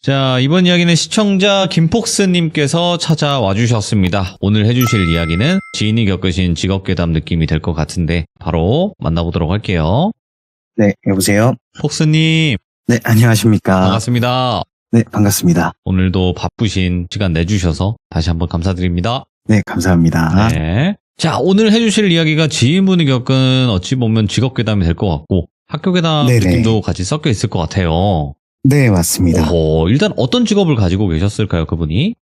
자, 이번 이야기는 시청자 김폭스님께서 찾아와 주셨습니다. 오늘 해주실 이야기는 지인이 겪으신 직업괴담 느낌이 될 것 같은데 바로 만나보도록 할게요. 네, 여보세요? 폭스님, 네, 안녕하십니까? 반갑습니다. 네, 반갑습니다. 오늘도 바쁘신 시간 내주셔서 다시 한번 감사드립니다. 네, 감사합니다. 네. 자, 오늘 해주실 이야기가 지인분이 겪은 어찌 보면 직업괴담이 될 것 같고 학교괴담 네네. 느낌도 같이 섞여 있을 것 같아요. 네, 맞습니다. 일단 어떤 직업을 가지고 계셨을까요, 그분이?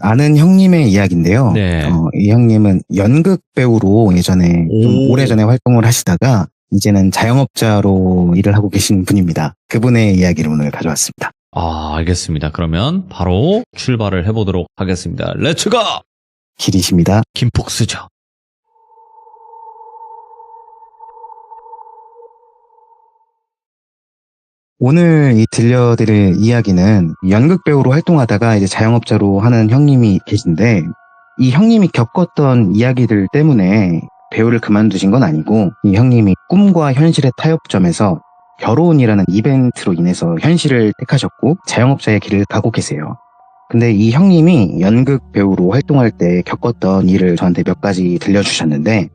아는 형님의 이야기인데요. 네. 이 형님은 연극 배우로 예전에, 좀 오래전에 활동을 하시다가, 이제는 자영업자로 일을 하고 계신 분입니다. 그분의 이야기를 오늘 가져왔습니다. 알겠습니다. 그러면 바로 출발을 해보도록 하겠습니다. 렛츠고! 길이십니다. 김폭스죠. 오늘 들려드릴 이야기는 연극 배우로 활동하다가 이제 자영업자로 하는 형님이 계신데, 이 형님이 겪었던 이야기들 때문에 배우를 그만두신 건 아니고, 이 형님이 꿈과 현실의 타협점에서 결혼이라는 이벤트로 인해서 현실을 택하셨고 자영업자의 길을 가고 계세요. 근데 이 형님이 연극 배우로 활동할 때 겪었던 일을 저한테 몇 가지 들려주셨는데,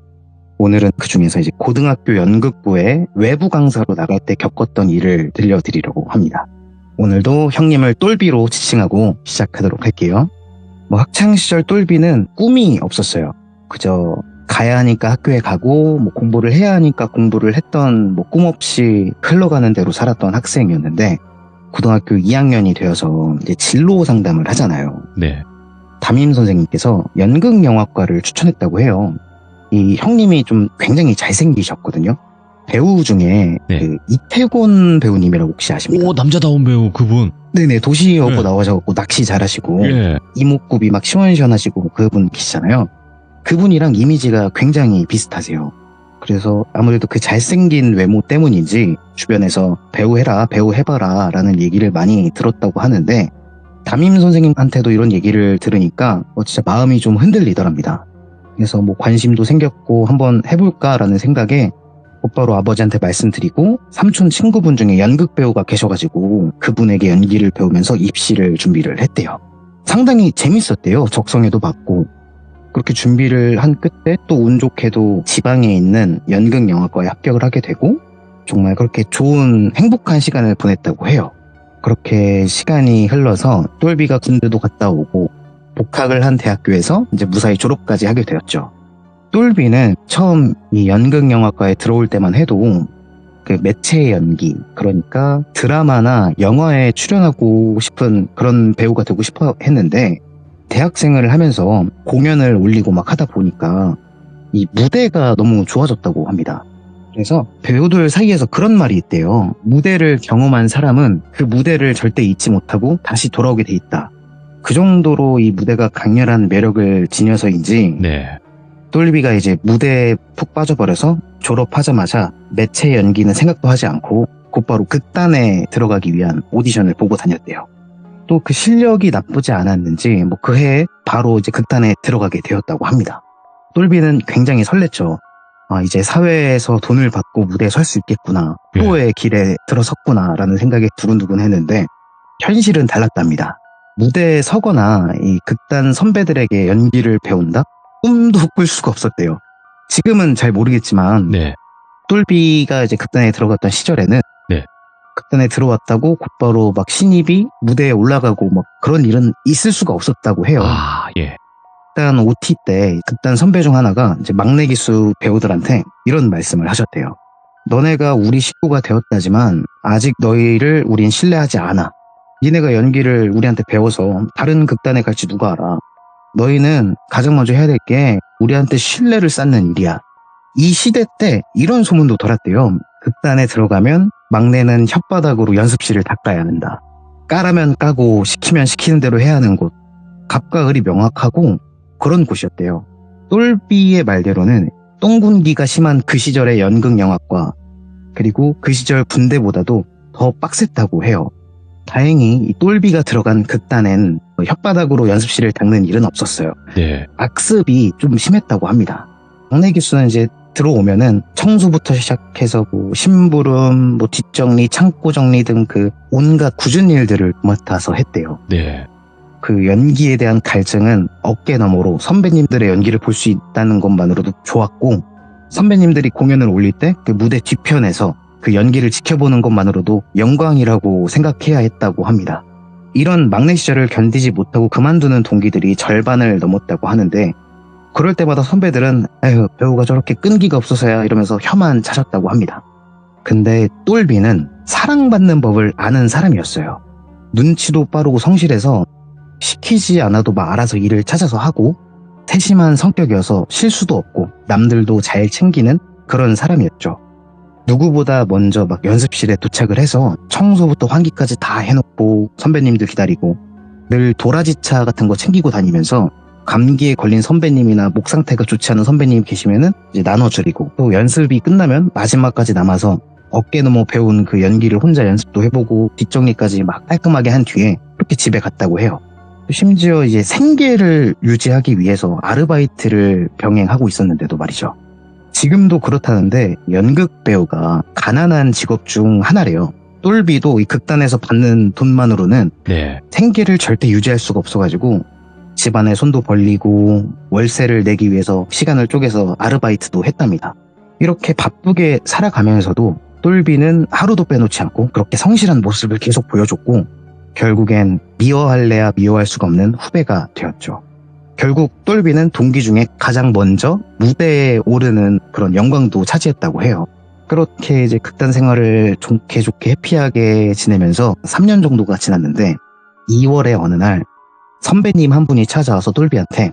오늘은 그 중에서 이제 고등학교 연극부에 외부 강사로 나갈 때 겪었던 일을 들려드리려고 합니다. 오늘도 형님을 똘비로 지칭하고 시작하도록 할게요. 학창시절 똘비는 꿈이 없었어요. 그저 가야 하니까 학교에 가고 공부를 해야 하니까 공부를 했던 꿈 없이 흘러가는 대로 살았던 학생이었는데, 고등학교 2학년이 되어서 이제 진로 상담을 하잖아요. 네. 담임 선생님께서 연극영화과를 추천했다고 해요. 이 형님이 좀 굉장히 잘생기셨거든요. 배우 중에 네. 이태곤 배우님이라고 혹시 아십니까? 남자다운 배우 그분. 네네, 도시여고 네. 나와셔갖고 낚시 잘하시고 예. 이목구비 막 시원시원하시고 그분 계시잖아요. 그분이랑 이미지가 굉장히 비슷하세요. 그래서 아무래도 그 잘생긴 외모 때문인지 주변에서 배우해라, 배우해봐라 라는 얘기를 많이 들었다고 하는데, 담임 선생님한테도 이런 얘기를 들으니까 진짜 마음이 좀 흔들리더랍니다. 그래서 관심도 생겼고 한번 해볼까라는 생각에 곧바로 아버지한테 말씀드리고, 삼촌 친구분 중에 연극 배우가 계셔가지고 그분에게 연기를 배우면서 입시를 준비를 했대요. 상당히 재밌었대요. 적성에도 맞고. 그렇게 준비를 한 끝에 또 운 좋게도 지방에 있는 연극영화과에 합격을 하게 되고, 정말 그렇게 좋은 행복한 시간을 보냈다고 해요. 그렇게 시간이 흘러서 똘비가 군대도 갔다 오고 복학을 한 대학교에서 이제 무사히 졸업까지 하게 되었죠. 똘비는 처음 이 연극영화과에 들어올 때만 해도 그 매체 연기, 그러니까 드라마나 영화에 출연하고 싶은 그런 배우가 되고 싶어 했는데, 대학생을 하면서 공연을 올리고 막 하다 보니까 이 무대가 너무 좋아졌다고 합니다. 그래서 배우들 사이에서 그런 말이 있대요. 무대를 경험한 사람은 그 무대를 절대 잊지 못하고 다시 돌아오게 돼 있다. 그 정도로 이 무대가 강렬한 매력을 지녀서인지 네. 똘비가 이제 무대에 푹 빠져버려서 졸업하자마자 매체 연기는 생각도 하지 않고 곧바로 극단에 들어가기 위한 오디션을 보고 다녔대요. 또 그 실력이 나쁘지 않았는지 그 해에 바로 이제 극단에 들어가게 되었다고 합니다. 똘비는 굉장히 설렜죠. 이제 사회에서 돈을 받고 무대에 설 수 있겠구나, 프로의 길에 들어섰구나 라는 생각에 두근두근 했는데, 현실은 달랐답니다. 무대에 서거나 이 극단 선배들에게 연기를 배운다? 꿈도 꿀 수가 없었대요. 지금은 잘 모르겠지만 네. 똘비가 이제 극단에 들어갔던 시절에는 네. 극단에 들어왔다고 곧바로 막 신입이 무대에 올라가고 그런 일은 있을 수가 없었다고 해요. 예. 일단 OT 때 극단 선배 중 하나가 이제 막내 기수 배우들한테 이런 말씀을 하셨대요. 너네가 우리 식구가 되었다지만 아직 너희를 우린 신뢰하지 않아. 니네가 연기를 우리한테 배워서 다른 극단에 갈지 누가 알아. 너희는 가장 먼저 해야 될 게 우리한테 신뢰를 쌓는 일이야. 이 시대 때 이런 소문도 돌았대요. 극단에 들어가면 막내는 혓바닥으로 연습실을 닦아야 한다. 까라면 까고 시키면 시키는 대로 해야 하는 곳. 갑과 을이 명확하고 그런 곳이었대요. 똘비의 말대로는 똥군기가 심한 그 시절의 연극영화과, 그리고 그 시절 군대보다도 더 빡셌다고 해요. 다행히 이 똘비가 들어간 극단엔 혓바닥으로 연습실을 닦는 일은 없었어요. 네. 악습이 좀 심했다고 합니다. 막내 기수는 이제 들어오면은 청소부터 시작해서 뭐 심부름, 뭐 뒷정리, 창고 정리 등 그 온갖 굳은 일들을 맡아서 했대요. 네. 그 연기에 대한 갈증은 어깨너머로 선배님들의 연기를 볼 수 있다는 것만으로도 좋았고, 선배님들이 공연을 올릴 때 그 무대 뒤편에서 그 연기를 지켜보는 것만으로도 영광이라고 생각해야 했다고 합니다. 이런 막내 시절을 견디지 못하고 그만두는 동기들이 절반을 넘었다고 하는데, 그럴 때마다 선배들은 에휴, 배우가 저렇게 끈기가 없어서야 이러면서 혀만 차셨다고 합니다. 근데 똘비는 사랑받는 법을 아는 사람이었어요. 눈치도 빠르고 성실해서 시키지 않아도 막 알아서 일을 찾아서 하고, 세심한 성격이어서 실수도 없고 남들도 잘 챙기는 그런 사람이었죠. 누구보다 먼저 막 연습실에 도착을 해서 청소부터 환기까지 다 해놓고 선배님들 기다리고, 늘 도라지차 같은 거 챙기고 다니면서 감기에 걸린 선배님이나 목 상태가 좋지 않은 선배님 계시면은 이제 나눠드리고, 또 연습이 끝나면 마지막까지 남아서 어깨 너머 배운 그 연기를 혼자 연습도 해보고 뒷정리까지 막 깔끔하게 한 뒤에 그렇게 집에 갔다고 해요. 심지어 이제 생계를 유지하기 위해서 아르바이트를 병행하고 있었는데도 말이죠. 지금도 그렇다는데 연극 배우가 가난한 직업 중 하나래요. 똘비도 이 극단에서 받는 돈만으로는 네. 생계를 절대 유지할 수가 없어가지고 집안에 손도 벌리고 월세를 내기 위해서 시간을 쪼개서 아르바이트도 했답니다. 이렇게 바쁘게 살아가면서도 똘비는 하루도 빼놓지 않고 그렇게 성실한 모습을 계속 보여줬고, 결국엔 미워할래야 미워할 수가 없는 후배가 되었죠. 결국 똘비는 동기 중에 가장 먼저 무대에 오르는 그런 영광도 차지했다고 해요. 그렇게 이제 극단 생활을 좋게 해피하게 지내면서 3년 정도가 지났는데, 2월의 어느 날 선배님 한 분이 찾아와서 똘비한테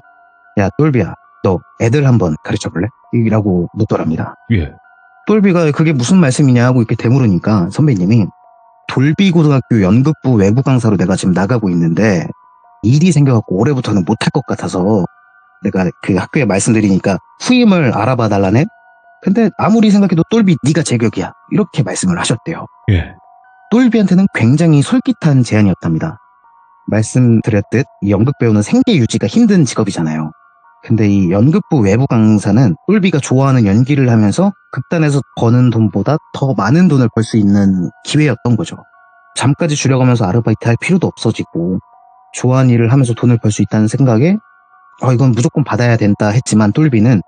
야 똘비야, 너 애들 한번 가르쳐볼래? 이라고 묻더랍니다. 예. 똘비가 그게 무슨 말씀이냐 하고 이렇게 되물으니까 선배님이 돌비고등학교 연극부 외부 강사로 내가 지금 나가고 있는데 일이 생겨갖고 올해부터는 못할 것 같아서 내가 그 학교에 말씀드리니까 후임을 알아봐 달라네? 근데 아무리 생각해도 똘비 네가 제격이야, 이렇게 말씀을 하셨대요. 예. 똘비한테는 굉장히 솔깃한 제안이었답니다. 말씀드렸듯 이 연극 배우는 생계 유지가 힘든 직업이잖아요. 근데 이 연극부 외부 강사는 똘비가 좋아하는 연기를 하면서 극단에서 버는 돈보다 더 많은 돈을 벌 수 있는 기회였던 거죠. 잠까지 줄여가면서 아르바이트 할 필요도 없어지고 좋아하는 일을 하면서 돈을 벌 수 있다는 생각에 이건 무조건 받아야 된다 했지만, 똘비는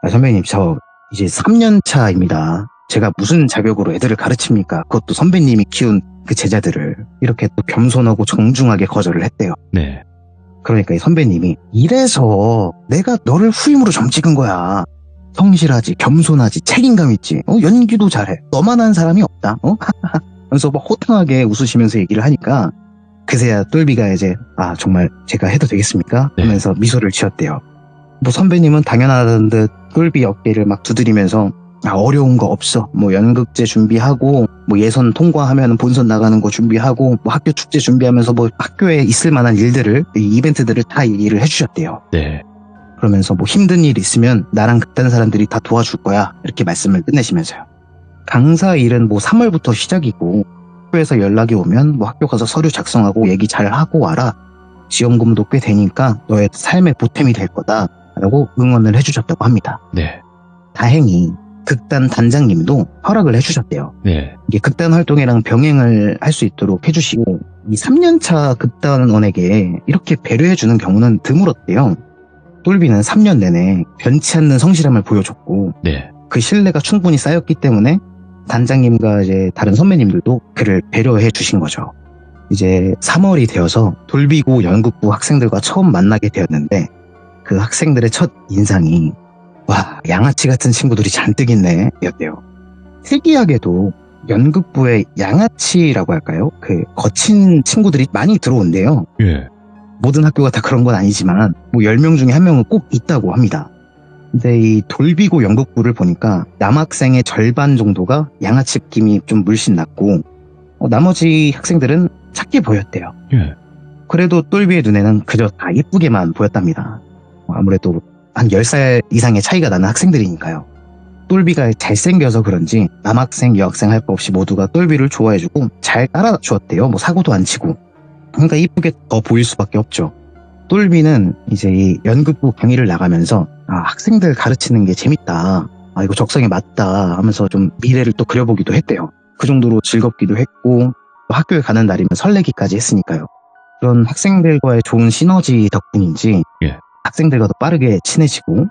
선배님 저 이제 3년 차입니다. 제가 무슨 자격으로 애들을 가르칩니까? 그것도 선배님이 키운 그 제자들을. 이렇게 또 겸손하고 정중하게 거절을 했대요. 네. 그러니까 이 선배님이 이래서 내가 너를 후임으로 점 찍은 거야. 성실하지, 겸손하지, 책임감 있지, 연기도 잘해, 너만한 사람이 없다. 그래서 막 호탕하게 웃으시면서 얘기를 하니까 그새야 똘비가 이제 정말 제가 해도 되겠습니까? 하면서 미소를 지었대요. 뭐 선배님은 당연하다는 듯 똘비 어깨를 막 두드리면서 어려운 거 없어, 뭐 연극제 준비하고 뭐 예선 통과하면 본선 나가는 거 준비하고 뭐 학교 축제 준비하면서 뭐 학교에 있을 만한 일들을, 이 이벤트들을 다 얘기를 해주셨대요. 네. 그러면서 뭐 힘든 일 있으면 나랑 극단 사람들이 다 도와줄 거야, 이렇게 말씀을 끝내시면서요. 강사 일은 뭐 3월부터 시작이고 학교에서 연락이 오면 뭐 학교 가서 서류 작성하고 얘기 잘 하고 와라, 지원금도 꽤 되니까 너의 삶의 보탬이 될 거다 라고 응원을 해주셨다고 합니다. 네. 다행히 극단 단장님도 허락을 해주셨대요. 네. 이게 극단 활동이랑 병행을 할 수 있도록 해주시고, 이 3년차 극단원에게 이렇게 배려해주는 경우는 드물었대요. 똘비는 3년 내내 변치 않는 성실함을 보여줬고, 네. 그 신뢰가 충분히 쌓였기 때문에 단장님과 이제 다른 선배님들도 그를 배려해 주신 거죠. 이제 3월이 되어서 돌비고 연극부 학생들과 처음 만나게 되었는데, 그 학생들의 첫 인상이 와, 양아치 같은 친구들이 잔뜩 있네 였대요. 특이하게도 연극부에 양아치라고 할까요? 그 거친 친구들이 많이 들어온대요. 예. 모든 학교가 다 그런 건 아니지만 뭐 10명 중에 1명은 꼭 있다고 합니다. 근데 이 돌비고 연극부를 보니까 남학생의 절반 정도가 양아치 느낌이 좀 물씬 났고, 나머지 학생들은 착해 보였대요. 예. 그래도 똘비의 눈에는 그저 다 예쁘게만 보였답니다. 아무래도 한 10살 이상의 차이가 나는 학생들이니까요. 똘비가 잘생겨서 그런지 남학생, 여학생 할 거 없이 모두가 똘비를 좋아해주고 잘 따라주었대요. 뭐 사고도 안 치고. 그러니까 이쁘게 더 보일 수밖에 없죠. 똘비는 이제 이 연극부 강의를 나가면서 학생들 가르치는 게 재밌다. 아, 이거 적성에 맞다 하면서 좀 미래를 또 그려보기도 했대요. 그 정도로 즐겁기도 했고 학교에 가는 날이면 설레기까지 했으니까요. 그런 학생들과의 좋은 시너지 덕분인지 예. 학생들과 더 빠르게 친해지고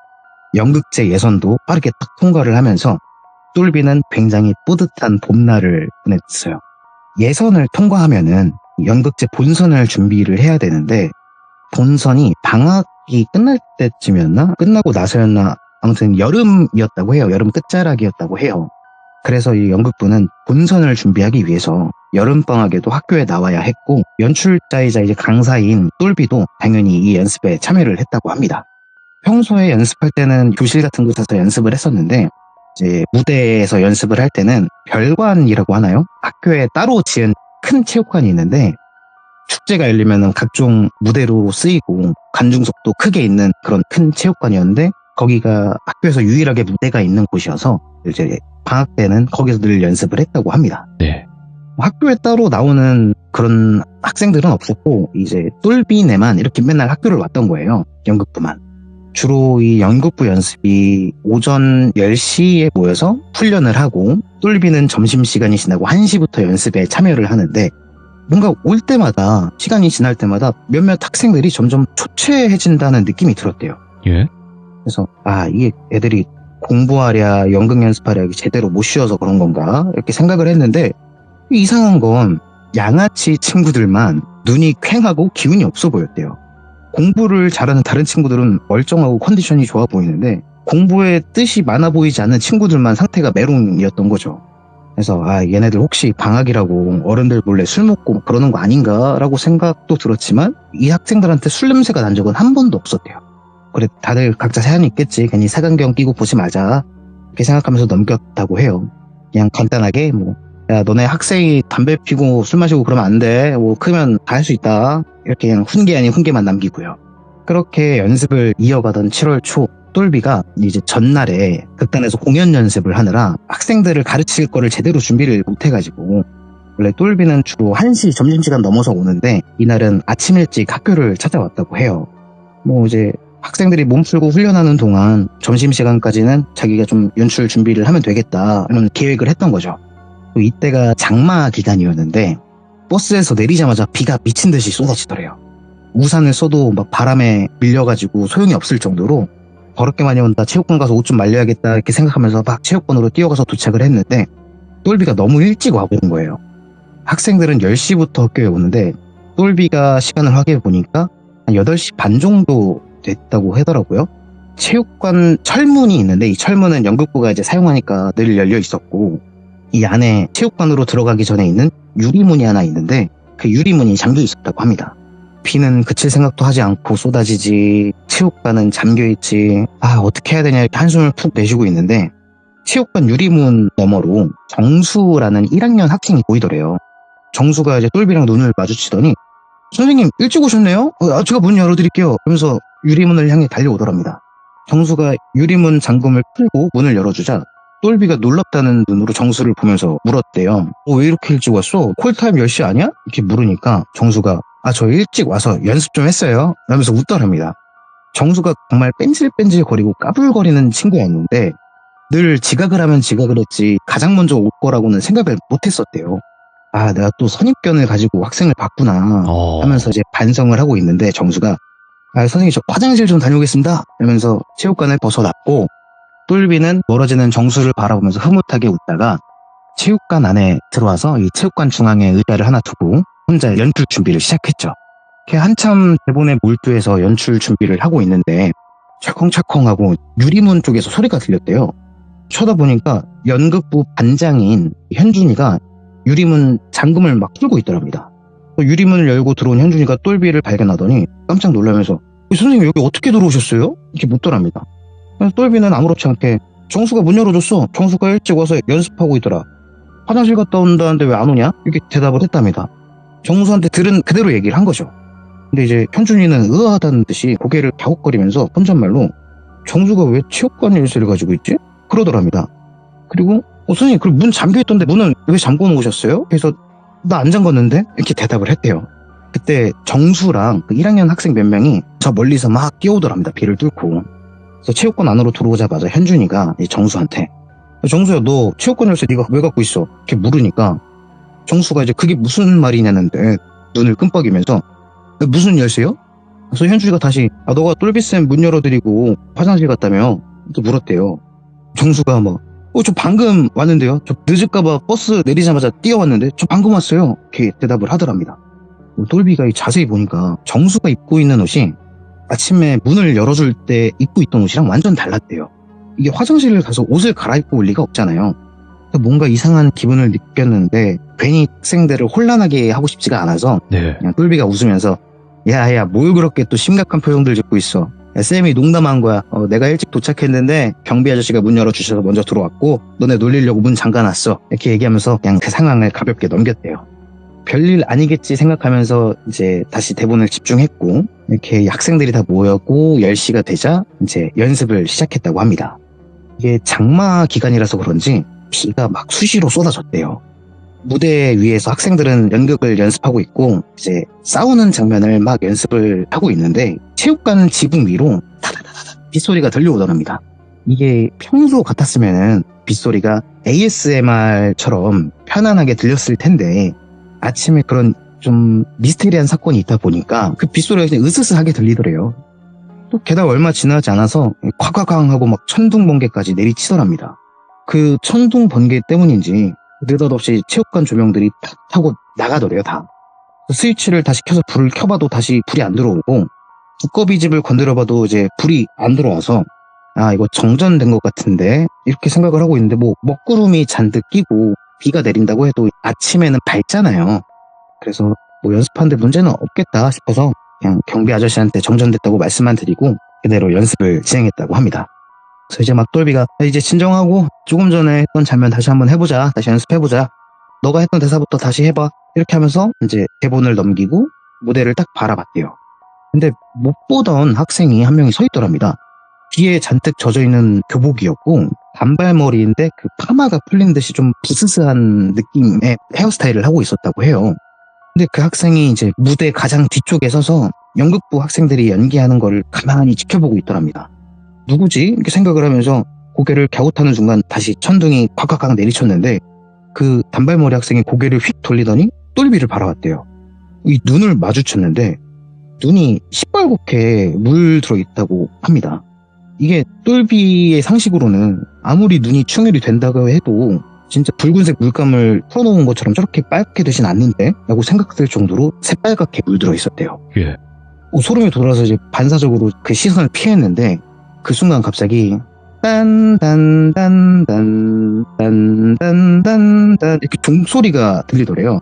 연극제 예선도 빠르게 딱 통과를 하면서 똘비는 굉장히 뿌듯한 봄날을 보냈어요. 예선을 통과하면은 연극제 본선을 준비를 해야 되는데 본선이 방학이 끝날 때쯤이었나? 끝나고 나서였나? 아무튼 여름이었다고 해요. 여름 끝자락이었다고 해요. 그래서 이 연극부는 본선을 준비하기 위해서 여름방학에도 학교에 나와야 했고 연출자이자 이제 강사인 똘비도 당연히 이 연습에 참여를 했다고 합니다. 평소에 연습할 때는 교실 같은 곳에서 연습을 했었는데 이제 무대에서 연습을 할 때는 별관이라고 하나요? 학교에 따로 지은 큰 체육관이 있는데 축제가 열리면 각종 무대로 쓰이고 관중석도 크게 있는 그런 큰 체육관이었는데 거기가 학교에서 유일하게 무대가 있는 곳이어서 이제 방학 때는 거기서 늘 연습을 했다고 합니다. 네. 학교에 따로 나오는 그런 학생들은 없었고 이제 똘비네만 이렇게 맨날 학교를 왔던 거예요. 연극부만. 주로 이 연극부 연습이 오전 10시에 모여서 훈련을 하고 똘비는 점심시간이 지나고 1시부터 연습에 참여를 하는데 뭔가 올 때마다 시간이 지날 때마다 몇몇 학생들이 점점 초췌해진다는 느낌이 들었대요. 예. 그래서 이게 애들이 공부하랴 연극 연습하랴 제대로 못 쉬어서 그런 건가 이렇게 생각을 했는데 이상한 건 양아치 친구들만 눈이 퀭하고 기운이 없어 보였대요. 공부를 잘하는 다른 친구들은 멀쩡하고 컨디션이 좋아 보이는데 공부에 뜻이 많아 보이지 않는 친구들만 상태가 메롱이었던 거죠. 그래서 얘네들 혹시 방학이라고 어른들 몰래 술 먹고 그러는 거 아닌가라고 생각도 들었지만 이 학생들한테 술 냄새가 난 적은 한 번도 없었대요. 그래 다들 각자 사연이 있겠지. 괜히 색안경 끼고 보지 말자 이렇게 생각하면서 넘겼다고 해요. 그냥 간단하게 야 너네 학생이 담배 피고 술 마시고 그러면 안 돼. 크면 다 할 수 있다. 이렇게 그냥 훈계 아닌 훈계만 남기고요. 그렇게 연습을 이어가던 7월 초 똘비가 이제 전날에 극단에서 공연 연습을 하느라 학생들을 가르칠 거를 제대로 준비를 못 해가지고 원래 똘비는 주로 1시 점심시간 넘어서 오는데 이날은 아침 일찍 학교를 찾아왔다고 해요. 이제 학생들이 몸풀고 훈련하는 동안 점심시간까지는 자기가 좀 연출 준비를 하면 되겠다 이런 계획을 했던 거죠. 또 이때가 장마 기간이었는데 버스에서 내리자마자 비가 미친 듯이 쏟아지더래요. 우산을 써도 막 바람에 밀려가지고 소용이 없을 정도로 더럽게 많이 온다. 체육관 가서 옷 좀 말려야겠다 이렇게 생각하면서 막 체육관으로 뛰어가서 도착을 했는데 똘비가 너무 일찍 와버린 거예요. 학생들은 10시부터 학교에 오는데 똘비가 시간을 확인해 보니까 한 8시 반 정도 됐다고 하더라고요. 체육관 철문이 있는데 이 철문은 연극부가 이제 사용하니까 늘 열려 있었고 이 안에 체육관으로 들어가기 전에 있는 유리문이 하나 있는데 그 유리문이 잠겨 있었다고 합니다. 비는 그칠 생각도 하지 않고 쏟아지지 체육관은 잠겨있지 어떻게 해야 되냐 이렇게 한숨을 푹 내쉬고 있는데 체육관 유리문 너머로 정수라는 1학년 학생이 보이더래요. 정수가 이제 똘비랑 눈을 마주치더니 선생님 일찍 오셨네요? 제가 문 열어드릴게요. 그러면서 유리문을 향해 달려오더랍니다. 정수가 유리문 잠금을 풀고 문을 열어주자 똘비가 놀랍다는 눈으로 정수를 보면서 물었대요. 왜 이렇게 일찍 왔어? 콜타임 10시 아니야? 이렇게 물으니까 정수가 저 일찍 와서 연습 좀 했어요. 라면서 웃더랍니다. 정수가 정말 뺀질뺀질거리고 까불거리는 친구였는데 늘 지각을 하면 지각을 했지 가장 먼저 올 거라고는 생각을 못했었대요. 내가 또 선입견을 가지고 학생을 봤구나 하면서 이제 반성을 하고 있는데 정수가 선생님 저 화장실 좀 다녀오겠습니다. 이러면서 체육관을 벗어났고 똘비는 멀어지는 정수를 바라보면서 흐뭇하게 웃다가 체육관 안에 들어와서 이 체육관 중앙에 의자를 하나 두고 혼자 연출 준비를 시작했죠. 한참 대본에 몰두해서 연출 준비를 하고 있는데 철컹철컹하고 유리문 쪽에서 소리가 들렸대요. 쳐다보니까 연극부 반장인 현준이가 유리문 잠금을 막 풀고 있더랍니다. 유리문을 열고 들어온 현준이가 똘비를 발견하더니 깜짝 놀라면서 선생님 여기 어떻게 들어오셨어요? 이렇게 묻더랍니다. 똘비는 아무렇지 않게 정수가 문 열어줬어. 정수가 일찍 와서 연습하고 있더라. 화장실 갔다 온다는데 왜 안 오냐? 이렇게 대답을 했답니다. 정수한테 들은 그대로 얘기를 한 거죠. 근데 이제 현준이는 의아하다는 듯이 고개를 갸웃거리면서 혼잣말로 정수가 왜 체육관 열쇠를 가지고 있지? 그러더랍니다. 그리고 선생님 그럼 문 잠겨있던데 문은 왜 잠궈 놓으셨어요? 그래서 나 안 잠궜는데? 이렇게 대답을 했대요. 그때 정수랑 그 1학년 학생 몇 명이 저 멀리서 막 뛰어오더랍니다. 비를 뚫고. 그래서 체육관 안으로 들어오자마자 현준이가 이 정수한테 정수야 너 체육관 열쇠 네가 왜 갖고 있어? 이렇게 물으니까 정수가 이제 그게 무슨 말이냐는데 눈을 끔뻑이면서 무슨 열쇠요? 그래서 현준이가 다시 너가 똘비쌤 문 열어드리고 화장실 갔다며 또 물었대요. 정수가 막 저 방금 왔는데요. 저 늦을까봐 버스 내리자마자 뛰어왔는데 저 방금 왔어요. 이렇게 대답을 하더랍니다. 똘비가 자세히 보니까 정수가 입고 있는 옷이 아침에 문을 열어줄 때 입고 있던 옷이랑 완전 달랐대요. 이게 화장실을 가서 옷을 갈아입고 올 리가 없잖아요. 뭔가 이상한 기분을 느꼈는데 괜히 학생들을 혼란하게 하고 싶지가 않아서 네. 그냥 똘비가 웃으면서 야야 뭘 그렇게 또 심각한 표정들 짓고 있어. 야, 쌤이 농담한 거야. 내가 일찍 도착했는데 경비 아저씨가 문 열어주셔서 먼저 들어왔고 너네 놀리려고 문 잠가놨어. 이렇게 얘기하면서 그냥 그 상황을 가볍게 넘겼대요. 별일 아니겠지 생각하면서 이제 다시 대본을 집중했고 이렇게 학생들이 다 모였고 10시가 되자 이제 연습을 시작했다고 합니다. 이게 장마 기간이라서 그런지 비가 막 수시로 쏟아졌대요. 무대 위에서 학생들은 연극을 연습하고 있고 이제 싸우는 장면을 막 연습을 하고 있는데 체육관 지붕 위로 타다다다다 빗소리가 들려오더랍니다. 이게 평소 같았으면은 빗소리가 ASMR처럼 편안하게 들렸을 텐데 아침에 그런 좀 미스테리한 사건이 있다 보니까 그 빗소리가 그냥 으스스하게 들리더래요. 또 게다가 얼마 지나지 않아서 콱콱쾅 하고 막 천둥 번개까지 내리치더랍니다. 그 천둥 번개 때문인지 느닷없이 체육관 조명들이 탁 하고 나가더래요 다. 스위치를 다시 켜서 불을 켜봐도 다시 불이 안 들어오고 두꺼비집을 건드려봐도 이제 불이 안 들어와서 이거 정전된 것 같은데 이렇게 생각을 하고 있는데 뭐 먹구름이 잔뜩 끼고 비가 내린다고 해도 아침에는 밝잖아요. 그래서 뭐 연습하는데 문제는 없겠다 싶어서 그냥 경비 아저씨한테 정전됐다고 말씀만 드리고 그대로 연습을 진행했다고 합니다. 그래서 이제 막 똘비가 이제 진정하고 조금 전에 했던 장면 다시 한번 해보자. 다시 연습해보자. 너가 했던 대사부터 다시 해봐. 이렇게 하면서 이제 대본을 넘기고 무대를 딱 바라봤대요. 근데 못 보던 학생이 한 명이 서 있더랍니다. 뒤에 잔뜩 젖어있는 교복이었고 단발머리인데 그 파마가 풀린 듯이 좀 부스스한 느낌의 헤어스타일을 하고 있었다고 해요. 근데 그 학생이 이제 무대 가장 뒤쪽에 서서 연극부 학생들이 연기하는 걸 가만히 지켜보고 있더랍니다. 누구지? 이렇게 생각을 하면서 고개를 갸웃하는 순간 다시 천둥이 콱콱콱 내리쳤는데 그 단발머리 학생이 고개를 휙 돌리더니 똘비를 바라봤대요. 이 눈을 마주쳤는데 눈이 시뻘겋게 물들어 있다고 합니다. 이게 똘비의 상식으로는 아무리 눈이 충혈이 된다고 해도 진짜 붉은색 물감을 풀어놓은 것처럼 저렇게 빨갛게 되진 않는데? 라고 생각될 정도로 새빨갛게 물들어 있었대요. 예. 소름이 돋아서 이제 반사적으로 그 시선을 피했는데 그 순간 갑자기 딴딴딴딴딴딴딴딴 이렇게 종소리가 들리더래요.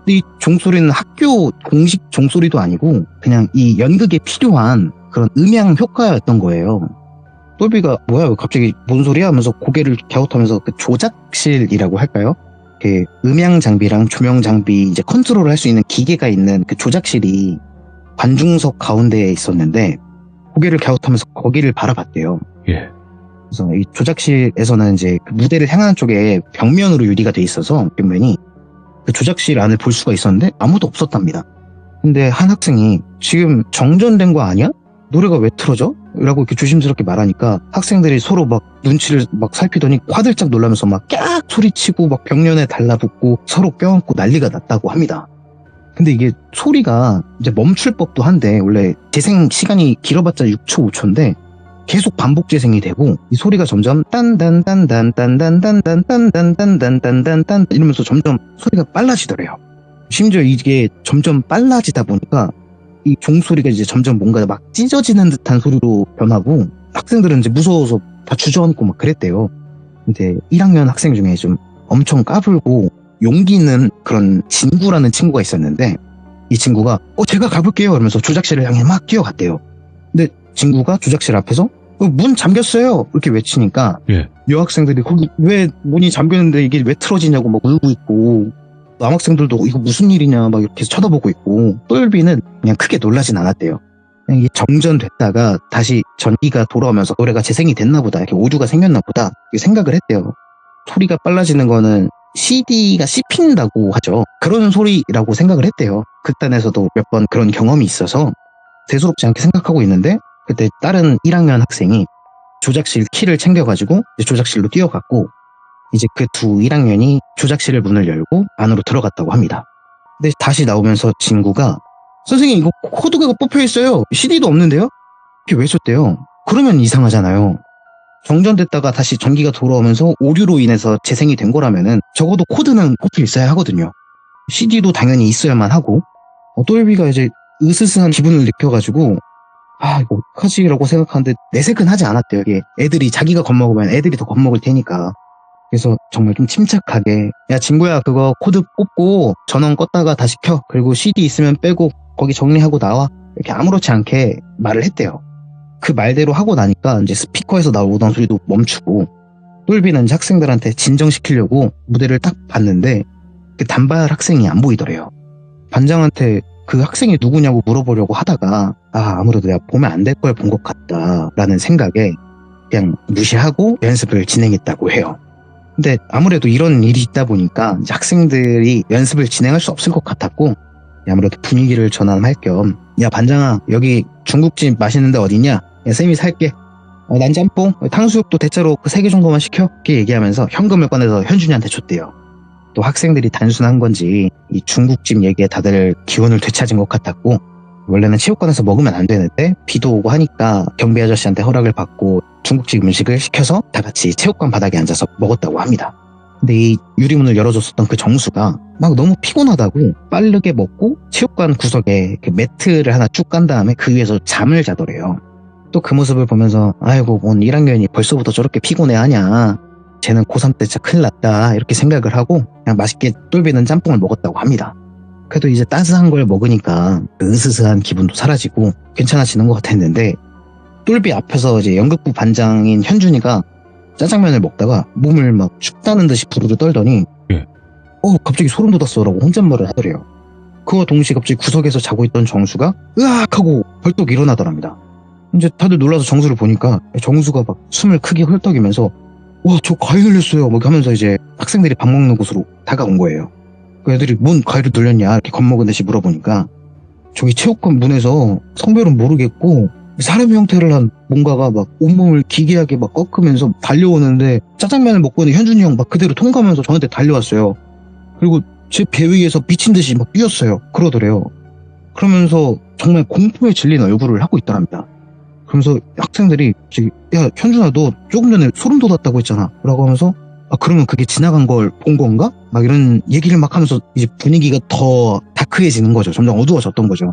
근데 이 종소리는 학교 공식 종소리도 아니고 그냥 이 연극에 필요한 그런 음향 효과였던 거예요. 똘비가 뭐야 갑자기 뭔 소리야 하면서 고개를 갸웃하면서 그 조작실이라고 할까요? 그 음향 장비랑 조명 장비 이제 컨트롤을 할 수 있는 기계가 있는 그 조작실이 관중석 가운데에 있었는데 고개를 갸웃하면서 거기를 바라봤대요. 예. 그래서 이 조작실에서는 이제 그 무대를 향하는 쪽에 벽면으로 유리가 돼 있어서 벽면이 그 조작실 안을 볼 수가 있었는데 아무도 없었답니다. 근데 한 학생이 지금 정전된 거 아니야? 노래가 왜 틀어져? 라고 이렇게 조심스럽게 말하니까 학생들이 서로 막 눈치를 막 살피더니 화들짝 놀라면서 막 깍 소리치고 막 벽면에 달라붙고 서로 껴안고 난리가 났다고 합니다. 근데 이게 소리가 이제 멈출 법도 한데 원래 재생 시간이 길어봤자 6초 5초인데 계속 반복 재생이 되고 이 소리가 점점 딴딴딴딴딴딴딴딴딴딴딴딴딴 이러면서 점점 소리가 빨라지더래요. 심지어 이게 점점 빨라지다 보니까 이 종소리가 이제 점점 뭔가 막 찢어지는 듯한 소리로 변하고 학생들은 이제 무서워서 다 주저앉고 막 그랬대요. 근데 1학년 학생 중에 좀 엄청 까불고 용기 있는 그런 진구라는 친구가 있었는데 이 친구가 제가 가볼게요 이러면서 조작실을 향해 막 뛰어갔대요. 근데 친구가 조작실 앞에서 문 잠겼어요 이렇게 외치니까 예. 여학생들이 거기 왜 문이 잠겼는데 이게 왜 틀어지냐고 막 울고 있고 남학생들도 이거 무슨 일이냐 막 이렇게 쳐다보고 있고 똘비는 그냥 크게 놀라진 않았대요. 그냥 이게 정전됐다가 다시 전기가 돌아오면서 노래가 재생이 됐나 보다 이렇게 오류가 생겼나 보다 이렇게 생각을 했대요. 소리가 빨라지는 거는 CD가 씹힌다고 하죠. 그런 소리라고 생각을 했대요. 극단에서도 몇 번 그런 경험이 있어서 대수롭지 않게 생각하고 있는데 그때 다른 1학년 학생이 똘비가 조작실 키를 챙겨가지고 이제 조작실로 뛰어갔고, 이제 그 두 1학년이 조작실의 문을 열고 안으로 들어갔다고 합니다. 근데 다시 나오면서 진구가 선생님 이거 코드가 뽑혀 있어요. CD도 없는데요? 이게 왜 썼대요? 그러면 이상하잖아요. 정전됐다가 다시 전기가 돌아오면서 오류로 인해서 재생이 된 거라면은 적어도 코드는 뽑혀 있어야 하거든요. CD도 당연히 있어야만 하고, 똘비가 이제 으스스한 기분을 느껴가지고 이거 어떡하지라고 생각하는데 내색은 하지 않았대요. 이게 애들이 자기가 겁먹으면 애들이 더 겁먹을 테니까. 그래서 정말 좀 침착하게 야 친구야 그거 코드 뽑고 전원 껐다가 다시 켜. 그리고 CD 있으면 빼고 거기 정리하고 나와. 이렇게 아무렇지 않게 말을 했대요. 그 말대로 하고 나니까 이제 스피커에서 나오던 소리도 멈추고, 똘비는 이제 학생들한테 진정시키려고 무대를 딱 봤는데 그 단발 학생이 안 보이더래요. 반장한테 그 학생이 누구냐고 물어보려고 하다가 아무래도 내가 보면 안 될 걸 본 것 같다라는 생각에 그냥 무시하고 연습을 진행했다고 해요. 근데 아무래도 이런 일이 있다 보니까 이제 학생들이 연습을 진행할 수 없을 것 같았고, 아무래도 분위기를 전환할 겸 야 반장아 여기 중국집 맛있는 데 어디냐? 야 쌤이 살게. 난 짬뽕, 탕수육도 대짜로 그 3개 정도만 시켜. 이렇게 얘기하면서 현금을 꺼내서 현준이한테 줬대요. 또 학생들이 단순한 건지 이 중국집 얘기에 다들 기운을 되찾은 것 같았고, 원래는 체육관에서 먹으면 안 되는데 비도 오고 하니까 경비 아저씨한테 허락을 받고 중국집 음식을 시켜서 다 같이 체육관 바닥에 앉아서 먹었다고 합니다. 근데 이 유리문을 열어줬었던 그 정수가 막 너무 피곤하다고 빠르게 먹고 체육관 구석에 그 매트를 하나 쭉 깐 다음에 그 위에서 잠을 자더래요. 또 그 모습을 보면서 아이고 뭔 1학년이 벌써부터 저렇게 피곤해하냐, 쟤는 고3 때 진짜 큰일 났다 이렇게 생각을 하고 그냥 맛있게 똘비는 짬뽕을 먹었다고 합니다. 그래도 이제 따스한 걸 먹으니까 그 으스스한 기분도 사라지고 괜찮아지는 것 같았는데, 똘비 앞에서 이제 연극부 반장인 현준이가 짜장면을 먹다가 몸을 막 춥다는 듯이 부르르 떨더니 갑자기 소름 돋았어라고 혼잣말을 하더래요. 그와 동시에 갑자기 구석에서 자고 있던 정수가 으악 하고 벌떡 일어나더랍니다. 이제 다들 놀라서 정수를 보니까 정수가 막 숨을 크게 헐떡이면서 와 저 과일 흘렸어요 막 하면서 이제 학생들이 밥 먹는 곳으로 다가온 거예요. 그 애들이 뭔 과일을 늘렸냐 이렇게 겁먹은 듯이 물어보니까 저기 체육관 문에서 성별은 모르겠고 사람 형태를 한 뭔가가 막 온몸을 기괴하게 막 꺾으면서 달려오는데 짜장면을 먹고 있는 현준이 형 막 그대로 통과하면서 저한테 달려왔어요. 그리고 제 배 위에서 미친 듯이 막 뛰었어요. 그러더래요. 그러면서 정말 공포에 질린 얼굴을 하고 있더랍니다. 그러면서 학생들이 야 현준아 너 조금 전에 소름 돋았다고 했잖아 라고 하면서 그러면 그게 지나간 걸 본 건가? 막 이런 얘기를 막 하면서 이제 분위기가 더 다크해지는 거죠. 점점 어두워졌던 거죠.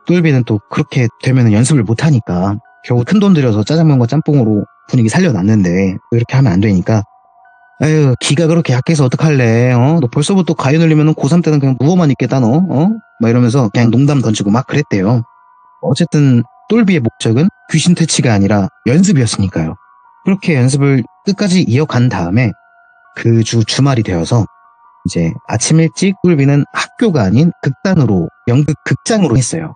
똘비는 또 그렇게 되면 연습을 못하니까 결국 큰돈 들여서 짜장면과 짬뽕으로 분위기 살려놨는데 이렇게 하면 안 되니까 아유 기가 그렇게 약해서 어떡할래. 너 벌써부터 가위 눌리면 고3 때는 그냥 누워만 있겠다 너. 막 이러면서 그냥 농담 던지고 막 그랬대요. 어쨌든 똘비의 목적은 귀신 퇴치가 아니라 연습이었으니까요. 그렇게 연습을 끝까지 이어간 다음에 그 주 주말이 되어서 이제 아침 일찍 똘비는 학교가 아닌 극단으로 연극 극장으로 했어요.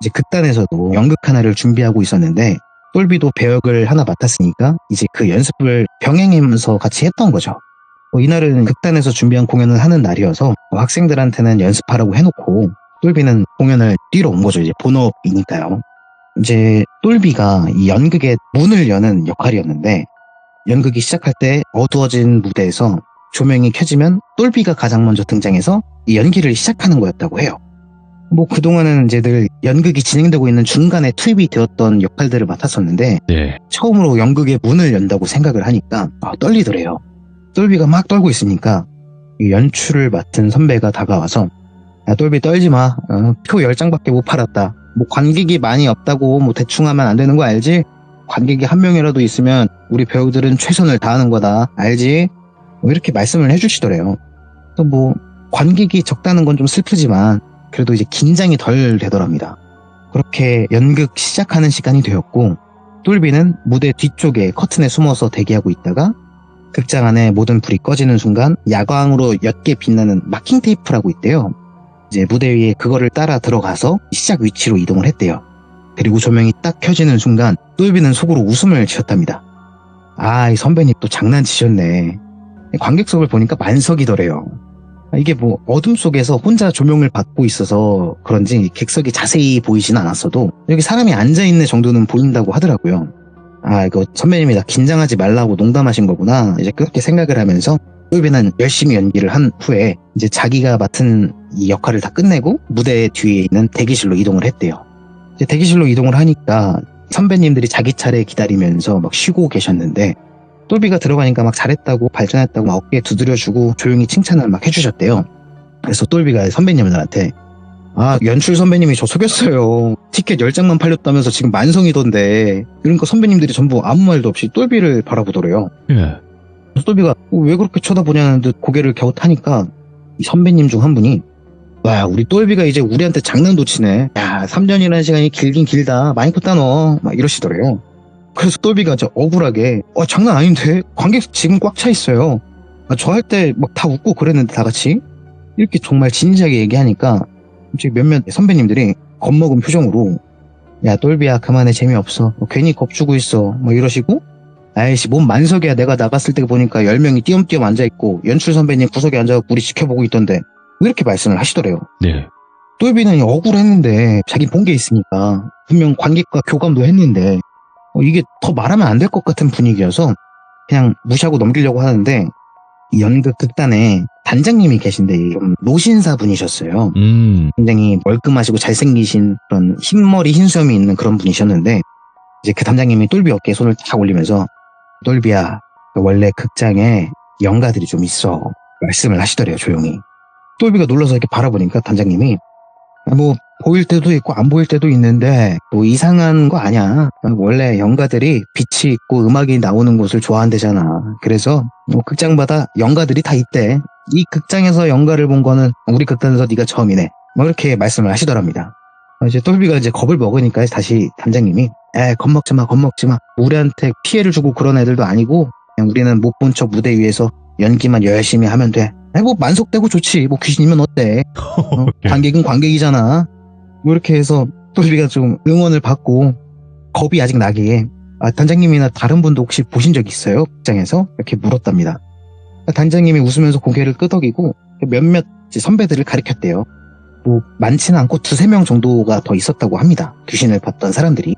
이제 극단에서도 연극 하나를 준비하고 있었는데 똘비도 배역을 하나 맡았으니까 이제 그 연습을 병행하면서 같이 했던 거죠. 이날은 극단에서 준비한 공연을 하는 날이어서 학생들한테는 연습하라고 해놓고 똘비는 공연을 뛰러 온 거죠. 이제 본업이니까요. 이제 똘비가 이 연극의 문을 여는 역할이었는데, 연극이 시작할 때 어두워진 무대에서 조명이 켜지면 똘비가 가장 먼저 등장해서 이 연기를 시작하는 거였다고 해요. 그동안은 이제 늘 연극이 진행되고 있는 중간에 투입이 되었던 역할들을 맡았었는데 처음으로 연극의 문을 연다고 생각을 하니까 떨리더래요. 똘비가 막 떨고 있으니까 이 연출을 맡은 선배가 다가와서 야 똘비 떨지 마. 표 10장밖에 못 팔았다. 관객이 많이 없다고 대충 하면 안 되는 거 알지? 관객이 한 명이라도 있으면 우리 배우들은 최선을 다하는 거다. 알지? 이렇게 말씀을 해주시더래요. 또 관객이 적다는 건 좀 슬프지만 그래도 이제 긴장이 덜 되더랍니다. 그렇게 연극 시작하는 시간이 되었고 똘비는 무대 뒤쪽에 커튼에 숨어서 대기하고 있다가 극장 안에 모든 불이 꺼지는 순간 야광으로 옅게 빛나는 마킹 테이프라고 있대요. 이제 무대 위에 그거를 따라 들어가서 시작 위치로 이동을 했대요. 그리고 조명이 딱 켜지는 순간 똘비는 속으로 웃음을 지었답니다. 이 선배님 또 장난치셨네. 관객석을 보니까 만석이더래요. 이게 어둠 속에서 혼자 조명을 받고 있어서 그런지 객석이 자세히 보이진 않았어도 여기 사람이 앉아있는 정도는 보인다고 하더라고요. 아, 이거 선배님이 나 긴장하지 말라고 농담하신 거구나. 이제 그렇게 생각을 하면서 똘비는 열심히 연기를 한 후에 이제 자기가 맡은 이 역할을 다 끝내고 무대 뒤에 있는 대기실로 이동을 했대요. 이제 대기실로 이동을 하니까 선배님들이 자기 차례 기다리면서 막 쉬고 계셨는데 똘비가 들어가니까 막 잘했다고 발전했다고 막 어깨에 두드려주고 조용히 칭찬을 막 해주셨대요. 그래서 똘비가 선배님들한테 아, 연출 선배님이 저 속였어요. 티켓 10장만 팔렸다면서 지금 만성이던데. 그러니까 선배님들이 전부 아무 말도 없이 똘비를 바라보더래요. 예. 그래서 똘비가 왜 그렇게 쳐다보냐는 듯 고개를 갸웃하니까 이 선배님 중 한 분이 와, 우리 똘비가 이제 우리한테 장난도 치네. 야, 3년이라는 시간이 길긴 길다. 많이 컸다 너. 막 이러시더래요. 그래서 똘비가 저 억울하게 장난 아닌데? 관객 지금 꽉 차 있어요. 저 할 때 막 다 웃고 그랬는데 다 같이 이렇게 정말 진지하게 얘기하니까 이제 몇몇 선배님들이 겁먹은 표정으로 야, 똘비야 그만해 재미없어. 괜히 겁주고 있어. 뭐 이러시고 아이씨 뭔 만석이야. 내가 나갔을 때 보니까 10명이 띄엄띄엄 앉아있고 연출 선배님 구석에 앉아서 우리 지켜보고 있던데 이렇게 말씀을 하시더래요. 네. 똘비는 억울했는데 자기 본 게 있으니까 분명 관객과 교감도 했는데 이게 더 말하면 안 될 것 같은 분위기여서 그냥 무시하고 넘기려고 하는데 이 연극 극단에 단장님이 계신데 좀 노신사 분이셨어요. 굉장히 멀끔하시고 잘생기신 그런 흰머리 흰수염이 있는 그런 분이셨는데 이제 그 단장님이 똘비 어깨에 손을 탁 올리면서 똘비야 원래 극장에 연가들이 좀 있어 말씀을 하시더래요. 조용히. 똘비가 놀라서 이렇게 바라보니까 단장님이 뭐 보일 때도 있고 안 보일 때도 있는데 뭐 이상한 거 아니야. 원래 연가들이 빛이 있고 음악이 나오는 곳을 좋아한대잖아. 그래서 뭐 극장마다 연가들이 다 있대. 이 극장에서 연가를 본 거는 우리 극단에서 네가 처음이네. 뭐 이렇게 말씀을 하시더랍니다. 이제 똘비가 이제 겁을 먹으니까 다시 단장님이 겁먹지 마. 우리한테 피해를 주고 그런 애들도 아니고 그냥 우리는 못 본 척 무대 위에서 연기만 열심히 하면 돼. 뭐 만석되고 좋지. 뭐 귀신이면 어때? 관객은 관객이잖아. 뭐 이렇게 해서 똘비가 좀 응원을 받고 겁이 아직 나기에 단장님이나 다른 분도 혹시 보신 적 있어요? 극장에서? 이렇게 물었답니다. 단장님이 웃으면서 고개를 끄덕이고 몇몇 선배들을 가리켰대요. 뭐 많지는 않고 2-3명 정도가 더 있었다고 합니다. 귀신을 봤던 사람들이.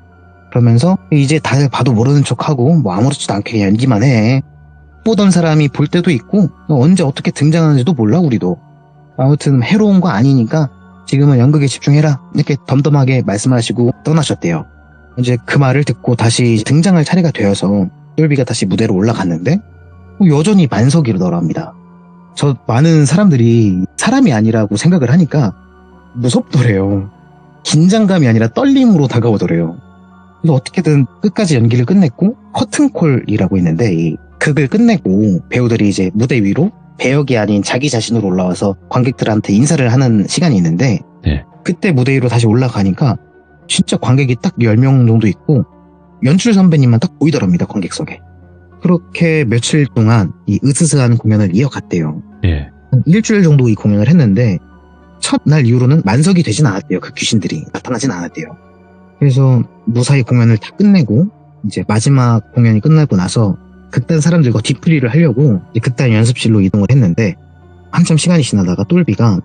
그러면서 이제 다들 봐도 모르는 척하고 뭐 아무렇지도 않게 그냥 연기만 해. 보던 사람이 볼 때도 있고 언제 어떻게 등장하는지도 몰라 우리도. 아무튼 해로운 거 아니니까 지금은 연극에 집중해라. 이렇게 덤덤하게 말씀하시고 떠나셨대요. 이제 그 말을 듣고 다시 등장할 차례가 되어서 똘비가 다시 무대로 올라갔는데 여전히 만석이더랍니다. 저 많은 사람들이 사람이 아니라고 생각을 하니까 무섭더래요. 긴장감이 아니라 떨림으로 다가오더래요. 그래서 어떻게든 끝까지 연기를 끝냈고 커튼콜이라고 있는데 이 극을 끝내고 배우들이 이제 무대 위로 배역이 아닌 자기 자신으로 올라와서 관객들한테 인사를 하는 시간이 있는데 네. 그때 무대 위로 다시 올라가니까 진짜 관객이 딱 10명 정도 있고 연출 선배님만 딱 보이더랍니다. 관객석에. 그렇게 며칠 동안 이 으스스한 공연을 이어갔대요. 예. 한 일주일 정도 이 공연을 했는데 첫날 이후로는 만석이 되진 않았대요. 그 귀신들이 나타나진 않았대요. 그래서 무사히 공연을 다 끝내고 이제 마지막 공연이 끝나고 나서 극단 사람들과 뒤풀이를 하려고 이제 극단 연습실로 이동을 했는데 한참 시간이 지나다가 똘비가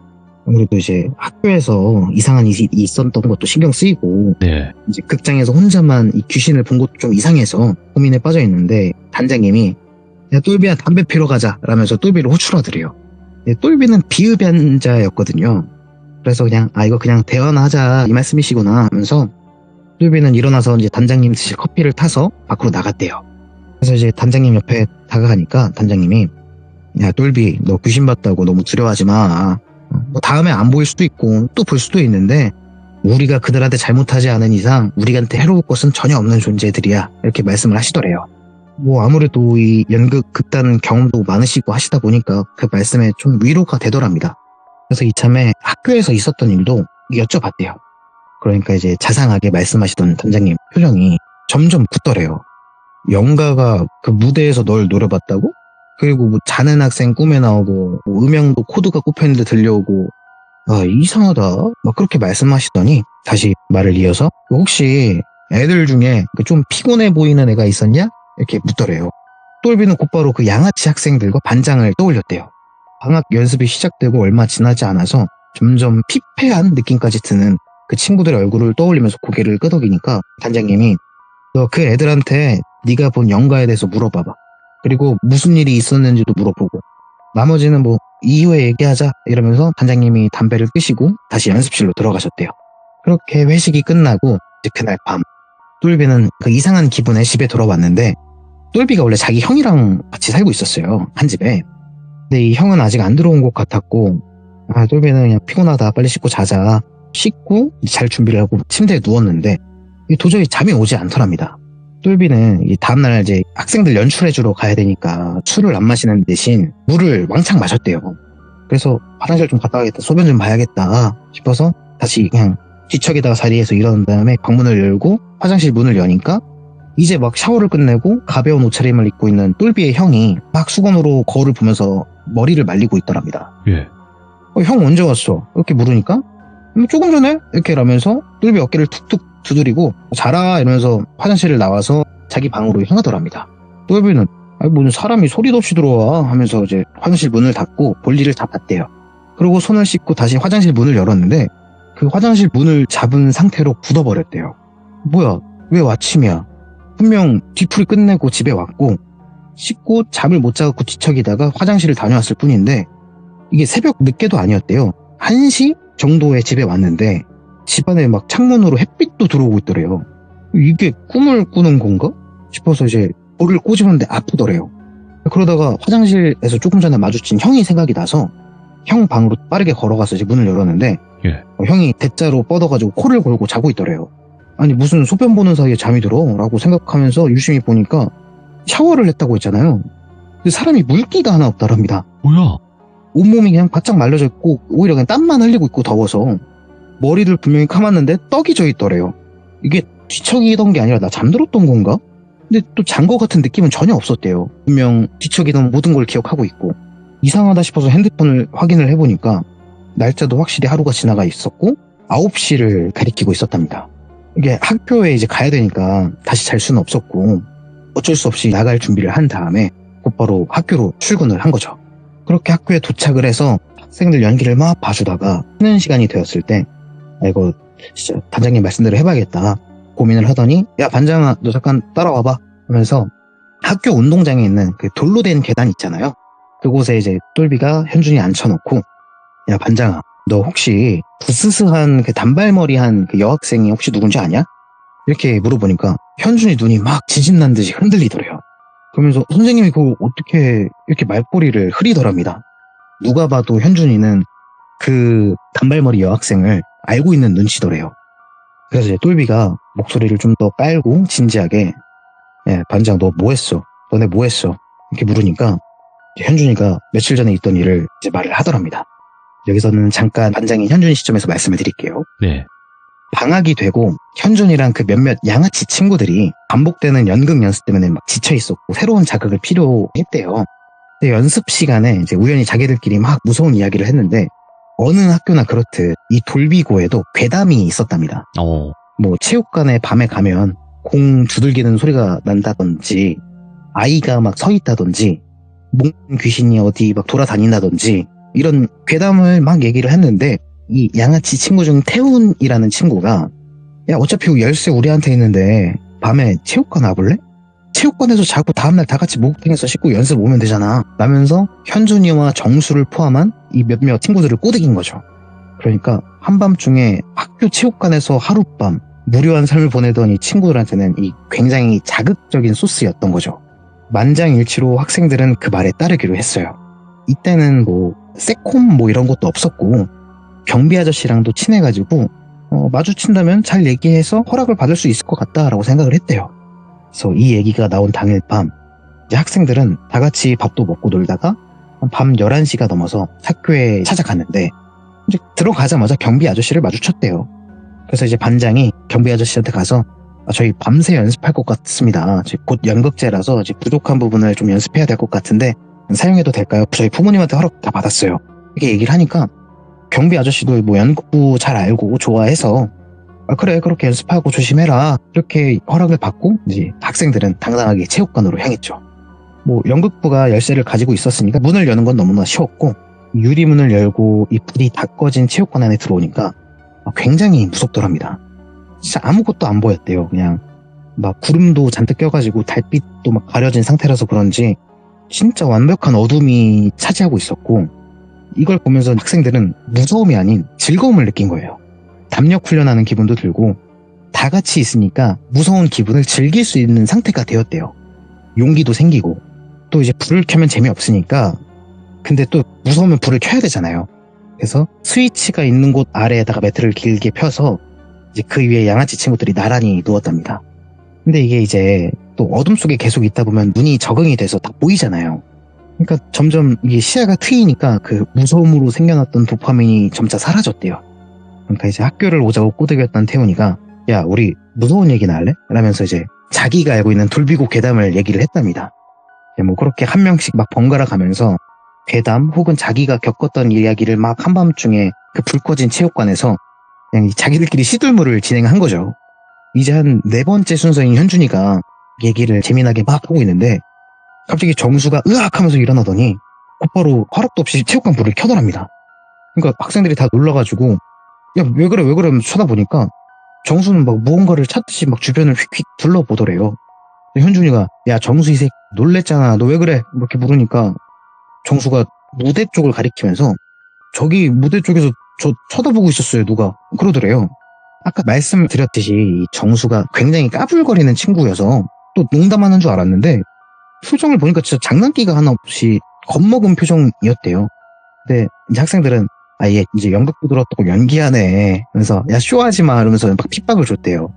아무래도 이제 학교에서 이상한 일이 있었던 것도 신경 쓰이고 네. 이제 극장에서 혼자만 이 귀신을 본 것도 좀 이상해서 고민에 빠져 있는데 단장님이 야 똘비야 담배 피러 가자 라면서 똘비를 호출하더래요. 똘비는 비흡연자였거든요. 그래서 그냥 이거 그냥 대화나 하자 이 말씀이시구나 하면서 똘비는 일어나서 이제 단장님 드실 커피를 타서 밖으로 나갔대요. 그래서 이제 단장님 옆에 다가가니까 단장님이 야 똘비 너 귀신 봤다고 너무 두려워하지 마. 뭐 다음에 안 보일 수도 있고 또 볼 수도 있는데 우리가 그들한테 잘못하지 않은 이상 우리한테 해로울 것은 전혀 없는 존재들이야. 이렇게 말씀을 하시더래요. 뭐 아무래도 이 연극 극단 경험도 많으시고 하시다 보니까 그 말씀에 좀 위로가 되더랍니다. 그래서 이참에 학교에서 있었던 일도 여쭤봤대요. 그러니까 이제 자상하게 말씀하시던 단장님 표정이 점점 굳더래요. 영가가 그 무대에서 널 노려봤다고? 그리고 뭐 자는 학생 꿈에 나오고 뭐 음영도 코드가 꼽혔는데 들려오고 이상하다 막 그렇게 말씀하시더니 다시 말을 이어서 혹시 애들 중에 좀 피곤해 보이는 애가 있었냐? 이렇게 묻더래요. 똘비는 곧바로 그 양아치 학생들과 반장을 떠올렸대요. 방학 연습이 시작되고 얼마 지나지 않아서 점점 피폐한 느낌까지 드는 그 친구들의 얼굴을 떠올리면서 고개를 끄덕이니까 단장님이 너 그 애들한테 네가 본 연가에 대해서 물어봐봐. 그리고 무슨 일이 있었는지도 물어보고 나머지는 뭐 이후에 얘기하자 이러면서 반장님이 담배를 끄시고 다시 연습실로 들어가셨대요. 그렇게 회식이 끝나고 이제 그날 밤 똘비는 그 이상한 기분에 집에 돌아왔는데 똘비가 원래 자기 형이랑 같이 살고 있었어요. 한 집에. 근데 이 형은 아직 안 들어온 것 같았고 똘비는 그냥 피곤하다 빨리 씻고 자자 씻고 잘 준비를 하고 침대에 누웠는데 도저히 잠이 오지 않더랍니다. 똘비는 다음날 이제 학생들 연출해주러 가야 되니까 술을 안 마시는 대신 물을 왕창 마셨대요. 그래서 화장실 좀 갔다 와야겠다, 소변 좀 봐야겠다 싶어서 다시 그냥 뒤척이다가 자리에서 일어난 다음에 방문을 열고 화장실 문을 여니까 이제 막 샤워를 끝내고 가벼운 옷차림을 입고 있는 똘비의 형이 막 수건으로 거울을 보면서 머리를 말리고 있더랍니다. 예. 형 언제 왔어? 이렇게 물으니까 조금 전에 이렇게 라면서 똘비 어깨를 툭툭 두드리고 자라 이러면서 화장실을 나와서 자기 방으로 향하더랍니다. 똘비는 뭐 사람이 소리도 없이 들어와 하면서 이제 화장실 문을 닫고 볼일을 다 봤대요. 그리고 손을 씻고 다시 화장실 문을 열었는데 그 화장실 문을 잡은 상태로 굳어버렸대요. 뭐야, 왜 아침이야? 분명 뒤풀이 끝내고 집에 왔고 씻고 잠을 못 자고 뒤척이다가 화장실을 다녀왔을 뿐인데 이게 새벽 늦게도 아니었대요. 1시 정도에 집에 왔는데 집안에 막 창문으로 햇빛도 들어오고 있더래요. 이게 꿈을 꾸는 건가 싶어서 이제 볼을 꼬집었는데 아프더래요. 그러다가 화장실에서 조금 전에 마주친 형이 생각이 나서 형 방으로 빠르게 걸어가서 이제 문을 열었는데 예. 형이 대자로 뻗어가지고 코를 골고 자고 있더래요. 아니 무슨 소변 보는 사이에 잠이 들어? 라고 생각하면서 유심히 보니까 샤워를 했다고 했잖아요. 근데 사람이 물기가 하나 없더랍니다. 뭐야? 온몸이 그냥 바짝 말려져 있고 오히려 그냥 땀만 흘리고 있고 더워서 머리를 분명히 감았는데 떡이 져 있더래요. 이게 뒤척이던 게 아니라 나 잠들었던 건가? 근데 또 잔 거 같은 느낌은 전혀 없었대요. 분명 뒤척이던 모든 걸 기억하고 있고 이상하다 싶어서 핸드폰을 확인을 해보니까 날짜도 확실히 하루가 지나가 있었고 9시를 가리키고 있었답니다. 이게 학교에 이제 가야 되니까 다시 잘 수는 없었고 어쩔 수 없이 나갈 준비를 한 다음에 곧바로 학교로 출근을 한 거죠. 그렇게 학교에 도착을 해서 학생들 연기를 막 봐주다가 쉬는 시간이 되었을 때 이거 진짜 반장님 말씀대로 해봐야겠다 고민을 하더니 야 반장아 너 잠깐 따라와봐 하면서 학교 운동장에 있는 그 돌로 된 계단 있잖아요. 그곳에 이제 똘비가 현준이 앉혀놓고 야 반장아 너 혹시 부스스한 그 단발머리한 그 여학생이 혹시 누군지 아냐? 이렇게 물어보니까 현준이 눈이 막 지진난 듯이 흔들리더래요. 그러면서 선생님이 그거 어떻게 이렇게 말꼬리를 흐리더랍니다. 누가 봐도 현준이는 그 단발머리 여학생을 알고 있는 눈치더래요. 그래서 이제 똘비가 목소리를 좀 더 깔고 진지하게 예, 반장 너 뭐했어? 너네 뭐했어? 이렇게 물으니까 현준이가 며칠 전에 있던 일을 이제 말을 하더랍니다. 여기서는 잠깐 반장인 현준이 시점에서 말씀을 드릴게요. 네. 방학이 되고 현준이랑 그 몇몇 양아치 친구들이 반복되는 연극 연습 때문에 막 지쳐 있었고 새로운 자극을 필요했대요. 근데 연습 시간에 이제 우연히 자기들끼리 막 무서운 이야기를 했는데 어느 학교나 그렇듯 이 돌비고에도 괴담이 있었답니다. 뭐 체육관에 밤에 가면 공 두들기는 소리가 난다든지 아이가 막 서 있다든지 몽 귀신이 어디 막 돌아다닌다든지 이런 괴담을 막 얘기를 했는데 이 양아치 친구 중 태훈이라는 친구가 야 어차피 열쇠 우리한테 있는데 밤에 체육관 와볼래? 체육관에서 자고 다음날 다 같이 목욕탕에서 씻고 연습 오면 되잖아 라면서 현준이와 정수를 포함한 이 몇몇 친구들을 꼬드긴 거죠. 그러니까 한밤중에 학교 체육관에서 하룻밤 무료한 삶을 보내던 이 친구들한테는 이 굉장히 자극적인 소스였던 거죠. 만장일치로 학생들은 그 말에 따르기로 했어요. 이때는 뭐 세콤 뭐 이런 것도 없었고 경비 아저씨랑도 친해가지고 마주친다면 잘 얘기해서 허락을 받을 수 있을 것 같다라고 생각을 했대요. 그래서 이 얘기가 나온 당일 밤 이제 학생들은 다 같이 밥도 먹고 놀다가 밤 11시가 넘어서 학교에 찾아갔는데 이제 들어가자마자 경비 아저씨를 마주쳤대요. 그래서 이제 반장이 경비 아저씨한테 가서 저희 밤새 연습할 것 같습니다. 곧 연극제라서 이제 부족한 부분을 좀 연습해야 될 것 같은데 사용해도 될까요? 저희 부모님한테 허락 다 받았어요. 이렇게 얘기를 하니까 경비 아저씨도 뭐 연극부 잘 알고 좋아해서 그래 그렇게 연습하고 조심해라 이렇게 허락을 받고 이제 학생들은 당당하게 체육관으로 향했죠. 뭐 연극부가 열쇠를 가지고 있었으니까 문을 여는 건 너무나 쉬웠고 유리문을 열고 이 불이 다 꺼진 체육관 안에 들어오니까 굉장히 무섭더랍니다. 진짜 아무것도 안 보였대요. 그냥 막 구름도 잔뜩 껴가지고 달빛도 막 가려진 상태라서 그런지 진짜 완벽한 어둠이 차지하고 있었고, 이걸 보면서 학생들은 무서움이 아닌 즐거움을 느낀 거예요. 담력 훈련하는 기분도 들고 다 같이 있으니까 무서운 기분을 즐길 수 있는 상태가 되었대요. 용기도 생기고, 또 이제 불을 켜면 재미없으니까, 근데 또 무서우면 불을 켜야 되잖아요. 그래서 스위치가 있는 곳 아래에다가 매트를 길게 펴서 이제 그 위에 양아치 친구들이 나란히 누웠답니다. 근데 이게 이제 또 어둠 속에 계속 있다 보면 눈이 적응이 돼서 다 보이잖아요. 그러니까 점점 이게 시야가 트이니까 그 무서움으로 생겨났던 도파민이 점차 사라졌대요. 그러니까 이제 학교를 오자고 꼬드겼던 태훈이가 야, 우리 무서운 얘기나 할래? 라면서 이제 자기가 알고 있는 돌비고 괴담을 얘기를 했답니다. 뭐 그렇게 한 명씩 막 번갈아 가면서 괴담 혹은 자기가 겪었던 이야기를 막 한밤중에 그 불 꺼진 체육관에서 그냥 자기들끼리 시들물을 진행한 거죠. 이제 한 4번째 순서인 현준이가 얘기를 재미나게 막 하고 있는데 갑자기 정수가 으악 하면서 일어나더니 곧바로 허락도 없이 체육관 불을 켜더랍니다. 그러니까 학생들이 다 놀라가지고 야, 왜 그래 하면서 쳐다보니까 정수는 막 무언가를 찾듯이 막 주변을 휙휙 둘러보더래요. 현준이가 야, 정수 이 새끼 놀랬잖아, 너 왜 그래? 이렇게 물으니까 정수가 무대 쪽을 가리키면서 저기 무대 쪽에서 저 쳐다보고 있었어요, 누가. 그러더래요. 아까 말씀드렸듯이 이 정수가 굉장히 까불거리는 친구여서 또 농담하는 줄 알았는데 표정을 보니까 진짜 장난기가 하나 없이 겁먹은 표정이었대요. 근데 이제 학생들은 아, 얘 이제 연극도 들었다고 연기하네 그래서 야, 쇼하지 마 이러면서 막 핍박을 줬대요.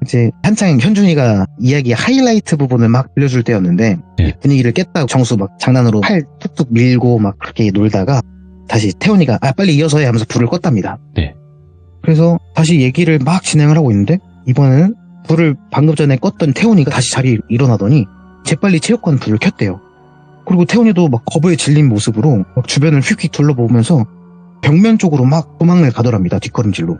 이제 한창 현준이가 이야기 하이라이트 부분을 막 들려줄 때였는데 네. 분위기를 깼다고 정수 막 장난으로 팔 툭툭 밀고 막 그렇게 놀다가 다시 태훈이가 아, 빨리 이어서 해 하면서 불을 껐답니다. 네. 그래서 다시 얘기를 막 진행을 하고 있는데 이번에는 불을 방금 전에 껐던 태훈이가 다시 자리에 일어나더니 재빨리 체육관 불을 켰대요. 그리고 태훈이도 막 겁에 질린 모습으로 막 주변을 휙휙 둘러보면서 벽면 쪽으로 막 도망을 가더랍니다. 뒷걸음질로.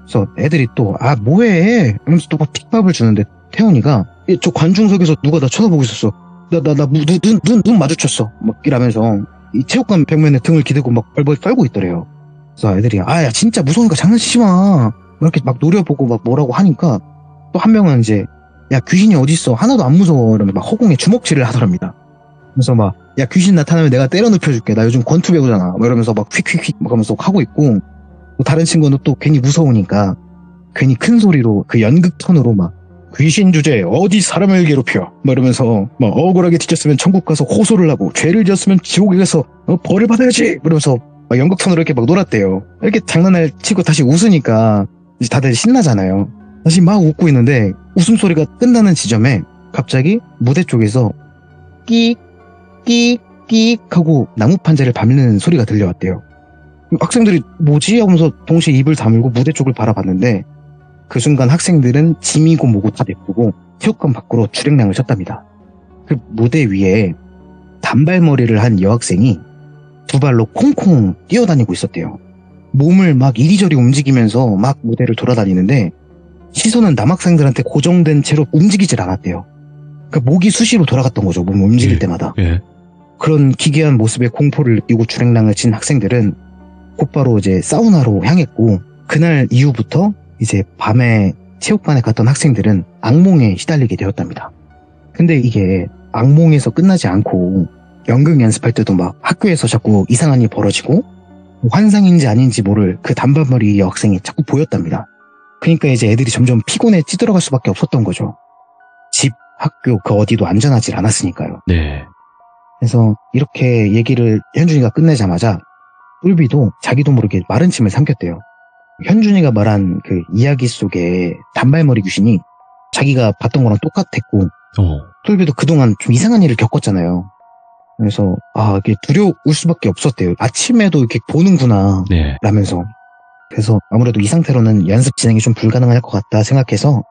그래서 애들이 또 아, 뭐해 이러면서 또 막 픽밥을 주는데 태훈이가 저 관중석에서 누가 나 쳐다보고 있었어. 눈 마주쳤어. 막 이러면서 이 체육관 벽면에 등을 기대고 막 벌벌 떨고 있더래요. 그래서 애들이 아, 야, 진짜 무서우니까 장난치지 마 이렇게 막 노려보고 막 뭐라고 하니까 또 한 명은 이제 야, 귀신이 어딨어 하나도 안 무서워 이러면서 막 허공에 주먹질을 하더랍니다. 그래서 막 야, 귀신 나타나면 내가 때려 눕혀줄게, 나 요즘 권투 배우잖아 막 이러면서 막 휙휙휙 막 하면서 하고 있고, 또 다른 친구는 또 괜히 무서우니까 괜히 큰 소리로 그 연극 톤으로 막 귀신 주제에 어디 사람을 괴롭혀 막 이러면서 막 억울하게 뒤졌으면 천국 가서 호소를 하고 죄를 지었으면 지옥에 가서 벌을 받아야지 이러면서 막 연극 톤으로 이렇게 막 놀았대요. 이렇게 장난을 치고 다시 웃으니까 이제 다들 신나잖아요. 다시 막 웃고 있는데 웃음소리가 끝나는 지점에 갑자기 무대 쪽에서 끼익 끼익 끼익 하고 나무 판자를 밟는 소리가 들려왔대요. 학생들이 뭐지? 하면서 동시에 입을 다물고 무대 쪽을 바라봤는데 그 순간 학생들은 짐이고 뭐고 다 내쁘고 체육관 밖으로 주랭랑을 쳤답니다. 그 무대 위에 단발머리를 한 여학생이 두 발로 콩콩 뛰어다니고 있었대요. 몸을 막 이리저리 움직이면서 막 무대를 돌아다니는데 시선은 남학생들한테 고정된 채로 움직이질 않았대요. 그러니까 목이 수시로 돌아갔던 거죠, 몸을 움직일 때마다. 예. 그런 기괴한 모습에 공포를 느끼고 주랭랑을 친 학생들은 곧바로 이제 사우나로 향했고, 그날 이후부터 이제 밤에 체육관에 갔던 학생들은 악몽에 시달리게 되었답니다. 근데 이게 악몽에서 끝나지 않고 연극 연습할 때도 막 학교에서 자꾸 이상한 일이 벌어지고 환상인지 아닌지 모를 그 단발머리 여학생이 자꾸 보였답니다. 그러니까 이제 애들이 점점 피곤에 찌들어갈 수밖에 없었던 거죠. 집, 학교 그 어디도 안전하지 않았으니까요. 네. 그래서 이렇게 얘기를 현준이가 끝내자마자 똘비도 자기도 모르게 마른 침을 삼켰대요. 현준이가 말한 그 이야기 속에 단발머리 귀신이 자기가 봤던 거랑 똑같았고, 똘비도 그동안 좀 이상한 일을 겪었잖아요. 그래서 아, 이게 두려울 수밖에 없었대요. 아침에도 이렇게 보는구나 네. 라면서. 그래서 아무래도 이 상태로는 연습 진행이 좀 불가능할 것 같다 생각해서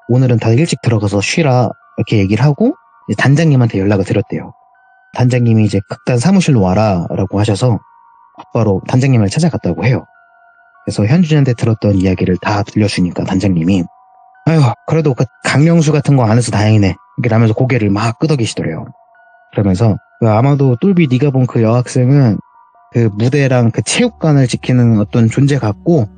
오늘은 다들 일찍 들어가서 쉬라 이렇게 얘기를 하고 단장님한테 연락을 드렸대요. 단장님이 이제 극단 사무실로 와라 라고 하셔서 곧바로 단장님을 찾아갔다고 해요. 그래서 현준이한테 들었던 이야기를 다 들려주니까 단장님이 아유, 그래도 그 강령수 같은 거 안 해서 다행이네 이렇게 하면서 고개를 막 끄덕이시더래요. 그러면서 아마도 똘비 네가 본 그 여학생은 그 무대랑 그 체육관을 지키는 어떤 존재 같고,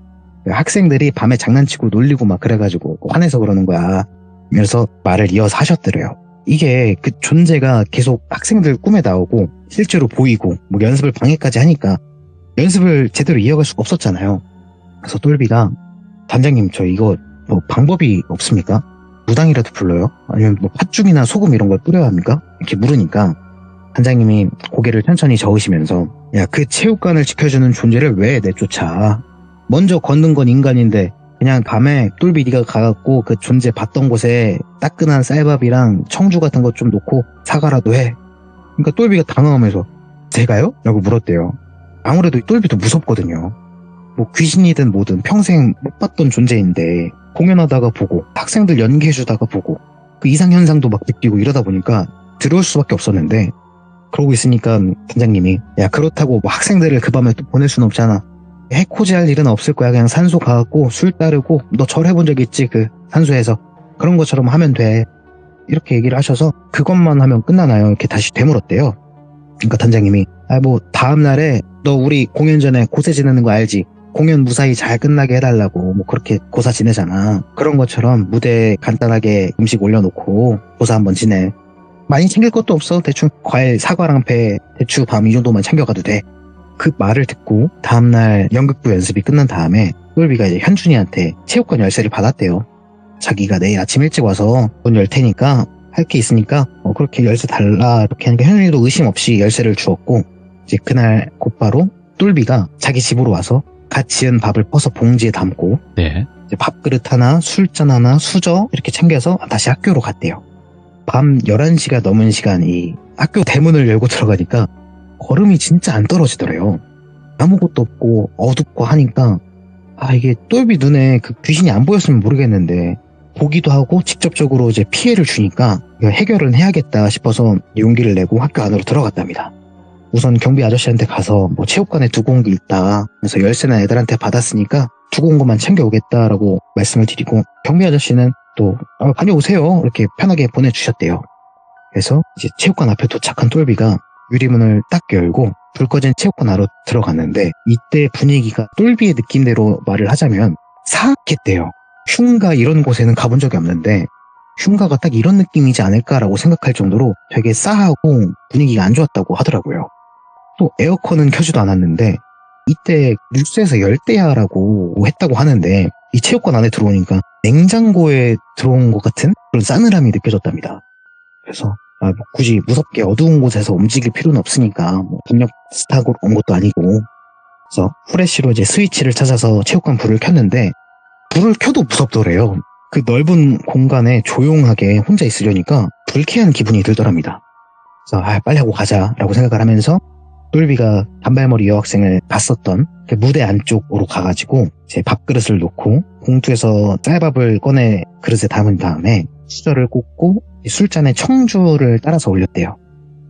그 학생들이 밤에 장난치고 놀리고 막 그래가지고 화내서 그러는 거야. 그래서 말을 이어서 하셨더래요. 이게 그 존재가 계속 학생들 꿈에 나오고 실제로 보이고 뭐 연습을 방해까지 하니까 연습을 제대로 이어갈 수가 없었잖아요. 그래서 똘비가 단장님 저 이거 뭐 방법이 없습니까? 무당이라도 불러요? 아니면 뭐 팥죽이나 소금 이런 걸 뿌려야 합니까? 이렇게 물으니까 단장님이 고개를 천천히 저으시면서 야, 그 체육관을 지켜주는 존재를 왜 내쫓아? 먼저 걷는 건 인간인데 그냥 밤에 똘비 네가 가갖고 그 존재 봤던 곳에 따끈한 쌀밥이랑 청주 같은 것 좀 놓고 사과라도 해. 그러니까 똘비가 당황하면서 제가요? 라고 물었대요. 아무래도 똘비도 무섭거든요. 뭐 귀신이든 뭐든 평생 못 봤던 존재인데 공연하다가 보고 학생들 연기해주다가 보고 그 이상현상도 막 느끼고 이러다 보니까 들어올 수밖에 없었는데 그러고 있으니까 단장님이 야 그렇다고 뭐 학생들을 그 밤에 또 보낼 순 없잖아. 해코지 할 일은 없을 거야. 그냥 산소 가갖고 술 따르고 너 절해본 적 있지 그 산소에서 그런 것처럼 하면 돼. 이렇게 얘기를 하셔서 그것만 하면 끝나나요? 이렇게 다시 되물었대요. 그러니까 단장님이 뭐 다음날에 너 우리 공연 전에 고사 지내는 거 알지? 공연 무사히 잘 끝나게 해달라고 뭐 그렇게 고사 지내잖아. 그런 것처럼 무대에 간단하게 음식 올려놓고 고사 한번 지내. 많이 챙길 것도 없어. 대충 과일 사과랑 배 대추 밤 이 정도만 챙겨가도 돼. 그 말을 듣고 다음날 연극부 연습이 끝난 다음에 똘비가 이제 현준이한테 체육관 열쇠를 받았대요. 자기가 내일 아침 일찍 와서 문 열 테니까 할 게 있으니까 그렇게 열쇠 달라 이렇게 하니까 현준이도 의심 없이 열쇠를 주었고 이제 그날 곧바로 똘비가 자기 집으로 와서 갓 지은 밥을 퍼서 봉지에 담고 네. 이제 밥그릇 하나, 술잔 하나, 수저 이렇게 챙겨서 다시 학교로 갔대요. 밤 11시가 넘은 시간이 학교 대문을 열고 들어가니까 걸음이 진짜 안 떨어지더래요. 아무것도 없고 어둡고 하니까 이게 똘비 눈에 그 귀신이 안 보였으면 모르겠는데 보기도 하고 직접적으로 이제 피해를 주니까 이거 해결은 해야겠다 싶어서 용기를 내고 학교 안으로 들어갔답니다. 우선 경비 아저씨한테 가서 뭐 체육관에 두고 온 게 있다. 그래서 열쇠는 애들한테 받았으니까 두고 온 것만 챙겨오겠다라고 말씀을 드리고 경비 아저씨는 또 다녀오세요 이렇게 편하게 보내주셨대요. 그래서 이제 체육관 앞에 도착한 똘비가 유리문을 딱 열고 불 꺼진 체육관 안으로 들어갔는데 이때 분위기가 똘비의 느낌대로 말을 하자면 사악했대요. 흉가 이런 곳에는 가본 적이 없는데 흉가가 딱 이런 느낌이지 않을까라고 생각할 정도로 되게 싸하고 분위기가 안 좋았다고 하더라고요. 또 에어컨은 켜지도 않았는데 이때 뉴스에서 열대야라고 했다고 하는데 이 체육관 안에 들어오니까 냉장고에 들어온 것 같은 그런 싸늘함이 느껴졌답니다. 그래서 뭐 굳이 무섭게 어두운 곳에서 움직일 필요는 없으니까 뭐 압력 스탁으로 온 것도 아니고 그래서 후레쉬로 이제 스위치를 찾아서 체육관 불을 켰는데 불을 켜도 무섭더래요. 그 넓은 공간에 조용하게 혼자 있으려니까 불쾌한 기분이 들더랍니다. 그래서 빨리 하고 가자라고 생각을 하면서 똘비가 단발머리 여학생을 봤었던 그 무대 안쪽으로 가가지고 제 밥그릇을 놓고 봉투에서 쌀밥을 꺼내 그릇에 담은 다음에 수저를 꽂고 술잔에 청주를 따라서 올렸대요.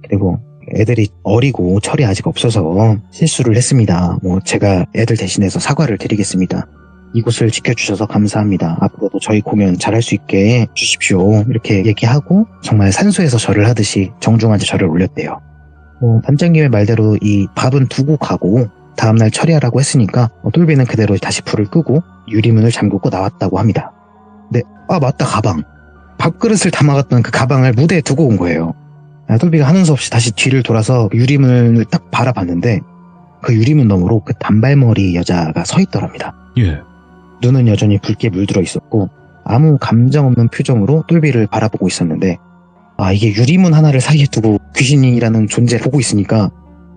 그리고 애들이 어리고 철이 아직 없어서 실수를 했습니다. 뭐 제가 애들 대신해서 사과를 드리겠습니다. 이곳을 지켜주셔서 감사합니다. 앞으로도 저희 공연 잘할 수 있게 해주십시오. 이렇게 얘기하고 정말 산소에서 절을 하듯이 정중하게 절을 올렸대요. 단장님의 말대로 이 밥은 두고 가고 다음날 처리하라고 했으니까 똘비는 그대로 다시 불을 끄고 유리문을 잠그고 나왔다고 합니다. 근데 맞다 가방. 밥그릇을 담아갔던 그 가방을 무대에 두고 온 거예요. 똘비가 하는 수 없이 다시 뒤를 돌아서 유리문을 딱 바라봤는데 그 유리문 너머로 그 단발머리 여자가 서 있더랍니다. 예. 눈은 여전히 붉게 물들어 있었고 아무 감정 없는 표정으로 똘비를 바라보고 있었는데 이게 유리문 하나를 사이에 두고 귀신이라는 존재를 보고 있으니까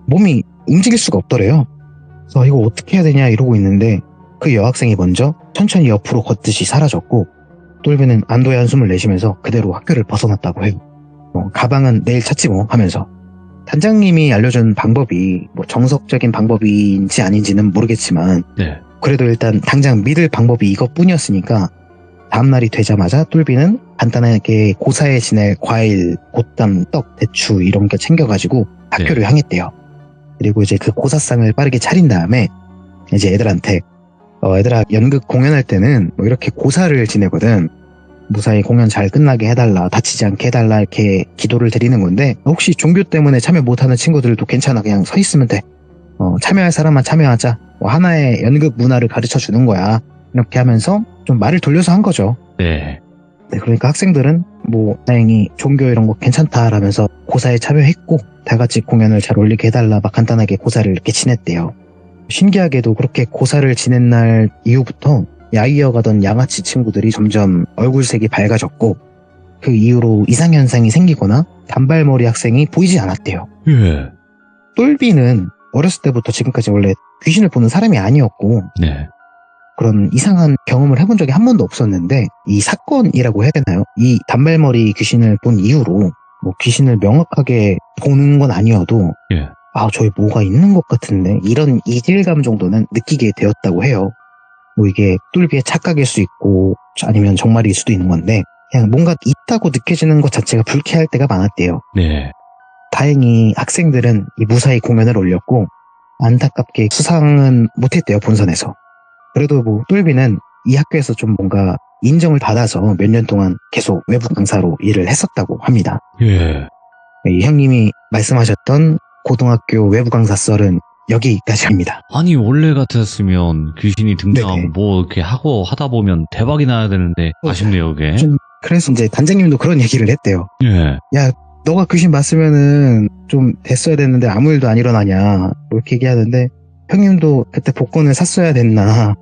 몸이 움직일 수가 없더래요. 그래서 이거 어떻게 해야 되냐 이러고 있는데 그 여학생이 먼저 천천히 옆으로 걷듯이 사라졌고 똘비는 안도의 한숨을 내쉬면서 그대로 학교를 벗어났다고 해요. 가방은 내일 찾지 뭐 하면서 단장님이 알려준 방법이 뭐 정석적인 방법인지 아닌지는 모르겠지만 네. 그래도 일단 당장 믿을 방법이 이것뿐이었으니까 다음날이 되자마자 똘비는 간단하게 고사에 지낼 과일, 곶감, 떡, 대추 이런 거 챙겨가지고 학교를 향했대요. 그리고 이제 그 고사상을 빠르게 차린 다음에 이제 애들한테 애들아 연극 공연할 때는 뭐 이렇게 고사를 지내거든. 무사히 공연 잘 끝나게 해달라, 다치지 않게 해달라 이렇게 기도를 드리는 건데 혹시 종교 때문에 참여 못하는 친구들도 괜찮아. 그냥 서 있으면 돼. 참여할 사람만 참여하자. 하나의 연극 문화를 가르쳐 주는 거야. 이렇게 하면서 좀 말을 돌려서 한 거죠. 네. 네, 그러니까 학생들은 뭐 다행히 종교 이런 거 괜찮다라면서 고사에 참여했고 다 같이 공연을 잘 올리게 해달라 막 간단하게 고사를 이렇게 지냈대요. 신기하게도 그렇게 고사를 지낸 날 이후부터 야이어 가던 양아치 친구들이 점점 얼굴색이 밝아졌고 그 이후로 이상현상이 생기거나 단발머리 학생이 보이지 않았대요. 예. 똘비는 어렸을 때부터 지금까지 원래 귀신을 보는 사람이 아니었고 네. 그런 이상한 경험을 해본 적이 한 번도 없었는데 이 사건이라고 해야 되나요? 이 단발머리 귀신을 본 이후로 뭐 귀신을 명확하게 보는 건 아니어도 예. 아 저기 뭐가 있는 것 같은데 이런 이질감 정도는 느끼게 되었다고 해요. 뭐 이게 똘비의 착각일 수 있고 아니면 정말일 수도 있는 건데 그냥 뭔가 있다고 느껴지는 것 자체가 불쾌할 때가 많았대요. 네. 다행히 학생들은 이 무사히 공연을 올렸고 안타깝게 수상은 못했대요, 본선에서. 그래도 뭐 똘비는 이 학교에서 좀 뭔가 인정을 받아서 몇 년 동안 계속 외부 강사로 일을 했었다고 합니다. 예. 이 형님이 말씀하셨던 고등학교 외부 강사 썰은 여기까지 합니다. 아니 원래 같았으면 귀신이 등장하고 네네. 뭐 이렇게 하고 하다 보면 대박이 나야 되는데 아쉽네요 그게. 좀 그래서 이제 단장님도 그런 얘기를 했대요. 예. 야, 너가 귀신 봤으면은 좀 됐어야 됐는데 아무 일도 안 일어나냐. 뭐 이렇게 얘기하는데 형님도 그때 복권을 샀어야 됐나.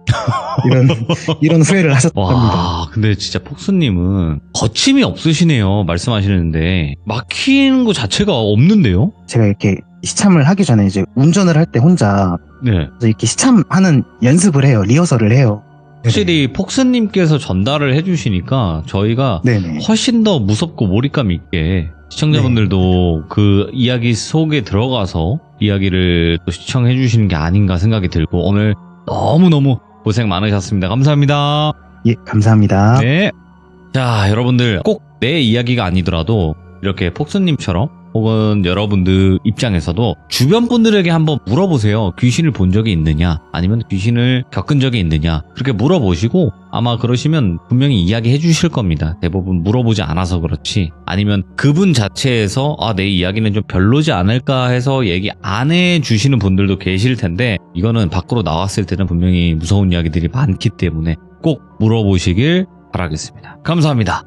이런 후회를 하셨답니다. 와 근데 진짜 폭스님은 거침이 없으시네요 말씀하시는데 막히는 거 자체가 없는데요? 제가 이렇게 시참을 하기 전에 이제 운전을 할 때 혼자 네. 이렇게 시참하는 연습을 해요. 리허설을 해요. 확실히 폭스님께서 전달을 해주시니까 저희가 네네. 훨씬 더 무섭고 몰입감 있게 시청자분들도 그 이야기 속에 들어가서 이야기를 또 시청해 주시는 게 아닌가 생각이 들고 오늘 너무너무 고생 많으셨습니다. 감사합니다. 예, 감사합니다. 네. 자, 여러분들 꼭 내 이야기가 아니더라도 이렇게 폭스님처럼 혹은 여러분들 입장에서도 주변 분들에게 한번 물어보세요. 귀신을 본 적이 있느냐? 아니면 귀신을 겪은 적이 있느냐? 그렇게 물어보시고 아마 그러시면 분명히 이야기해 주실 겁니다. 대부분 물어보지 않아서 그렇지. 아니면 그분 자체에서 내 이야기는 좀 별로지 않을까 해서 얘기 안 해 주시는 분들도 계실 텐데 이거는 밖으로 나왔을 때는 분명히 무서운 이야기들이 많기 때문에 꼭 물어보시길 바라겠습니다. 감사합니다.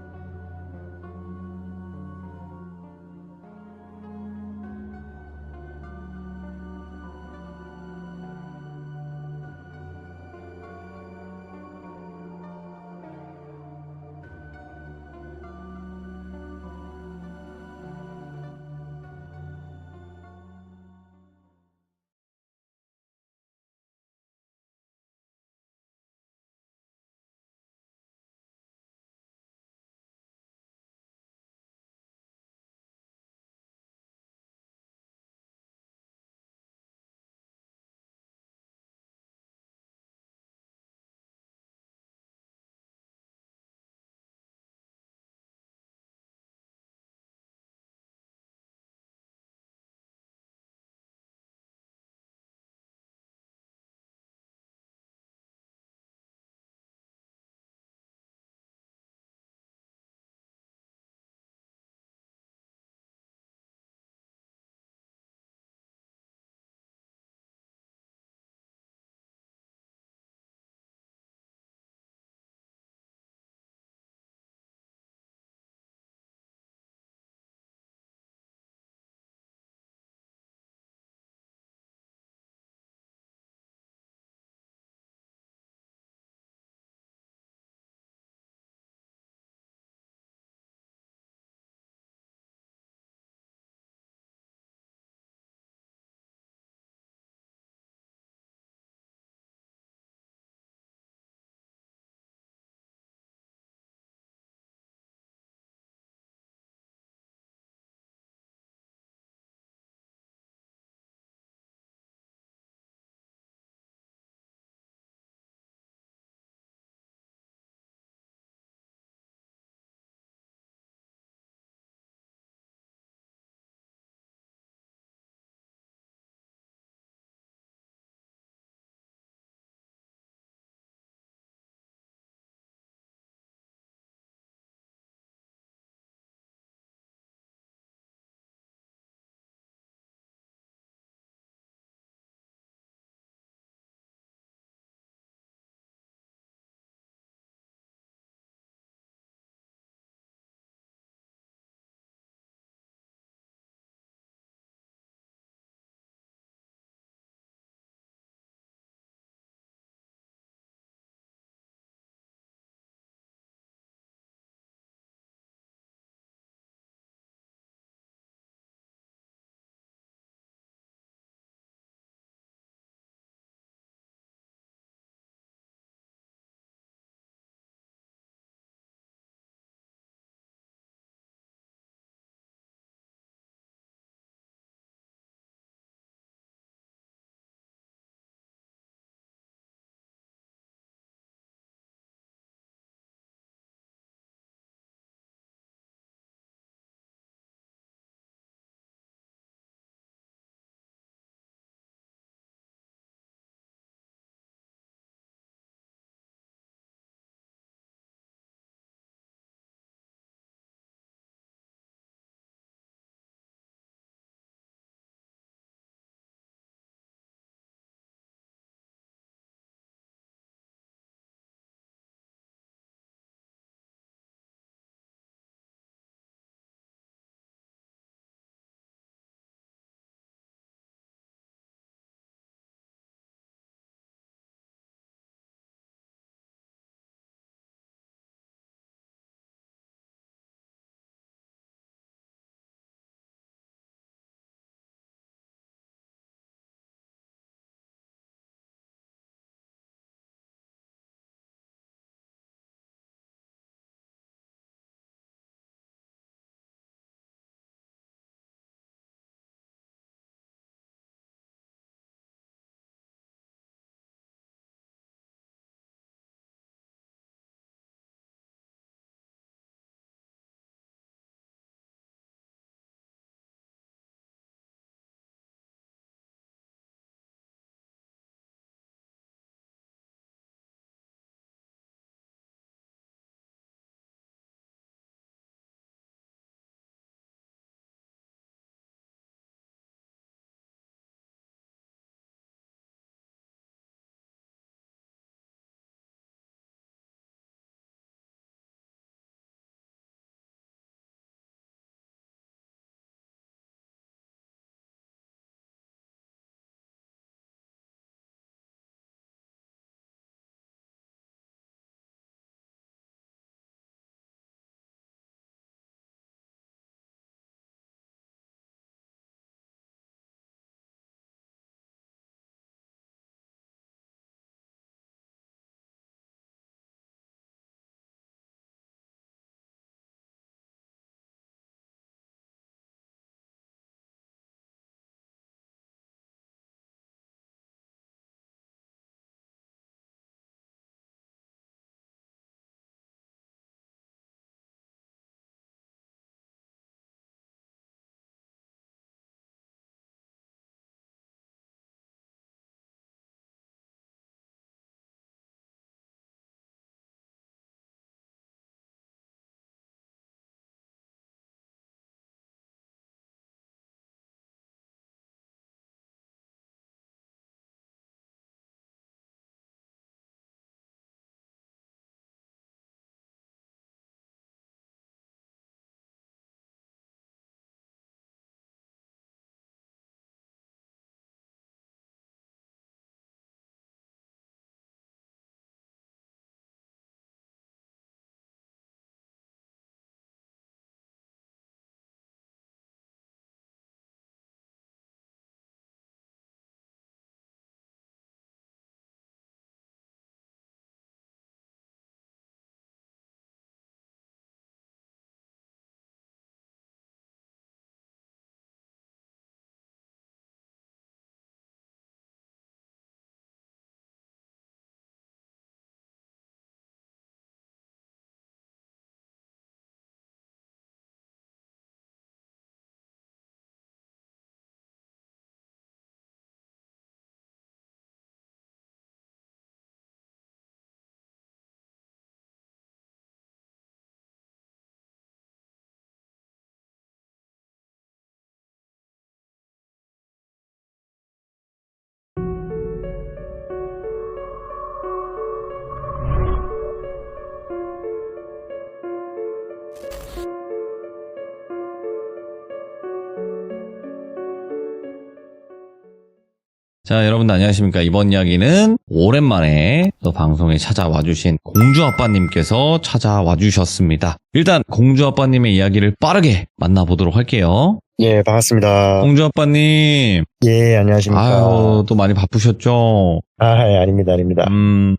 자, 여러분들 안녕하십니까. 이번 이야기는 오랜만에 또 방송에 찾아와 주신 공주 아빠님께서 찾아와 주셨습니다. 일단 공주 아빠님의 이야기를 빠르게 만나보도록 할게요. 예, 반갑습니다. 공주 아빠님. 예, 안녕하십니까. 아유, 또 많이 바쁘셨죠? 예, 아닙니다.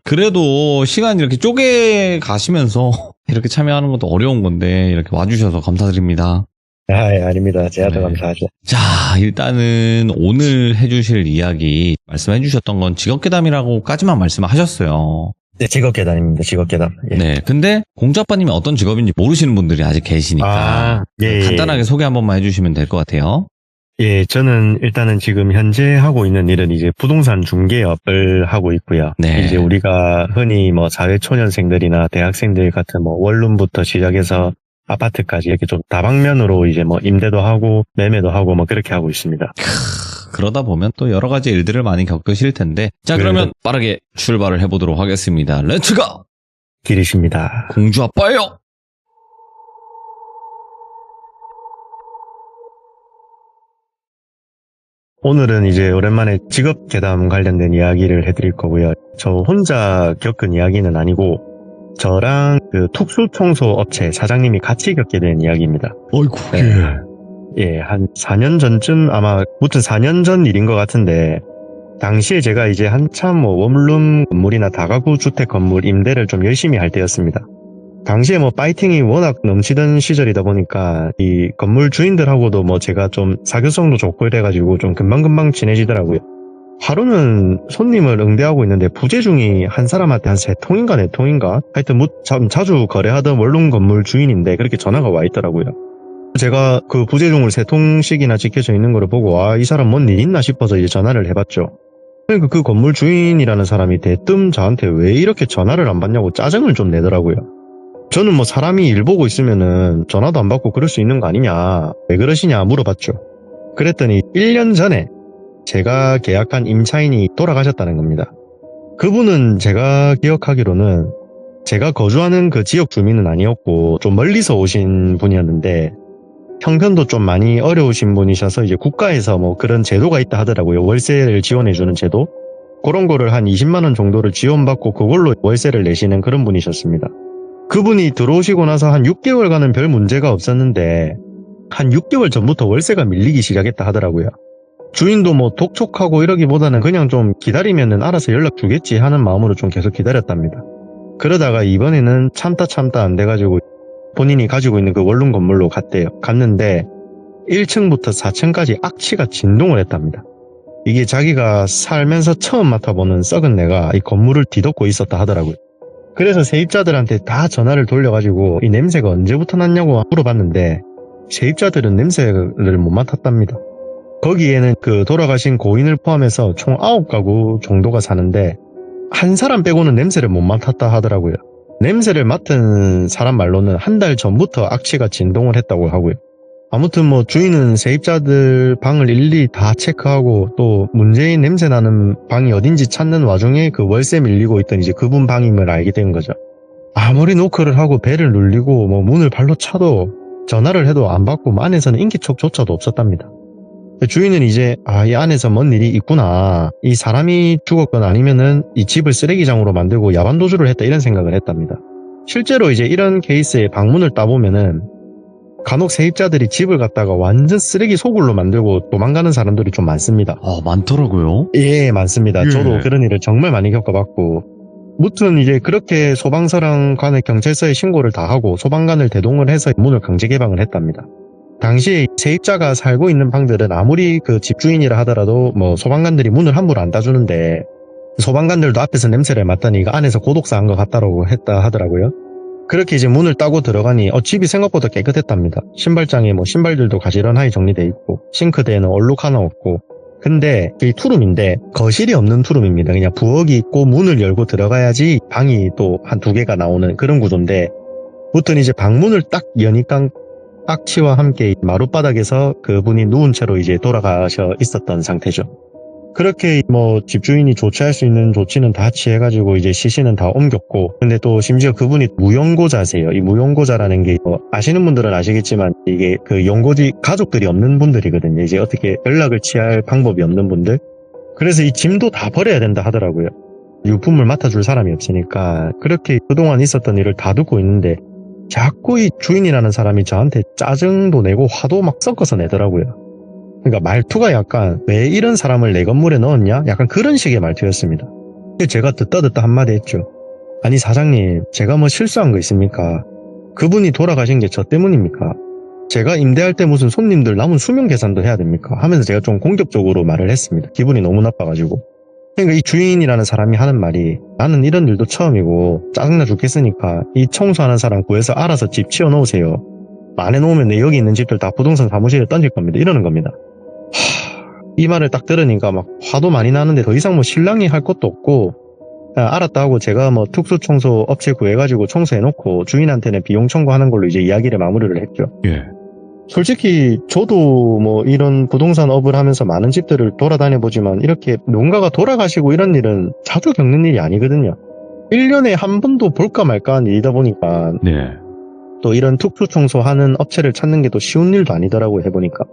그래도 시간 이렇게 쪼개 가시면서 이렇게 참여하는 것도 어려운 건데 이렇게 와주셔서 감사드립니다. 예, 아닙니다. 제가 더 네. 감사하죠. 자, 일단은 오늘 해주실 이야기 말씀해 주셨던 건 직업괴담이라고까지만 말씀하셨어요. 네, 직업계단입니다. 직업계단. 예. 네, 근데 공주 아빠님이 어떤 직업인지 모르시는 분들이 아직 계시니까 예. 간단하게 소개 한 번만 해주시면 될 것 같아요. 예, 저는 일단은 지금 현재 하고 있는 일은 이제 부동산 중개업을 하고 있고요. 네. 이제 우리가 흔히 뭐 사회초년생들이나 대학생들 같은 뭐 원룸부터 시작해서 아파트까지 이렇게 좀 다방면으로 이제 뭐 임대도 하고 매매도 하고 뭐 그렇게 하고 있습니다. 그러다 보면 또 여러 가지 일들을 많이 겪으실 텐데 자, 그러면 네. 빠르게 출발을 해보도록 하겠습니다. 렛츠고! 길이십니다. 공주 아빠예요. 오늘은 이제 오랜만에 직업 괴담 관련된 이야기를 해드릴 거고요. 저 혼자 겪은 이야기는 아니고 저랑 그 특수청소 업체 사장님이 같이 겪게 된 이야기입니다. 어이구. 예, 한 4년 전쯤 아마 무튼 4년 전 일인 것 같은데 당시에 제가 이제 한참 뭐 원룸 건물이나 다가구 주택 건물 임대를 좀 열심히 할 때였습니다. 당시에 뭐 파이팅이 워낙 넘치던 시절이다 보니까 이 건물 주인들하고도 뭐 제가 좀 사교성도 좋고 이래가지고 좀 금방금방 친해지더라고요. 하루는 손님을 응대하고 있는데 부재중이 한 사람한테 한 3통인가 4통인가 하여튼 참 자주 거래하던 원룸 건물 주인인데 그렇게 전화가 와 있더라고요. 제가 그 부재중을 3통씩이나 지켜져 있는 걸 보고 이 사람 뭔 일 있나 싶어서 이제 전화를 해봤죠. 그러니까 그 건물 주인이라는 사람이 대뜸 저한테 왜 이렇게 전화를 안 받냐고 짜증을 좀 내더라고요. 저는 뭐 사람이 일 보고 있으면은 전화도 안 받고 그럴 수 있는 거 아니냐, 왜 그러시냐 물어봤죠. 그랬더니 1년 전에 제가 계약한 임차인이 돌아가셨다는 겁니다. 그분은 제가 기억하기로는 제가 거주하는 그 지역 주민은 아니었고 좀 멀리서 오신 분이었는데 형편도 좀 많이 어려우신 분이셔서 이제 국가에서 뭐 그런 제도가 있다 하더라고요. 월세를 지원해주는 제도? 그런 거를 한 20만 원 정도를 지원받고 그걸로 월세를 내시는 그런 분이셨습니다. 그분이 들어오시고 나서 한 6개월간은 별 문제가 없었는데 한 6개월 전부터 월세가 밀리기 시작했다 하더라고요. 주인도 뭐 독촉하고 이러기보다는 그냥 좀 기다리면은 알아서 연락 주겠지 하는 마음으로 좀 계속 기다렸답니다. 그러다가 이번에는 참다 안 돼가지고 본인이 가지고 있는 그 원룸 건물로 갔대요. 갔는데 1층부터 4층까지 악취가 진동을 했답니다. 이게 자기가 살면서 처음 맡아보는 썩은 내가 이 건물을 뒤덮고 있었다 하더라고요. 그래서 세입자들한테 다 전화를 돌려가지고 이 냄새가 언제부터 났냐고 물어봤는데 세입자들은 냄새를 못 맡았답니다. 거기에는 그 돌아가신 고인을 포함해서 총 9가구 정도가 사는데 한 사람 빼고는 냄새를 못 맡았다 하더라고요. 냄새를 맡은 사람 말로는 한 달 전부터 악취가 진동을 했다고 하고요. 아무튼 뭐 주인은 세입자들 방을 일일이 다 체크하고 또 문제인 냄새 나는 방이 어딘지 찾는 와중에 그 월세 밀리고 있던 이제 그분 방임을 알게 된 거죠. 아무리 노크를 하고 벨을 눌리고 뭐 문을 발로 차도 전화를 해도 안 받고 뭐 안에서는 인기척조차도 없었답니다. 주인은 이제 이 안에서 뭔 일이 있구나, 이 사람이 죽었거나 아니면은 이 집을 쓰레기장으로 만들고 야반도주를 했다 이런 생각을 했답니다. 실제로 이제 이런 케이스에 방문을 따보면은 간혹 세입자들이 집을 갖다가 완전 쓰레기 소굴로 만들고 도망가는 사람들이 좀 많습니다. 많더라고요. 예, 많습니다. 예. 저도 그런 일을 정말 많이 겪어봤고 무튼 이제 그렇게 소방서랑 관에 경찰서에 신고를 다 하고 소방관을 대동을 해서 문을 강제 개방을 했답니다. 당시에 세입자가 살고 있는 방들은 아무리 그 집주인이라 하더라도 뭐 소방관들이 문을 함부로 안 닫아주는데 소방관들도 앞에서 냄새를 맡더니 이거 안에서 고독사 한 것 같다고 했다 하더라고요. 그렇게 이제 문을 따고 들어가니 집이 생각보다 깨끗했답니다. 신발장에 뭐 신발들도 가지런하게 정리돼 있고 싱크대에는 얼룩 하나 없고 근데 이 투룸인데 거실이 없는 투룸입니다. 그냥 부엌이 있고 문을 열고 들어가야지 방이 또 한 2개가 나오는 그런 구조인데 무튼 이제 방문을 딱 여니까 악취와 함께 마룻바닥에서 그분이 누운 채로 이제 돌아가셔 있었던 상태죠. 그렇게 뭐 집주인이 조치할 수 있는 조치는 다 취해가지고 이제 시신은 다 옮겼고 근데 또 심지어 그분이 무연고자세요. 이 무연고자라는 게 아시는 분들은 아시겠지만 이게 그 연고지 가족들이 없는 분들이거든요. 이제 어떻게 연락을 취할 방법이 없는 분들. 그래서 이 짐도 다 버려야 된다 하더라고요. 유품을 맡아줄 사람이 없으니까. 그렇게 그동안 있었던 일을 다 듣고 있는데 자꾸 이 주인이라는 사람이 저한테 짜증도 내고 화도 막 섞어서 내더라고요. 그러니까 말투가 약간 왜 이런 사람을 내 건물에 넣었냐? 약간 그런 식의 말투였습니다. 근데 제가 듣다 한마디 했죠. 아니 사장님, 제가 뭐 실수한 거 있습니까? 그분이 돌아가신 게 저 때문입니까? 제가 임대할 때 무슨 손님들 남은 수명 계산도 해야 됩니까? 하면서 제가 좀 공격적으로 말을 했습니다. 기분이 너무 나빠가지고. 그러니까 이 주인이라는 사람이 하는 말이 나는 이런 일도 처음이고 짜증나 죽겠으니까 이 청소하는 사람 구해서 알아서 집 치워놓으세요. 안 해놓으면 여기 있는 집들 다 부동산 사무실에 던질 겁니다. 이러는 겁니다. 이 말을 딱 들으니까 막 화도 많이 나는데 더 이상 뭐 신랑이 할 것도 없고 알았다 하고 제가 뭐 특수청소 업체 구해가지고 청소해놓고 주인한테는 비용 청구하는 걸로 이제 이야기를 마무리를 했죠. 예. 솔직히 저도 뭐 이런 부동산 업을 하면서 많은 집들을 돌아다녀보지만 이렇게 누군가가 돌아가시고 이런 일은 자주 겪는 일이 아니거든요. 1년에 한 번도 볼까 말까 하는 일이다 보니까 네. 또 이런 특수청소하는 업체를 찾는 게 또 쉬운 일도 아니더라고요, 해보니까.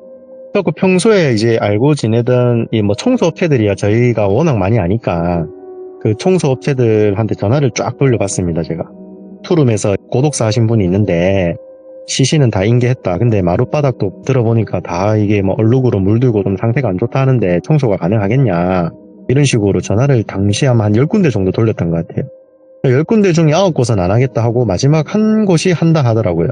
그래서 평소에 이제 알고 지내던 이 뭐 청소업체들이야 저희가 워낙 많이 아니까 그 청소업체들한테 전화를 쫙 돌려봤습니다, 제가. 투룸에서 고독사 하신 분이 있는데 시신은 다 인계했다. 근데 마룻바닥도 들어보니까 다 이게 뭐 얼룩으로 물들고 좀 상태가 안 좋다 하는데 청소가 가능하겠냐. 이런 식으로 전화를 당시에 아마 한 10군데 정도 돌렸던 것 같아요. 10군데 중에 9곳은 안 하겠다 하고 마지막 한 곳이 한다 하더라고요.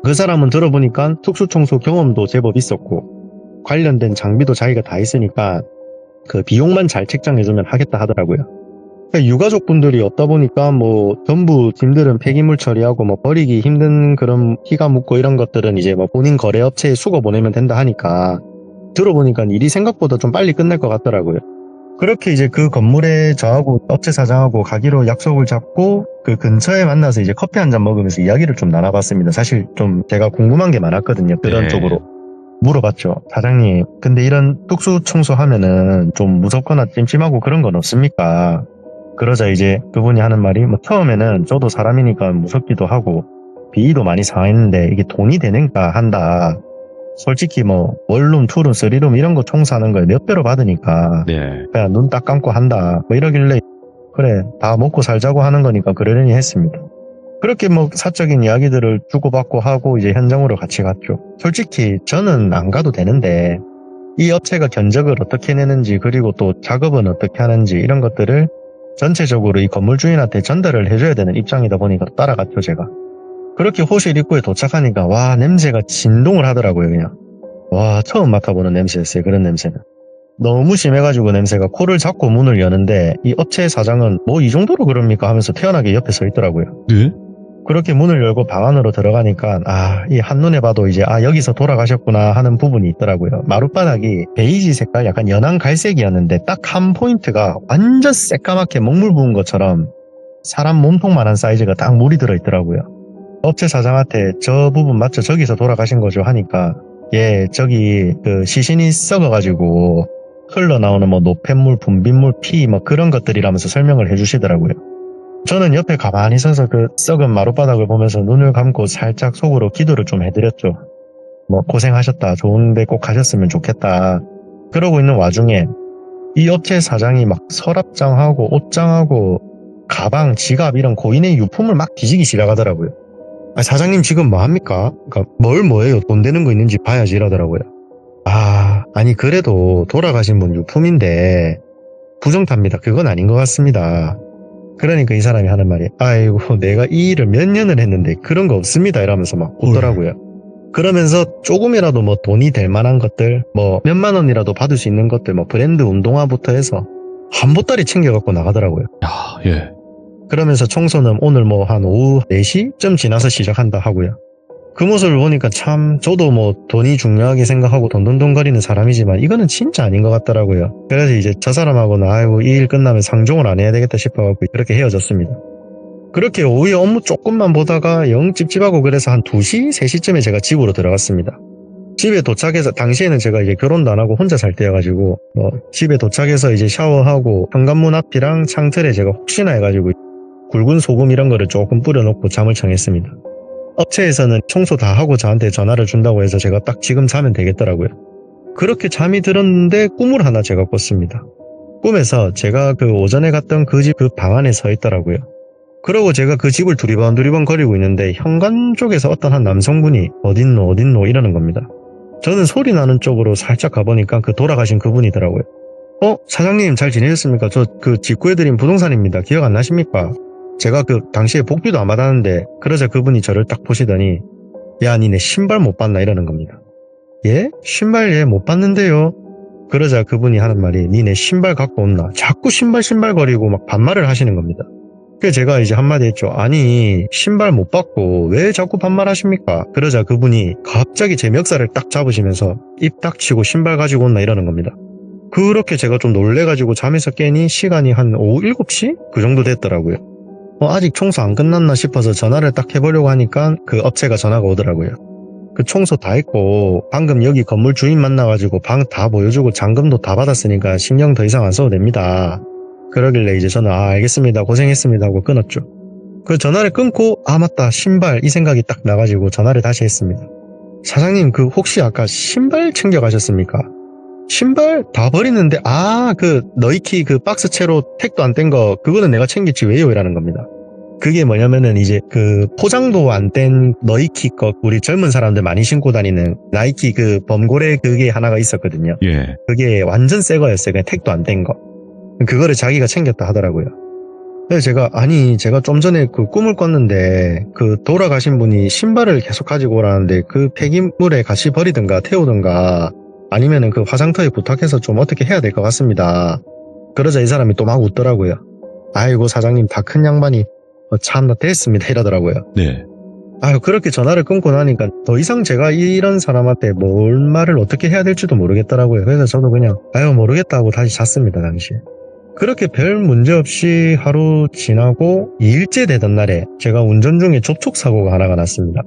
그 사람은 들어보니까 특수청소 경험도 제법 있었고 관련된 장비도 자기가 다 있으니까 그 비용만 잘 책정해주면 하겠다 하더라고요. 유가족분들이 없다 보니까 뭐 전부 짐들은 폐기물 처리하고 뭐 버리기 힘든 그런 피가 묻고 이런 것들은 이제 뭐 본인 거래업체에 수거 보내면 된다 하니까 들어보니까 일이 생각보다 좀 빨리 끝날 것 같더라고요. 그렇게 이제 그 건물에 저하고 업체 사장하고 가기로 약속을 잡고 그 근처에 만나서 이제 커피 한잔 먹으면서 이야기를 좀 나눠봤습니다. 사실 좀 제가 궁금한 게 많았거든요. 그런 네. 쪽으로. 물어봤죠. 사장님, 근데 이런 특수 청소하면은 좀 무섭거나 찜찜하고 그런 건 없습니까? 그러자 이제 그분이 하는 말이 뭐 처음에는 저도 사람이니까 무섭기도 하고 비위도 많이 상했는데 이게 돈이 되는가 한다. 솔직히 뭐 원룸, 투룸, 쓰리룸 이런 거 청소하는 거에 몇 배로 받으니까 네. 그냥 눈 딱 감고 한다. 뭐 이러길래 그래 다 먹고 살자고 하는 거니까 그러려니 했습니다. 그렇게 뭐 사적인 이야기들을 주고받고 하고 이제 현장으로 같이 갔죠. 솔직히 저는 안 가도 되는데 이 업체가 견적을 어떻게 내는지 그리고 또 작업은 어떻게 하는지 이런 것들을 전체적으로 이 건물 주인한테 전달을 해줘야 되는 입장이다 보니까 따라갔죠, 제가. 그렇게 호실 입구에 도착하니까 와 냄새가 진동을 하더라고요, 그냥. 와 처음 맡아보는 냄새였어요, 그런 냄새는. 너무 심해가지고 냄새가 코를 잡고 문을 여는데 이 업체 사장은 뭐 이 정도로 그럽니까 하면서 태연하게 옆에 서 있더라고요. 네? 그렇게 문을 열고 방 안으로 들어가니까 이 한눈에 봐도 이제 여기서 돌아가셨구나 하는 부분이 있더라고요. 마룻바닥이 베이지 색깔 약간 연한 갈색이었는데 딱 한 포인트가 완전 새까맣게 먹물 부은 것처럼 사람 몸통만한 사이즈가 딱 물이 들어있더라고요. 업체 사장한테 저 부분 맞죠? 저기서 돌아가신 거죠? 하니까 예 저기 그 시신이 썩어가지고 흘러나오는 뭐 노폐물, 분비물, 피 뭐 그런 것들이라면서 설명을 해주시더라고요. 저는 옆에 가만히 서서 그 썩은 마룻바닥을 보면서 눈을 감고 살짝 속으로 기도를 좀 해드렸죠. 뭐 고생하셨다. 좋은데 꼭 가셨으면 좋겠다. 그러고 있는 와중에 이 업체 사장이 막 서랍장하고 옷장하고 가방, 지갑 이런 고인의 유품을 막 뒤지기 시작하더라고요. 사장님 지금 뭐 합니까? 그러니까 뭐예요? 돈 되는 거 있는지 봐야지 이러더라고요. 아니 그래도 돌아가신 분 유품인데 부정탑니다. 그건 아닌 것 같습니다. 그러니까 이 사람이 하는 말이 아이고 내가 이 일을 몇 년을 했는데 그런 거 없습니다 이러면서 막 웃더라고요. 그러면서 조금이라도 뭐 돈이 될 만한 것들 뭐 몇만 원이라도 받을 수 있는 것들 뭐 브랜드 운동화부터 해서 한 보따리 챙겨갖고 나가더라고요. 야, 예. 그러면서 청소는 오늘 뭐 한 오후 4시쯤 지나서 시작한다 하고요. 그 모습을 보니까 참 저도 뭐 돈이 중요하게 생각하고 돈돈돈거리는 사람이지만 이거는 진짜 아닌 것 같더라고요. 그래서 이제 저 사람하고는 아이고 이 일 끝나면 상종을 안 해야 되겠다 싶어갖고 그렇게 헤어졌습니다. 그렇게 오후에 업무 조금만 보다가 영 찝찝하고 그래서 한 2시, 3시쯤에 제가 집으로 들어갔습니다. 집에 도착해서 당시에는 제가 이제 결혼도 안 하고 혼자 살 때여가지고 집에 도착해서 이제 샤워하고 현관문 앞이랑 창틀에 제가 혹시나 해가지고 굵은 소금 이런 거를 조금 뿌려놓고 잠을 청했습니다. 업체에서는 청소 다 하고 저한테 전화를 준다고 해서 제가 딱 지금 자면 되겠더라고요. 그렇게 잠이 들었는데 꿈을 하나 제가 꿨습니다. 꿈에서 제가 그 오전에 갔던 그 집 그 방 안에 서 있더라고요. 그러고 제가 그 집을 두리번 거리고 있는데 현관 쪽에서 어떤 한 남성분이 어딨노 이러는 겁니다. 저는 소리 나는 쪽으로 살짝 가보니까 그 돌아가신 그분이더라고요. 사장님 잘 지내셨습니까? 저 그 집 구해드린 부동산입니다. 기억 안 나십니까? 제가 그 당시에 복비도 안 받았는데 그러자 그분이 저를 딱 보시더니 야 니네 신발 못 봤나 이러는 겁니다. 예? 신발 예 못 봤는데요. 그러자 그분이 하는 말이 니네 신발 갖고 온나 자꾸 신발 거리고 막 반말을 하시는 겁니다. 그래서 제가 이제 한마디 했죠. 아니 신발 못 받고 왜 자꾸 반말하십니까? 그러자 그분이 갑자기 제 멱살을 딱 잡으시면서 입 닥치고 신발 가지고 온나 이러는 겁니다. 그렇게 제가 좀 놀래가지고 잠에서 깨니 시간이 한 오후 7시? 그 정도 됐더라고요. 아직 청소 안 끝났나 싶어서 전화를 딱 해보려고 하니까 그 업체가 전화가 오더라고요. 그 청소 다 했고 방금 여기 건물 주인 만나가지고 방 다 보여주고 잔금도 다 받았으니까 신경 더 이상 안 써도 됩니다. 그러길래 이제 저는 알겠습니다 고생했습니다 하고 끊었죠. 그 전화를 끊고 맞다 신발 이 생각이 딱 나가지고 전화를 다시 했습니다. 사장님 그 혹시 아까 신발 챙겨가셨습니까? 신발 다 버리는데 그 너이키 그 박스채로 택도 안 뗀 거 그거는 내가 챙겼지 왜요? 이라는 겁니다. 그게 뭐냐면은 이제 그 포장도 안 뗀 너이키 거 우리 젊은 사람들 많이 신고 다니는 나이키 그 범고래 그게 하나가 있었거든요. 예. 그게 완전 새 거였어요. 그냥 택도 안 뗀 거. 그거를 자기가 챙겼다 하더라고요. 그래서 제가 좀 전에 그 꿈을 꿨는데 그 돌아가신 분이 신발을 계속 가지고 오라는데 그 폐기물에 같이 버리든가 태우든가 아니면은 그 화장터에 부탁해서 좀 어떻게 해야 될 것 같습니다. 그러자 이 사람이 또 막 웃더라고요. 아이고 사장님 다 큰 양반이 참나 됐습니다 이러더라고요. 네. 그렇게 전화를 끊고 나니까 더 이상 제가 이런 사람한테 뭘 말을 어떻게 해야 될지도 모르겠더라고요. 그래서 저도 그냥 모르겠다 하고 다시 잤습니다 당시에. 그렇게 별 문제 없이 하루 지나고 2일째 되던 날에 제가 운전 중에 접촉사고가 하나가 났습니다.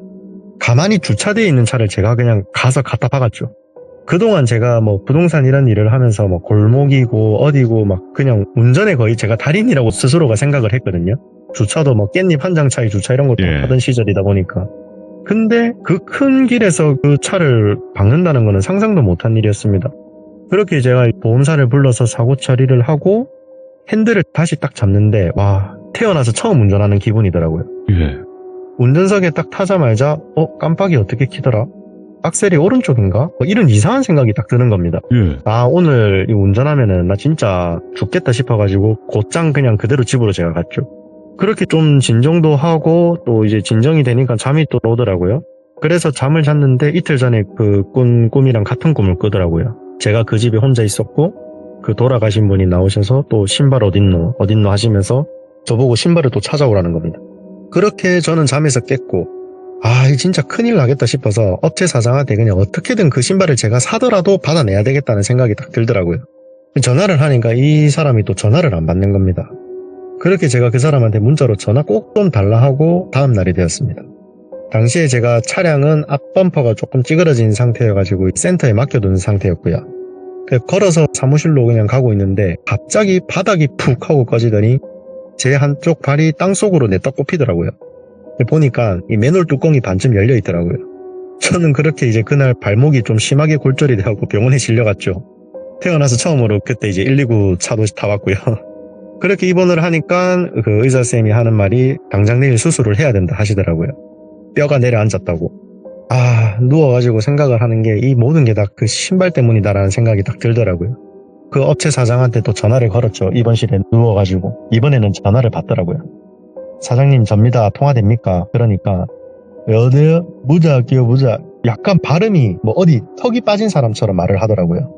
가만히 주차되어 있는 차를 제가 그냥 가서 갖다 박았죠. 그동안 제가 부동산 이런 일을 하면서 골목이고 어디고 막 그냥 운전에 거의 제가 달인이라고 스스로가 생각을 했거든요. 주차도 깻잎 한 장 차이 주차 이런 것도 하던 시절이다 보니까. 근데 그 큰 길에서 그 차를 박는다는 거는 상상도 못한 일이었습니다. 그렇게 제가 보험사를 불러서 사고 처리를 하고 핸들을 다시 딱 잡는데 태어나서 처음 운전하는 기분이더라고요. 예. 운전석에 딱 타자마자 깜빡이 어떻게 켜더라? 악셀이 오른쪽인가? 이런 이상한 생각이 딱 드는 겁니다. 예. 오늘 운전하면은 나 진짜 죽겠다 싶어가지고 곧장 그냥 그대로 집으로 제가 갔죠. 그렇게 좀 진정도 하고 또 이제 진정이 되니까 잠이 또 오더라고요. 그래서 잠을 잤는데 이틀 전에 그 꿈이랑 같은 꿈을 꾸더라고요. 제가 그 집에 혼자 있었고 그 돌아가신 분이 나오셔서 또 신발 어딨노 하시면서 저보고 신발을 또 찾아오라는 겁니다. 그렇게 저는 잠에서 깼고 이거 진짜 큰일 나겠다 싶어서 업체 사장한테 그냥 어떻게든 그 신발을 제가 사더라도 받아내야 되겠다는 생각이 딱 들더라고요. 전화를 하니까 이 사람이 또 전화를 안 받는 겁니다. 그렇게 제가 그 사람한테 문자로 전화 꼭 좀 달라 하고 다음 날이 되었습니다. 당시에 제가 차량은 앞범퍼가 조금 찌그러진 상태여가지고 센터에 맡겨둔 상태였고요. 걸어서 사무실로 그냥 가고 있는데 갑자기 바닥이 푹 하고 꺼지더니 제 한쪽 발이 땅속으로 냈다 꼽히더라고요. 보니까 이 맨홀 뚜껑이 반쯤 열려 있더라고요. 저는 그렇게 이제 그날 발목이 좀 심하게 골절이 돼갖고 병원에 실려갔죠. 태어나서 처음으로 그때 이제 119 차도 타봤고요. 그렇게 입원을 하니까 그 의사 쌤이 하는 말이 당장 내일 수술을 해야 된다 하시더라고요. 뼈가 내려앉았다고. 누워가지고 생각을 하는 게 이 모든 게 다 그 신발 때문이다라는 생각이 딱 들더라고요. 그 업체 사장한테 또 전화를 걸었죠. 입원실에 누워가지고. 이번에는 전화를 받더라고요. 사장님 접니다. 통화됩니까? 그러니까 어디요? 무자 할게요 무자. 약간 발음이 어디 턱이 빠진 사람처럼 말을 하더라고요.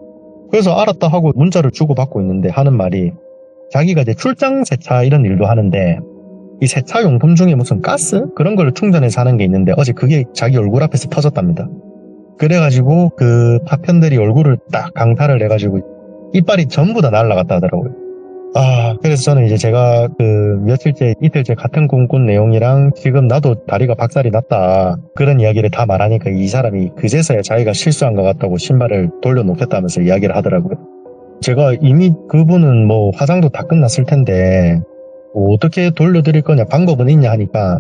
그래서 알았다 하고 문자를 주고받고 있는데 하는 말이 자기가 이제 출장 세차 이런 일도 하는데 이 세차 용품 중에 무슨 가스? 그런 걸 충전해서 하는 게 있는데 어제 그게 자기 얼굴 앞에서 터졌답니다. 그래가지고 그 파편들이 얼굴을 딱 강탈을 해가지고 이빨이 전부 다 날아갔다 하더라고요. 그래서 저는 이제 제가 그 이틀째 같은 꿈 꾼 내용이랑 지금 나도 다리가 박살이 났다 그런 이야기를 다 말하니까 이 사람이 그제서야 자기가 실수한 것 같다고 신발을 돌려놓겠다면서 이야기를 하더라고요. 제가 이미 그분은 화장도 다 끝났을 텐데 어떻게 돌려드릴 거냐 방법은 있냐 하니까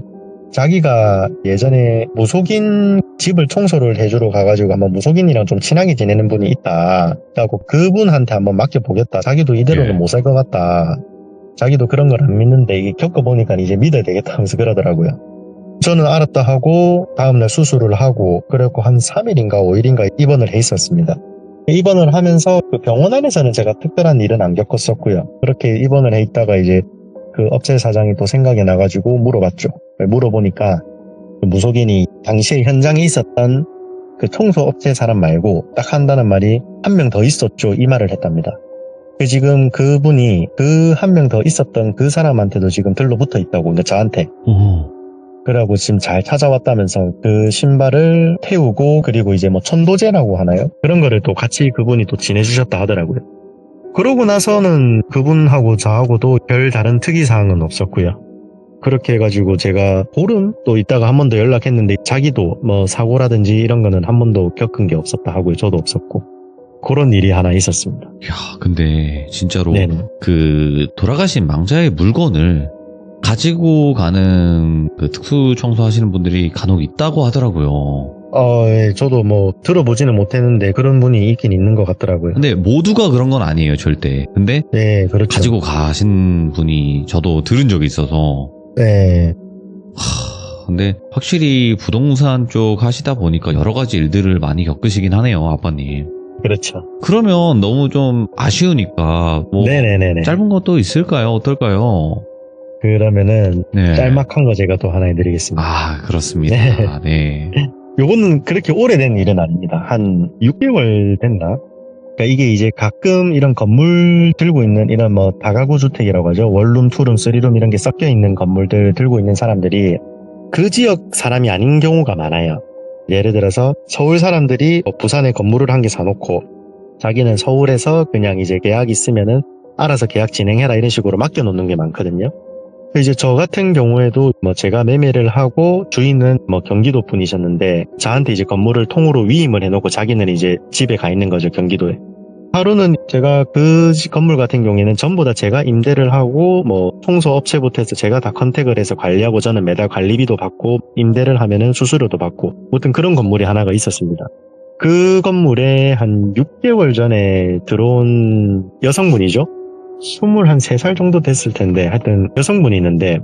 자기가 예전에 무속인 집을 청소를 해주러 가가지고 한번 무속인이랑 좀 친하게 지내는 분이 있다. 그래갖고 그분한테 한번 맡겨보겠다. 자기도 이대로는 예. 못 살 것 같다. 자기도 그런 걸 안 믿는데 이게 겪어보니까 이제 믿어야 되겠다 하면서 그러더라고요. 저는 알았다 하고 다음날 수술을 하고 그래갖고 한 3일인가 5일인가 입원을 해 있었습니다. 입원을 하면서 그 병원 안에서는 제가 특별한 일은 안 겪었었고요. 그렇게 입원을 해 있다가 이제 그 업체 사장이 또 생각이 나가지고 물어봤죠. 물어보니까 그 무속인이 당시에 현장에 있었던 그 청소 업체 사람 말고 딱 한다는 말이 한 명 더 있었죠. 이 말을 했답니다. 지금 그분이 그 한 명 더 있었던 그 사람한테도 지금 들러붙어 있다고, 그러니까 저한테. 그래갖고 지금 잘 찾아왔다면서 그 신발을 태우고 그리고 이제 뭐 천도제라고 하나요? 그런 거를 또 같이 그분이 또 지내주셨다 하더라고요. 그러고 나서는 그분하고 저하고도 별 다른 특이사항은 없었고요. 그렇게 해가지고 제가 보름 또 있다가 한 번 더 연락했는데 자기도 뭐 사고라든지 이런 거는 한 번도 겪은 게 없었다 하고요. 저도 없었고. 그런 일이 하나 있었습니다. 야, 근데 진짜로 네네. 그 돌아가신 망자의 물건을 가지고 가는 그 특수 청소하시는 분들이 간혹 있다고 하더라고요. 예, 저도 뭐 들어보지는 못했는데 그런 분이 있긴 있는 것 같더라고요. 근데 모두가 그런 건 아니에요, 절대. 근데 네, 그렇죠. 가지고 가신 분이 저도 들은 적이 있어서. 네, 근데 확실히 부동산 쪽 하시다 보니까 여러 가지 일들을 많이 겪으시긴 하네요, 아빠님. 그렇죠. 그러면 너무 좀 아쉬우니까 뭐 네네네네. 짧은 것도 있을까요? 어떨까요? 그러면은 네. 짤막한 거 제가 또 하나 해드리겠습니다. 아, 그렇습니다. 네. 요거는 그렇게 오래된 일은 아닙니다. 한 6개월 됐나? 그러니까 이게 이제 가끔 이런 건물 들고 있는 이런 뭐 다가구 주택이라고 하죠. 원룸, 투룸, 쓰리룸 이런 게 섞여 있는 건물들 들고 있는 사람들이 그 지역 사람이 아닌 경우가 많아요. 예를 들어서 서울 사람들이 부산에 건물을 한 개 사놓고 자기는 서울에서 그냥 이제 계약 있으면은 알아서 계약 진행해라 이런 식으로 맡겨놓는 게 많거든요. 이제 저 같은 경우에도 뭐 제가 매매를 하고 주인은 뭐 경기도 분이셨는데 저한테 이제 건물을 통으로 위임을 해놓고 자기는 이제 집에 가 있는 거죠, 경기도에. 하루는 제가 그 건물 같은 경우에는 전부 다 제가 임대를 하고 뭐 청소 업체부터 해서 제가 다 컨택을 해서 관리하고 저는 매달 관리비도 받고 임대를 하면은 수수료도 받고 아무튼 그런 건물이 하나가 있었습니다. 그 건물에 한 6개월 전에 들어온 여성분이죠. 23살 정도 됐을 텐데 하여튼 여성분이 있는데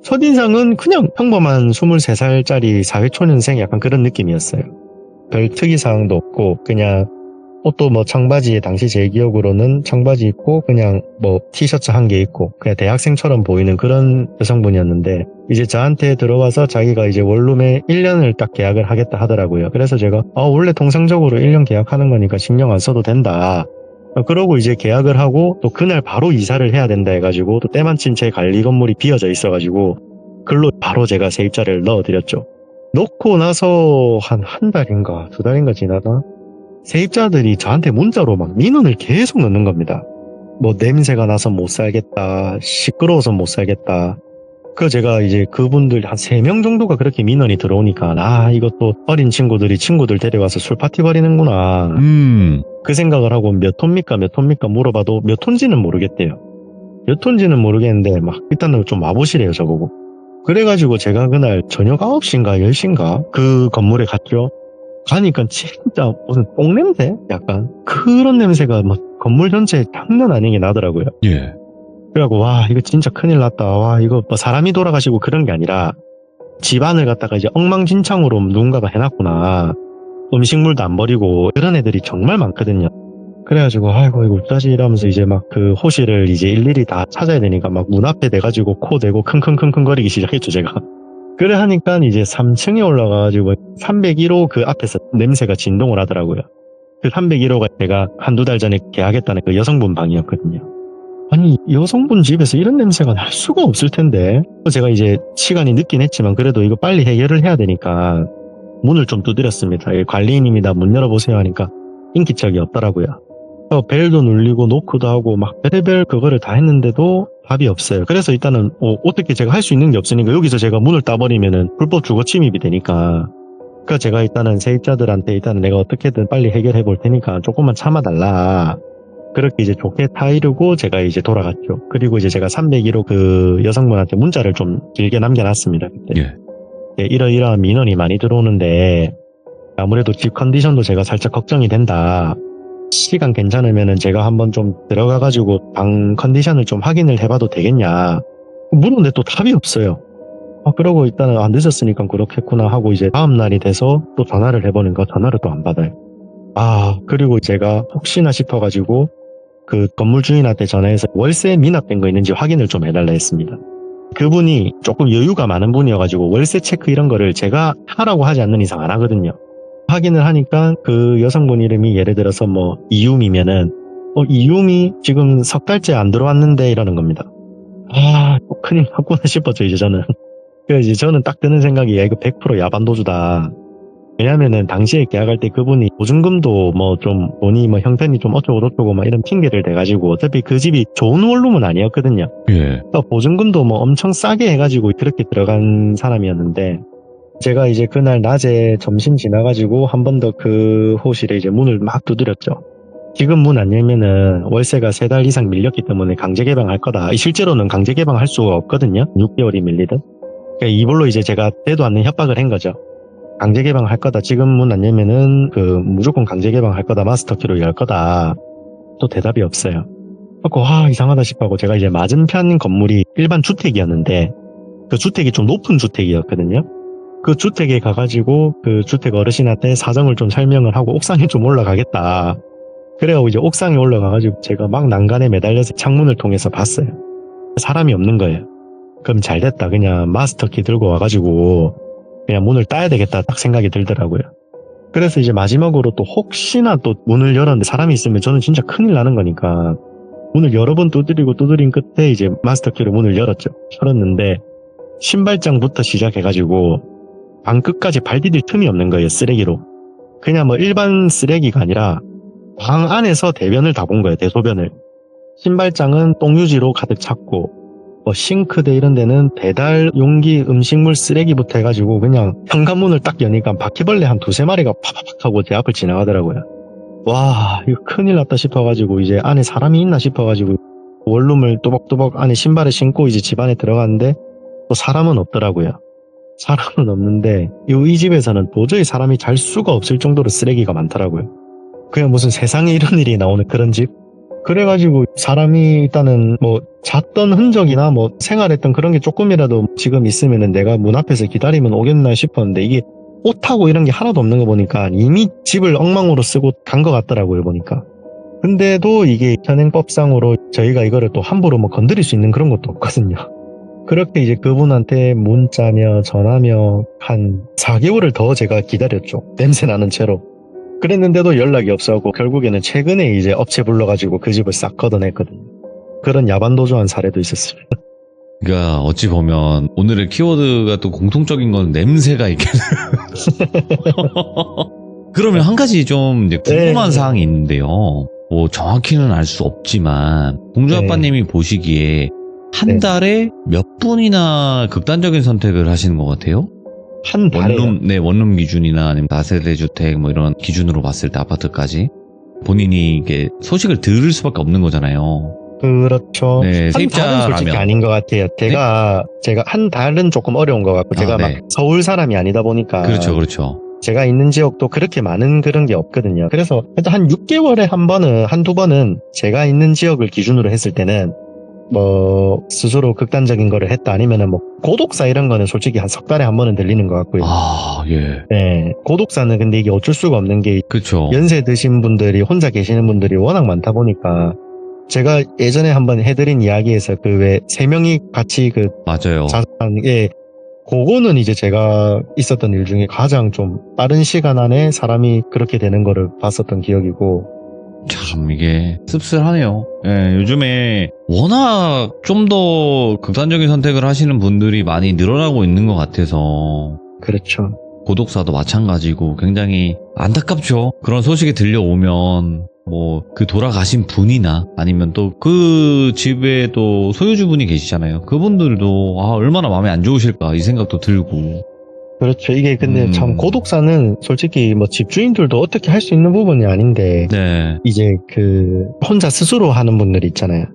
첫인상은 그냥 평범한 23살짜리 사회초년생 약간 그런 느낌이었어요. 별 특이사항도 없고 그냥 옷도 뭐 청바지에 당시 제 기억으로는 청바지 입고 그냥 뭐 티셔츠 한 개 입고 그냥 대학생처럼 보이는 그런 여성분이었는데 이제 저한테 들어와서 자기가 이제 원룸에 1년을 딱 계약을 하겠다 하더라고요. 그래서 제가 원래 통상적으로 1년 계약하는 거니까 신경 안 써도 된다. 그러고 이제 계약을 하고 또 그날 바로 이사를 해야 된다 해가지고 또 때마침 제 관리 건물이 비어져 있어가지고 글로 바로 제가 세입자를 넣어드렸죠. 넣고 나서 한 달인가 2달인가 지나다 세입자들이 저한테 문자로 막 민원을 계속 넣는 겁니다. 뭐 냄새가 나서 못 살겠다, 시끄러워서 못 살겠다. 그 제가 이제 그분들 한 3명 정도가 그렇게 민원이 들어오니까 이것도 어린 친구들이 친구들 데려가서 술 파티 벌이는구나. 그 생각을 하고 몇 톤입니까 물어봐도 몇 톤지는 모르겠대요. 몇 톤지는 모르겠는데 막 일단은 좀 와보시래요 저보고. 그래가지고 제가 그날 저녁 9시인가 10시인가 그 건물에 갔죠. 가니까 진짜 무슨 똥냄새? 약간 그런 냄새가 막 건물 전체에 장난 아니게 나더라고요. 예. 그래갖고 이거 진짜 큰일 났다. 이거 뭐 사람이 돌아가시고 그런 게 아니라 집안을 갖다가 이제 엉망진창으로 누군가가 해놨구나. 음식물도 안 버리고 그런 애들이 정말 많거든요. 그래가지고 이거 어쩌지 이러면서 이제 막 그 호실을 이제 일일이 다 찾아야 되니까 막 문 앞에 대가지고 코 대고 킁킁킁킁 거리기 시작했죠 제가. 그래 하니까 이제 3층에 올라가가지고 301호 그 앞에서 냄새가 진동을 하더라고요. 그 301호가 제가 한두 달 전에 계약했다는 그 여성분 방이었거든요. 아니 여성분 집에서 이런 냄새가 날 수가 없을 텐데 제가 이제 시간이 늦긴 했지만 그래도 이거 빨리 해결을 해야 되니까 문을 좀 두드렸습니다. 관리인입니다. 문 열어보세요 하니까 인기척이 없더라고요. 벨도 눌리고 노크도 하고 막 별의별 그거를 다 했는데도 답이 없어요. 그래서 일단은 어떻게 제가 할 수 있는 게 없으니까 여기서 제가 문을 따버리면은 불법 주거 침입이 되니까 그러니까 제가 일단은 세입자들한테 일단은 내가 어떻게든 빨리 해결해 볼 테니까 조금만 참아달라. 그렇게 이제 좋게 타이르고 제가 이제 돌아갔죠. 그리고 이제 제가 301호 그 여성분한테 문자를 좀 길게 남겨놨습니다. 그때. 예. 때 이러이러한 민원이 많이 들어오는데 아무래도 집 컨디션도 제가 살짝 걱정이 된다. 시간 괜찮으면은 제가 한번 좀 들어가가지고 방 컨디션을 좀 확인을 해봐도 되겠냐. 물었는데 또 답이 없어요. 그러고 일단은 늦었으니까 그렇겠구나 하고 이제 다음날이 돼서 또 전화를 해보니까 전화를 또 안 받아요. 그리고 제가 혹시나 싶어가지고 그 건물 주인한테 전화해서 월세 미납된 거 있는지 확인을 좀 해달라 했습니다. 그분이 조금 여유가 많은 분이어가지고 월세 체크 이런 거를 제가 하라고 하지 않는 이상 안 하거든요. 확인을 하니까 그 여성분 이름이 예를 들어서 뭐 이유미면은 이유미 지금 석 달째 안 들어왔는데 이러는 겁니다. 큰일 났구나 싶었죠 이제 저는. 그래서 이제 저는 딱 드는 생각이 이거 100% 야반도주다. 왜냐면은 당시에 계약할 때 그분이 보증금도 뭐 좀 돈이 뭐 형편이 좀 어쩌고저쩌고 막 이런 핑계를 대가지고 어차피 그 집이 좋은 원룸은 아니었거든요. 예. 그러니까 보증금도 뭐 엄청 싸게 해가지고 그렇게 들어간 사람이었는데 제가 이제 그날 낮에 점심 지나가지고 한 번 더 그 호실에 이제 문을 막 두드렸죠. 지금 문 안 열면은 월세가 3달 이상 밀렸기 때문에 강제 개방할 거다. 실제로는 강제 개방할 수가 없거든요. 6개월이 밀리든. 그러니까 이걸로 이제 제가 되도 않는 협박을 한 거죠. 강제 개방할 거다. 지금 문 안 열면은 무조건 강제 개방할 거다. 마스터키로 열 거다. 또 대답이 없어요. 그래서 이상하다 싶어하고 제가 이제 맞은편 건물이 일반 주택이었는데 그 주택이 좀 높은 주택이었거든요. 그 주택에 가가지고 그 주택 어르신한테 사정을 좀 설명을 하고 옥상에 좀 올라가겠다. 그래가지고 이제 옥상에 올라가가지고 제가 막 난간에 매달려서 창문을 통해서 봤어요. 사람이 없는 거예요. 그럼 잘 됐다. 그냥 마스터키 들고 와가지고 그냥 문을 따야 되겠다 딱 생각이 들더라고요. 그래서 이제 마지막으로 또 혹시나 또 문을 열었는데 사람이 있으면 저는 진짜 큰일 나는 거니까 문을 여러 번 두드린 끝에 이제 마스터키로 문을 열었죠. 열었는데 신발장부터 시작해가지고 방 끝까지 발 디딜 틈이 없는 거예요. 쓰레기로. 그냥 뭐 일반 쓰레기가 아니라 방 안에서 대변을 다 본 거예요. 대소변을. 신발장은 똥유지로 가득 찼고 뭐 싱크대 이런 데는 배달 용기 음식물 쓰레기부터 해가지고 그냥 현관문을 딱 여니까 바퀴벌레 한 2-3마리가 파파팍 하고 제 앞을 지나가더라고요. 와, 이거 큰일 났다 싶어가지고 이제 안에 사람이 있나 싶어가지고 원룸을 또박또박 안에 신발을 신고 이제 집 안에 들어갔는데 또 사람은 없더라고요. 사람은 없는데 이 집에서는 도저히 사람이 잘 수가 없을 정도로 쓰레기가 많더라고요. 그냥 무슨 세상에 이런 일이 나오는 그런 집? 그래가지고 사람이 일단은 뭐 잤던 흔적이나 뭐 생활했던 그런 게 조금이라도 지금 있으면은 내가 문 앞에서 기다리면 오겠나 싶었는데 이게 옷하고 이런 게 하나도 없는 거 보니까 이미 집을 엉망으로 쓰고 간 것 같더라고요 보니까. 근데도 이게 현행법상으로 저희가 이거를 또 함부로 뭐 건드릴 수 있는 그런 것도 없거든요. 그렇게 이제 그분한테 문자며 전화며 한 4개월을 더 제가 기다렸죠. 냄새 나는 채로. 그랬는데도 연락이 없어갖고 결국에는 최근에 이제 업체 불러가지고 그 집을 싹 걷어냈거든요. 그런 야반도주한 사례도 있었습니다. 그러니까 어찌 보면 오늘의 키워드가 또 공통적인 건 냄새가 있겠네요. 그러면 한 가지 좀 이제 궁금한 사항이 있는데요. 뭐 정확히는 알 수 없지만 공주아빠님이 보시기에 한 달에 몇 분이나 극단적인 선택을 하시는 것 같아요? 한 달에 원룸 기준이나 아니면 다세대 주택 뭐 이런 기준으로 봤을 때 아파트까지 본인이 이게 소식을 들을 수밖에 없는 거잖아요. 그렇죠. 네, 한 달은 솔직히 아닌 것 같아요. 제가 한 달은 조금 어려운 것 같고 제가 막 서울 사람이 아니다 보니까 그렇죠. 제가 있는 지역도 그렇게 많은 그런 게 없거든요. 그래서 한 6개월에 한두 번은 제가 있는 지역을 기준으로 했을 때는 뭐 스스로 극단적인 거를 했다 아니면은 뭐 고독사 이런 거는 솔직히 한 석 달에 한 번은 들리는 것 같고요. 예. 네, 고독사는 근데 이게 어쩔 수가 없는 게 그렇죠. 연세 드신 분들이 혼자 계시는 분들이 워낙 많다 보니까 제가 예전에 한번 해드린 이야기에서 그 왜 3명이 같이 그 맞아요. 그거는 이제 제가 있었던 일 중에 가장 좀 빠른 시간 안에 사람이 그렇게 되는 거를 봤었던 기억이고. 참 이게 씁쓸하네요. 예, 요즘에 워낙 좀 더 극단적인 선택을 하시는 분들이 많이 늘어나고 있는 것 같아서 그렇죠. 고독사도 마찬가지고 굉장히 안타깝죠. 그런 소식이 들려오면 뭐 그 돌아가신 분이나 아니면 또 그 집에 또 소유주분이 계시잖아요. 그분들도 얼마나 마음이 안 좋으실까 이 생각도 들고. 그렇죠. 이게 근데 참 고독사는 솔직히 뭐 집주인들도 어떻게 할 수 있는 부분이 아닌데 이제 그 혼자 스스로 하는 분들이 있잖아요.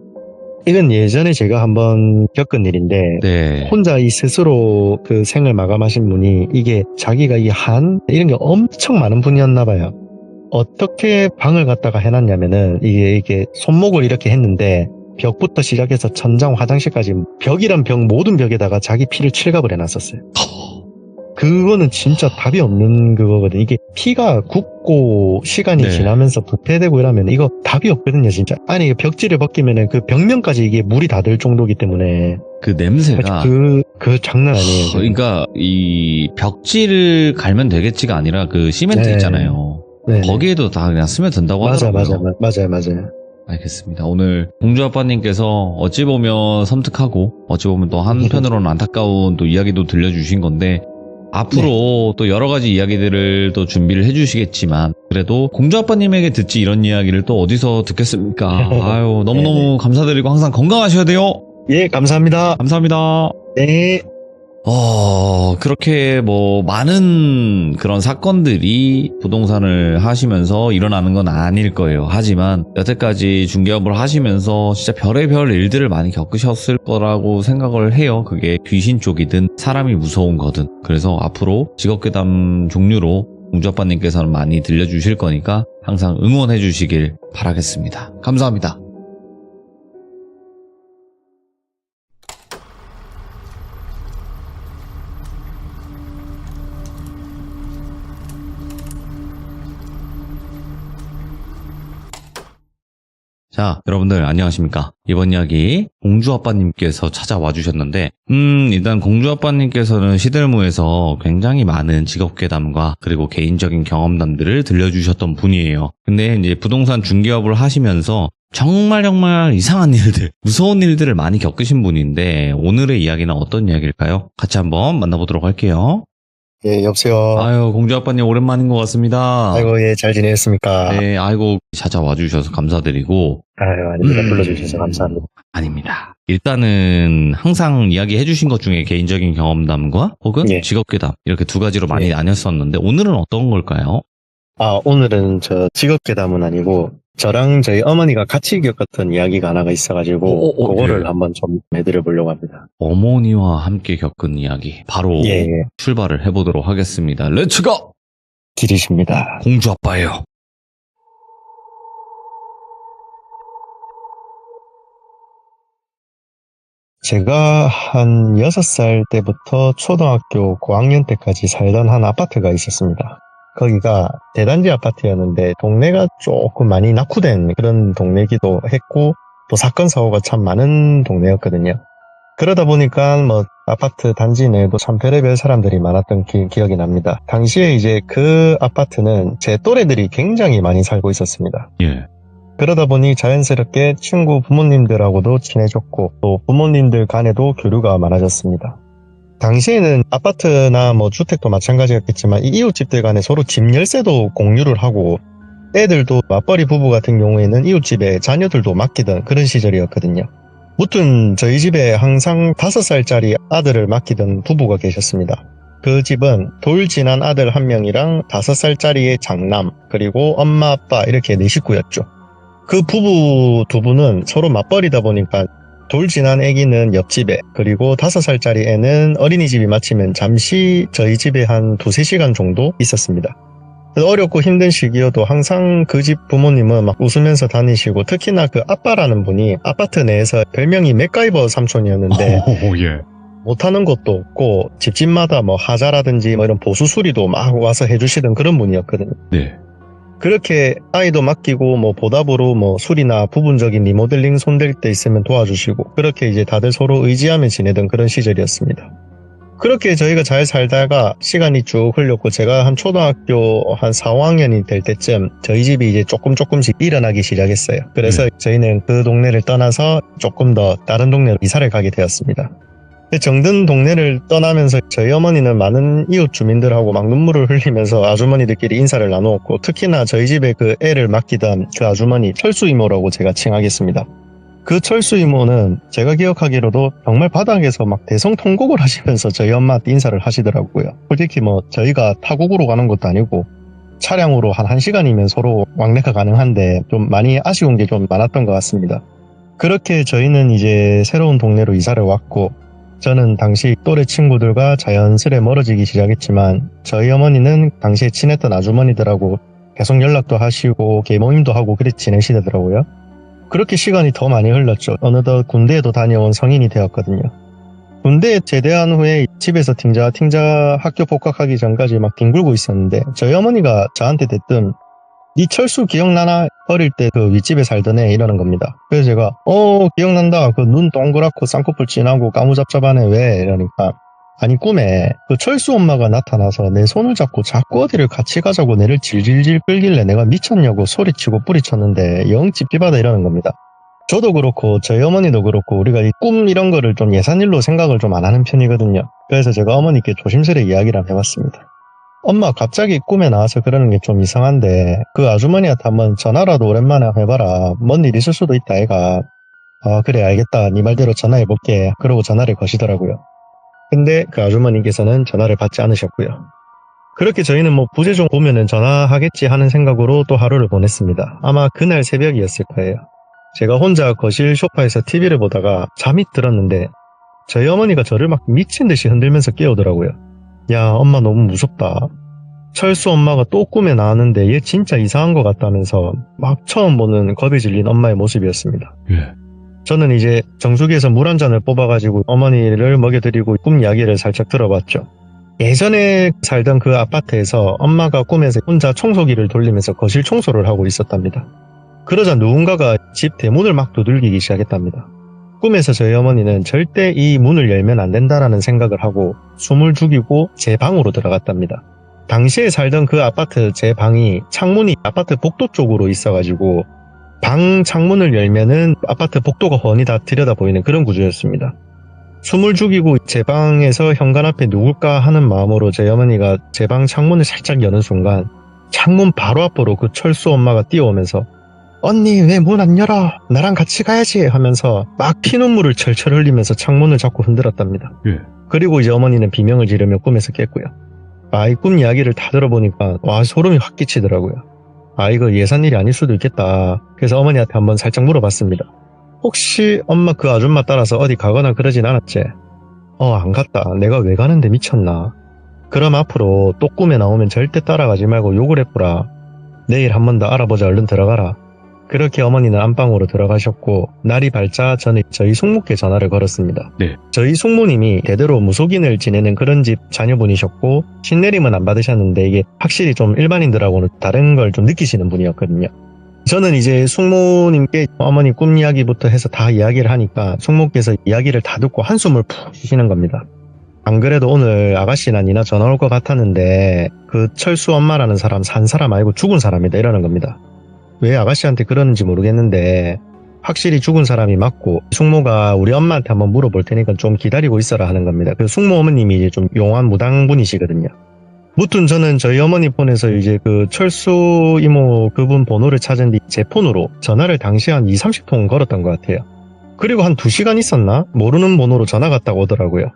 이건 예전에 제가 한번 겪은 일인데 네. 혼자 이 스스로 그 생을 마감하신 분이 이게 자기가 이 이런 게 엄청 많은 분이었나 봐요. 어떻게 방을 갖다가 해놨냐면은 이게 손목을 이렇게 했는데 벽부터 시작해서 천장 화장실까지 벽이란 벽 모든 벽에다가 자기 피를 칠갑을 해놨었어요. 그거는 진짜 답이 없는 그거거든. 이게 피가 굳고 시간이 네. 지나면서 부패되고 이러면 이거 답이 없거든요, 진짜. 아니, 벽지를 벗기면은 그 벽면까지 이게 물이 다 들 정도기 때문에. 그 냄새가 그 장난 아니에요. 그러니까 이 벽지를 갈면 되겠지가 아니라 그 시멘트 네. 있잖아요. 네. 거기에도 다 그냥 스며든다고 맞아. 하더라고요. 맞아요. 알겠습니다. 오늘 공주 아빠님께서 어찌 보면 섬뜩하고 어찌 보면 또 한편으로는 안타까운 또 이야기도 들려주신 건데 앞으로 또 여러 가지 이야기들을 또 준비를 해주시겠지만 그래도 공주 아빠님에게 듣지 이런 이야기를 또 어디서 듣겠습니까? 아유 너무너무 감사드리고 항상 건강하셔야 돼요. 예, 감사합니다. 감사합니다. 네. 그렇게 뭐 많은 그런 사건들이 부동산을 하시면서 일어나는 건 아닐 거예요. 하지만 여태까지 중개업을 하시면서 진짜 별의별 일들을 많이 겪으셨을 거라고 생각을 해요. 그게 귀신 쪽이든 사람이 무서운 거든. 그래서 앞으로 직업괴담 종류로 공주아빠님께서는 많이 들려주실 거니까 항상 응원해 주시길 바라겠습니다. 감사합니다. 자, 여러분들 안녕하십니까? 이번 이야기 공주아빠님께서 찾아와 주셨는데 일단 공주아빠님께서는 시들무에서 굉장히 많은 직업괴담과 그리고 개인적인 경험담들을 들려주셨던 분이에요. 근데 이제 부동산 중개업을 하시면서 정말 이상한 일들, 무서운 일들을 많이 겪으신 분인데 오늘의 이야기는 어떤 이야기일까요? 같이 한번 만나보도록 할게요. 예, 여보세요. 아유, 공주아빠님 오랜만인 것 같습니다. 아이고, 예, 잘 지내셨습니까? 네, 아이고 찾아와 주셔서 감사드리고 아유, 아닙니다. 불러주셔서 감사합니다. 아닙니다. 일단은 항상 이야기해 주신 것 중에 개인적인 경험담과 혹은 예. 직업괴담 이렇게 두 가지로 많이 예. 나눴었는데 오늘은 어떤 걸까요? 오늘은 저 직업괴담은 아니고 저랑 저희 어머니가 같이 겪었던 이야기가 하나가 있어가지고 그거를 예. 한번 좀 해드려 보려고 합니다. 어머니와 함께 겪은 이야기 바로 예, 출발을 해보도록 하겠습니다. 렛츠고! 길이십니다. 공주 아빠예요. 제가 한 6살 때부터 초등학교 고학년 때까지 살던 한 아파트가 있었습니다. 거기가 대단지 아파트였는데 동네가 조금 많이 낙후된 그런 동네기도 했고 또 사건 사고가 참 많은 동네였거든요. 그러다 보니까 뭐 아파트 단지 내에도 참 별의별 사람들이 많았던 기억이 납니다. 당시에 이제 그 아파트는 제 또래들이 굉장히 많이 살고 있었습니다. 예. 그러다 보니 자연스럽게 친구 부모님들하고도 친해졌고 또 부모님들 간에도 교류가 많아졌습니다. 당시에는 아파트나 뭐 주택도 마찬가지였겠지만 이 이웃집들 간에 서로 집 열쇠도 공유를 하고 애들도 맞벌이 부부 같은 경우에는 이웃집에 자녀들도 맡기던 그런 시절이었거든요. 무튼 저희 집에 항상 5살짜리 아들을 맡기던 부부가 계셨습니다. 그 집은 돌 지난 아들 1명이랑 5살짜리의 장남 그리고 엄마 아빠 이렇게 4식구였죠. 그 부부 두 분은 서로 맞벌이다 보니까 돌 지난 애기는 옆집에 그리고 5살짜리 애는 어린이집이 마치면 잠시 저희 집에 한 2-3시간 정도 있었습니다. 어렵고 힘든 시기여도 항상 그 집 부모님은 막 웃으면서 다니시고 특히나 그 아빠라는 분이 아파트 내에서 별명이 맥가이버 삼촌이었는데 예. 못하는 것도 없고 집집마다 뭐 하자라든지 뭐 이런 보수 수리도 막 와서 해주시던 그런 분이었거든요. 네. 그렇게 아이도 맡기고 뭐 보답으로 뭐 수리나 부분적인 리모델링 손댈 때 있으면 도와주시고 그렇게 이제 다들 서로 의지하며 지내던 그런 시절이었습니다. 그렇게 저희가 잘 살다가 시간이 쭉 흘렸고 제가 한 초등학교 한 4, 5학년이 될 때쯤 저희 집이 이제 조금씩 일어나기 시작했어요. 그래서 저희는 그 동네를 떠나서 조금 더 다른 동네로 이사를 가게 되었습니다. 정든 동네를 떠나면서 저희 어머니는 많은 이웃 주민들하고 막 눈물을 흘리면서 아주머니들끼리 인사를 나누었고 특히나 저희 집에 그 애를 맡기던 그 아주머니 철수 이모라고 제가 칭하겠습니다. 그 철수 이모는 제가 기억하기로도 정말 바닥에서 막 대성통곡을 하시면서 저희 엄마한테 인사를 하시더라고요. 솔직히 뭐 저희가 타국으로 가는 것도 아니고 차량으로 한 1시간이면 서로 왕래가 가능한데 좀 많이 아쉬운 게 좀 많았던 것 같습니다. 그렇게 저희는 이제 새로운 동네로 이사를 왔고, 저는 당시 또래 친구들과 자연스레 멀어지기 시작했지만, 저희 어머니는 당시에 친했던 아주머니들하고 계속 연락도 하시고 개모임도 하고 그렇게 지내시더라고요. 그렇게 시간이 더 많이 흘렀죠. 어느덧 군대에도 다녀온 성인이 되었거든요. 군대에 제대한 후에 집에서 팅자 학교 복학하기 전까지 막 뒹굴고 있었는데, 저희 어머니가 저한테 대뜸 니 철수 기억나나? 어릴 때 그 윗집에 살던 애 이러는 겁니다. 그래서 제가 기억난다. 그 눈 동그랗고 쌍꺼풀 진하고 까무잡잡하네. 왜? 이러니까 아니 꿈에 그 철수 엄마가 나타나서 내 손을 잡고 자꾸 어디를 같이 가자고 내를 질질질 끌길래 내가 미쳤냐고 소리치고 뿌리쳤는데 영 찝찝하다 이러는 겁니다. 저도 그렇고 저희 어머니도 그렇고 우리가 이 꿈 이런 거를 좀 예산일로 생각을 좀 안 하는 편이거든요. 그래서 제가 어머니께 조심스레 이야기를 해봤습니다. 엄마 갑자기 꿈에 나와서 그러는 게 좀 이상한데 그 아주머니한테 한번 전화라도 오랜만에 해봐라. 뭔 일 있을 수도 있다 애가. 아 그래 알겠다. 네 말대로 전화해볼게. 그러고 전화를 거시더라고요. 근데 그 아주머니께서는 전화를 받지 않으셨고요. 그렇게 저희는 뭐 부재중 보면은 전화하겠지 하는 생각으로 또 하루를 보냈습니다. 아마 그날 새벽이었을 거예요. 제가 혼자 거실 소파에서 TV를 보다가 잠이 들었는데 저희 어머니가 저를 막 미친 듯이 흔들면서 깨우더라고요. 야 엄마 너무 무섭다. 철수 엄마가 또 꿈에 나왔는데 얘 진짜 이상한 것 같다면서 막 처음 보는 겁에 질린 엄마의 모습이었습니다. 저는 이제 정수기에서 물 한 잔을 뽑아가지고 어머니를 먹여드리고 꿈 이야기를 살짝 들어봤죠. 예전에 살던 그 아파트에서 엄마가 꿈에서 혼자 청소기를 돌리면서 거실 청소를 하고 있었답니다. 그러자 누군가가 집 대문을 막 두들기기 시작했답니다. 꿈에서 저희 어머니는 절대 이 문을 열면 안 된다라는 생각을 하고 숨을 죽이고 제 방으로 들어갔답니다. 당시에 살던 그 아파트 제 방이 창문이 아파트 복도 쪽으로 있어가지고 방 창문을 열면은 아파트 복도가 훤히 다 들여다 보이는 그런 구조였습니다. 숨을 죽이고 제 방에서 현관 앞에 누굴까 하는 마음으로 저희 어머니가 제 방 창문을 살짝 여는 순간 창문 바로 앞으로 그 철수 엄마가 뛰어오면서 언니 왜 문 안 열어? 나랑 같이 가야지 하면서 막 피눈물을 철철 흘리면서 창문을 자꾸 흔들었답니다. 그리고 이제 어머니는 비명을 지르며 꿈에서 깼고요. 이 꿈 이야기를 다 들어보니까 소름이 확 끼치더라고요. 이거 예산일이 아닐 수도 있겠다. 그래서 어머니한테 한번 살짝 물어봤습니다. 혹시 엄마 그 아줌마 따라서 어디 가거나 그러진 않았지? 안 갔다. 내가 왜 가는데 미쳤나? 그럼 앞으로 또 꿈에 나오면 절대 따라가지 말고 욕을 해보라. 내일 한 번 더 알아보자. 얼른 들어가라. 그렇게 어머니는 안방으로 들어가셨고 날이 밝자 저는 저희 숙모께 전화를 걸었습니다. 네. 저희 숙모님이 대대로 무속인을 지내는 그런 집 자녀분이셨고 신내림은 안 받으셨는데 이게 확실히 좀 일반인들하고는 다른 걸 좀 느끼시는 분이었거든요. 저는 이제 숙모님께 어머니 꿈 이야기부터 해서 다 이야기를 하니까 숙모께서 이야기를 다 듣고 한숨을 푹 쉬시는 겁니다. 안 그래도 오늘 아가씨나 니나 전화 올 것 같았는데 그 철수 엄마라는 사람 산 사람 아니고 죽은 사람이다 이러는 겁니다. 왜 아가씨한테 그러는지 모르겠는데 확실히 죽은 사람이 맞고 숙모가 우리 엄마한테 한번 물어볼 테니까 좀 기다리고 있어라 하는 겁니다. 그 숙모 어머님이 이제 좀 용한 무당분이시거든요. 무튼 저는 저희 어머니 폰에서 이제 그 철수 이모 그분 번호를 찾은 뒤 제 폰으로 전화를 당시에 한 20-30통 걸었던 것 같아요. 그리고 한 2시간 있었나? 모르는 번호로 전화가 딱 오더라고요.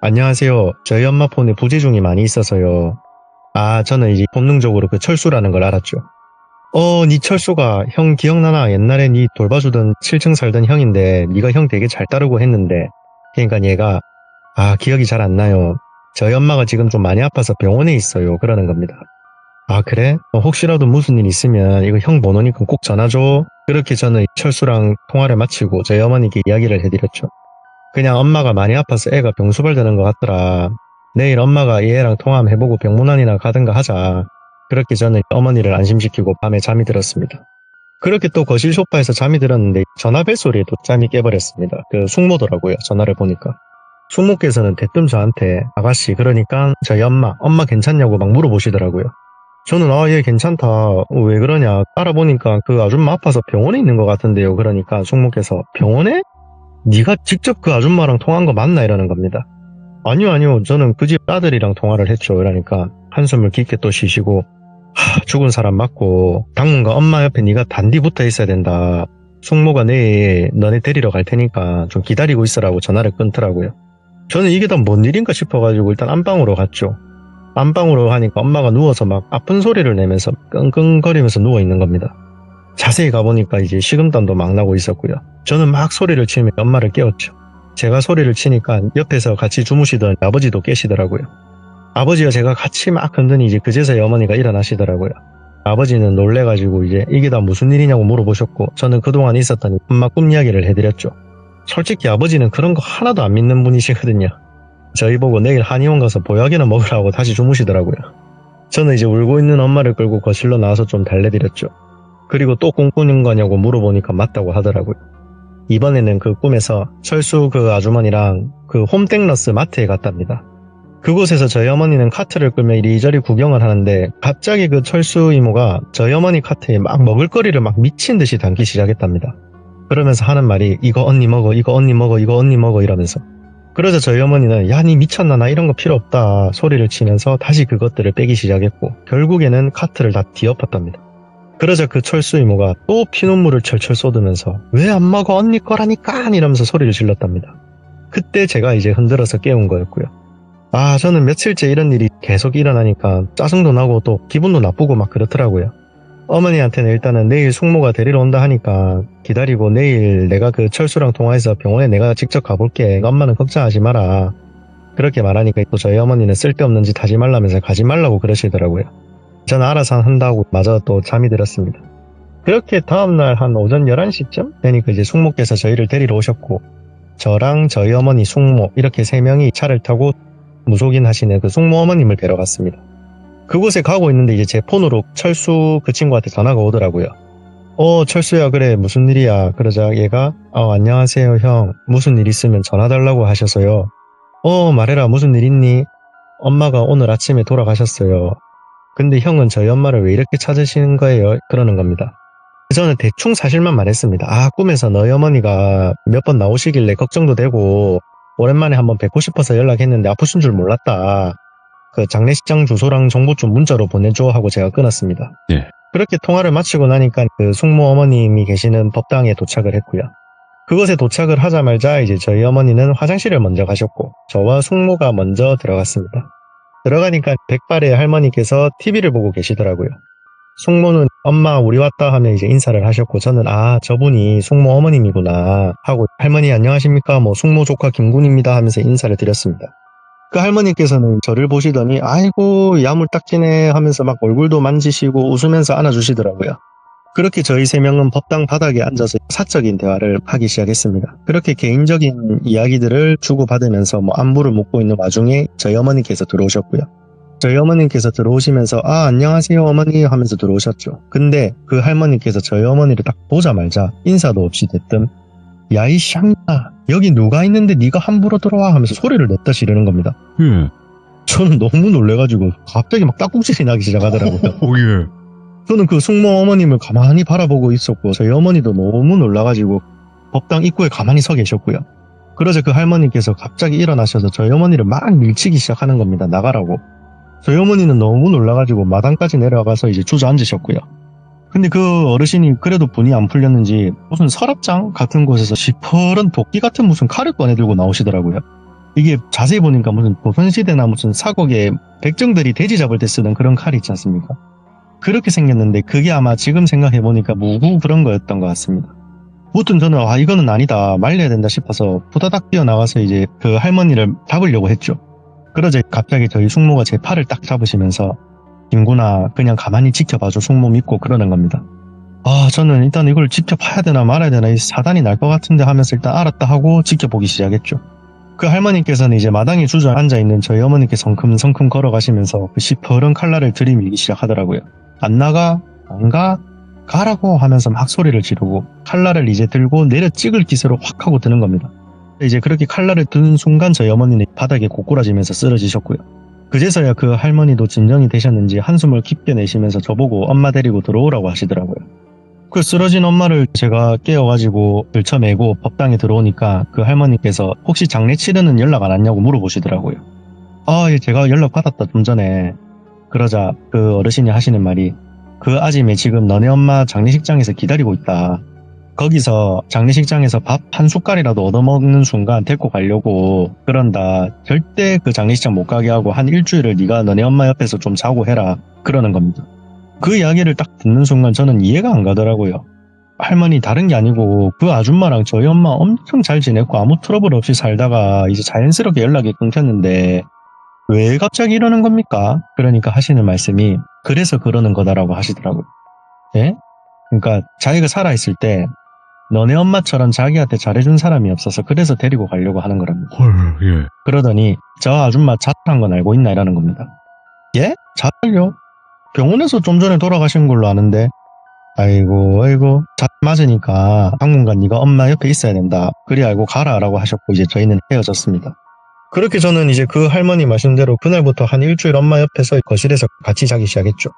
안녕하세요. 저희 엄마 폰에 부재중이 많이 있어서요. 저는 이제 본능적으로 그 철수라는 걸 알았죠. 니 철수가 형 기억나나? 옛날에 니 돌봐주던 7층 살던 형인데 니가 형 되게 잘 따르고 했는데 그러니까 얘가 기억이 잘 안 나요. 저희 엄마가 지금 좀 많이 아파서 병원에 있어요. 그러는 겁니다. 그래? 혹시라도 무슨 일 있으면 이거 형 번호니까 꼭 전화줘. 그렇게 저는 철수랑 통화를 마치고 저희 어머니께 이야기를 해드렸죠. 그냥 엄마가 많이 아파서 애가 병수발 되는 것 같더라. 내일 엄마가 이 애랑 통화 한번 해보고 병문안이나 가든가 하자. 그렇게 저는 어머니를 안심시키고 밤에 잠이 들었습니다. 그렇게 또 거실 소파에서 잠이 들었는데 전화벨 소리에 또 잠이 깨버렸습니다. 그 숙모더라고요. 전화를 보니까. 숙모께서는 대뜸 저한테 아가씨 그러니까 저희 엄마 괜찮냐고 막 물어보시더라고요. 저는 얘 괜찮다. 왜 그러냐. 알아보니까 그 아줌마 아파서 병원에 있는 것 같은데요. 그러니까 숙모께서 병원에? 네가 직접 그 아줌마랑 통화한 거 맞나? 이러는 겁니다. 아니요. 저는 그 집 아들이랑 통화를 했죠. 그러니까 한숨을 깊게 또 쉬시고 죽은 사람 맞고 당분간 엄마 옆에 네가 단디 붙어 있어야 된다. 숙모가 내일 너네 데리러 갈 테니까 좀 기다리고 있으라고 전화를 끊더라고요. 저는 이게 다 뭔 일인가 싶어가지고 일단 안방으로 갔죠. 안방으로 가니까 엄마가 누워서 막 아픈 소리를 내면서 끙끙거리면서 누워 있는 겁니다. 자세히 가보니까 이제 식은땀도 막 나고 있었고요. 저는 막 소리를 치며 엄마를 깨웠죠. 제가 소리를 치니까 옆에서 같이 주무시던 아버지도 깨시더라고요. 아버지와 제가 같이 막 흔드니 이제 그제서야 어머니가 일어나시더라고요. 아버지는 놀래가지고 이제 이게 다 무슨 일이냐고 물어보셨고, 저는 그동안 있었던 엄마 꿈 이야기를 해드렸죠. 솔직히 아버지는 그런 거 하나도 안 믿는 분이시거든요. 저희 보고 내일 한의원 가서 보약이나 먹으라고 다시 주무시더라고요. 저는 이제 울고 있는 엄마를 끌고 거실로 나와서 좀 달래드렸죠. 그리고 또 꿈꾸는 거냐고 물어보니까 맞다고 하더라고요. 이번에는 그 꿈에서 철수 그 아주머니랑 그 홈땡러스 마트에 갔답니다. 그곳에서 저희 어머니는 카트를 끌며 이리저리 구경을 하는데 갑자기 그 철수 이모가 저희 어머니 카트에 막 먹을거리를 막 미친 듯이 담기 시작했답니다. 그러면서 하는 말이 이거 언니 먹어, 이거 언니 먹어, 이거 언니 먹어 이러면서. 그러자 저희 어머니는 야, 니 미쳤나, 나 이런 거 필요 없다 소리를 치면서 다시 그것들을 빼기 시작했고 결국에는 카트를 다 뒤엎었답니다. 그러자 그 철수 이모가 또 피눈물을 철철 쏟으면서 왜 안 먹어, 언니 거라니까 이러면서 소리를 질렀답니다. 그때 제가 이제 흔들어서 깨운 거였고요. 아, 저는 며칠째 이런 일이 계속 일어나니까 짜증도 나고 또 기분도 나쁘고 막 그렇더라고요. 어머니한테는 일단은 내일 숙모가 데리러 온다 하니까 기다리고 내일 내가 그 철수랑 통화해서 병원에 내가 직접 가볼게. 엄마는 걱정하지 마라. 그렇게 말하니까 또 저희 어머니는 쓸데없는 짓 하지 말라면서 가지 말라고 그러시더라고요. 저는 알아서 한다고 마저 또 잠이 들었습니다. 그렇게 다음날 한 오전 11시쯤 되니까 이제 숙모께서 저희를 데리러 오셨고 저랑 저희 어머니 숙모 이렇게 3명이 차를 타고 무속인 하시는 그 숙모 어머님을 뵈러 갔습니다. 그곳에 가고 있는데 이제 제 폰으로 철수 그 친구한테 전화가 오더라고요. 철수야, 그래, 무슨 일이야? 그러자 얘가 안녕하세요 형, 무슨 일 있으면 전화 달라고 하셔서요. 말해라, 무슨 일 있니? 엄마가 오늘 아침에 돌아가셨어요. 근데 형은 저희 엄마를 왜 이렇게 찾으시는 거예요? 그러는 겁니다. 저는 대충 사실만 말했습니다. 꿈에서 너희 어머니가 몇 번 나오시길래 걱정도 되고 오랜만에 한번 뵙고 싶어서 연락했는데 아프신 줄 몰랐다. 그 장례식장 주소랑 정보 좀 문자로 보내줘 하고 제가 끊었습니다. 네. 그렇게 통화를 마치고 나니까 그 숙모 어머님이 계시는 법당에 도착을 했고요. 그곳에 도착을 하자마자 이제 저희 어머니는 화장실을 먼저 가셨고 저와 숙모가 먼저 들어갔습니다. 들어가니까 백발의 할머니께서 TV를 보고 계시더라고요. 숙모는 엄마 우리 왔다 하면 이제 인사를 하셨고 저는 저분이 숙모 어머님이구나 하고 할머니 안녕하십니까 숙모 조카 김군입니다 하면서 인사를 드렸습니다. 그 할머니께서는 저를 보시더니 아이고 야물딱지네 하면서 막 얼굴도 만지시고 웃으면서 안아주시더라고요. 그렇게 저희 3명은 법당 바닥에 앉아서 사적인 대화를 하기 시작했습니다. 그렇게 개인적인 이야기들을 주고받으면서 안부를 묻고 있는 와중에 저희 어머니께서 들어오셨고요. 저희 어머님께서 들어오시면서 안녕하세요 어머니 하면서 들어오셨죠. 근데 그 할머니께서 저희 어머니를 딱 보자마자 인사도 없이 대뜸 야 이 샹나 여기 누가 있는데 네가 함부로 들어와 하면서 소리를 냈다시 이러는 겁니다. 저는 너무 놀래가지고 갑자기 막 딱꼭질이 나기 시작하더라고요. 예. 저는 그 숙모 어머님을 가만히 바라보고 있었고 저희 어머니도 너무 놀라가지고 법당 입구에 가만히 서 계셨고요. 그러자 그 할머니께서 갑자기 일어나셔서 저희 어머니를 막 밀치기 시작하는 겁니다. 나가라고. 저희 어머니는 너무 놀라가지고 마당까지 내려가서 이제 주저앉으셨고요. 근데 그 어르신이 그래도 분이 안 풀렸는지 무슨 서랍장 같은 곳에서 시퍼런 도끼 같은 무슨 칼을 꺼내들고 나오시더라고요. 이게 자세히 보니까 무슨 조선시대나 무슨 사곡에 백정들이 돼지 잡을 때 쓰는 그런 칼이 있지 않습니까? 그렇게 생겼는데 그게 아마 지금 생각해보니까 무구 그런 거였던 것 같습니다. 무튼 저는 이거는 아니다 말려야 된다 싶어서 후다닥 뛰어나가서 이제 그 할머니를 잡으려고 했죠. 그러자 갑자기 저희 숙모가 제 팔을 딱 잡으시면서 김구나 그냥 가만히 지켜봐줘 숙모 믿고 그러는 겁니다. 저는 일단 이걸 지켜봐야 되나 말아야 되나 이 사단이 날 것 같은데 하면서 일단 알았다 하고 지켜보기 시작했죠. 그 할머니께서는 이제 마당에 주저앉아있는 저희 어머니께 성큼성큼 걸어가시면서 그 시퍼런 칼날을 들이밀기 시작하더라고요. 안 나가? 안 가? 가라고 하면서 막 소리를 지르고 칼날을 이제 들고 내려 찍을 기세로 확 하고 드는 겁니다. 이제 그렇게 칼날을 드는 순간 저희 어머니는 바닥에 고꾸라지면서 쓰러지셨고요. 그제서야 그 할머니도 진정이 되셨는지 한숨을 깊게 내쉬면서 저보고 엄마 데리고 들어오라고 하시더라고요. 그 쓰러진 엄마를 제가 깨워가지고 들쳐매고 법당에 들어오니까 그 할머니께서 혹시 장례 치르는 연락 안 왔냐고 물어보시더라고요. 예, 제가 연락 받았다 좀 전에. 그러자 그 어르신이 하시는 말이 그 아짐에 지금 너네 엄마 장례식장에서 기다리고 있다. 거기서 장례식장에서 밥 한 숟갈이라도 얻어먹는 순간 데리고 가려고 그런다. 절대 그 장례식장 못 가게 하고 한 일주일을 네가 너네 엄마 옆에서 좀 자고 해라. 그러는 겁니다. 그 이야기를 딱 듣는 순간 저는 이해가 안 가더라고요. 할머니 다른 게 아니고 그 아줌마랑 저희 엄마 엄청 잘 지냈고 아무 트러블 없이 살다가 이제 자연스럽게 연락이 끊겼는데 왜 갑자기 이러는 겁니까? 그러니까 하시는 말씀이 그래서 그러는 거다라고 하시더라고요. 예? 그러니까 자기가 살아있을 때 너네 엄마처럼 자기한테 잘해준 사람이 없어서 그래서 데리고 가려고 하는 거랍니다. 헐, 예. 그러더니 저 아줌마 자살한 건 알고 있나 이라는 겁니다. 예? 자살요? 병원에서 좀 전에 돌아가신 걸로 아는데 아이고 자살 맞으니까 당분간 네가 엄마 옆에 있어야 된다. 그리 알고 가라라고 하셨고 이제 저희는 헤어졌습니다. 그렇게 저는 이제 그 할머니 말씀대로 그날부터 한 일주일 엄마 옆에서 거실에서 같이 자기 시작했죠.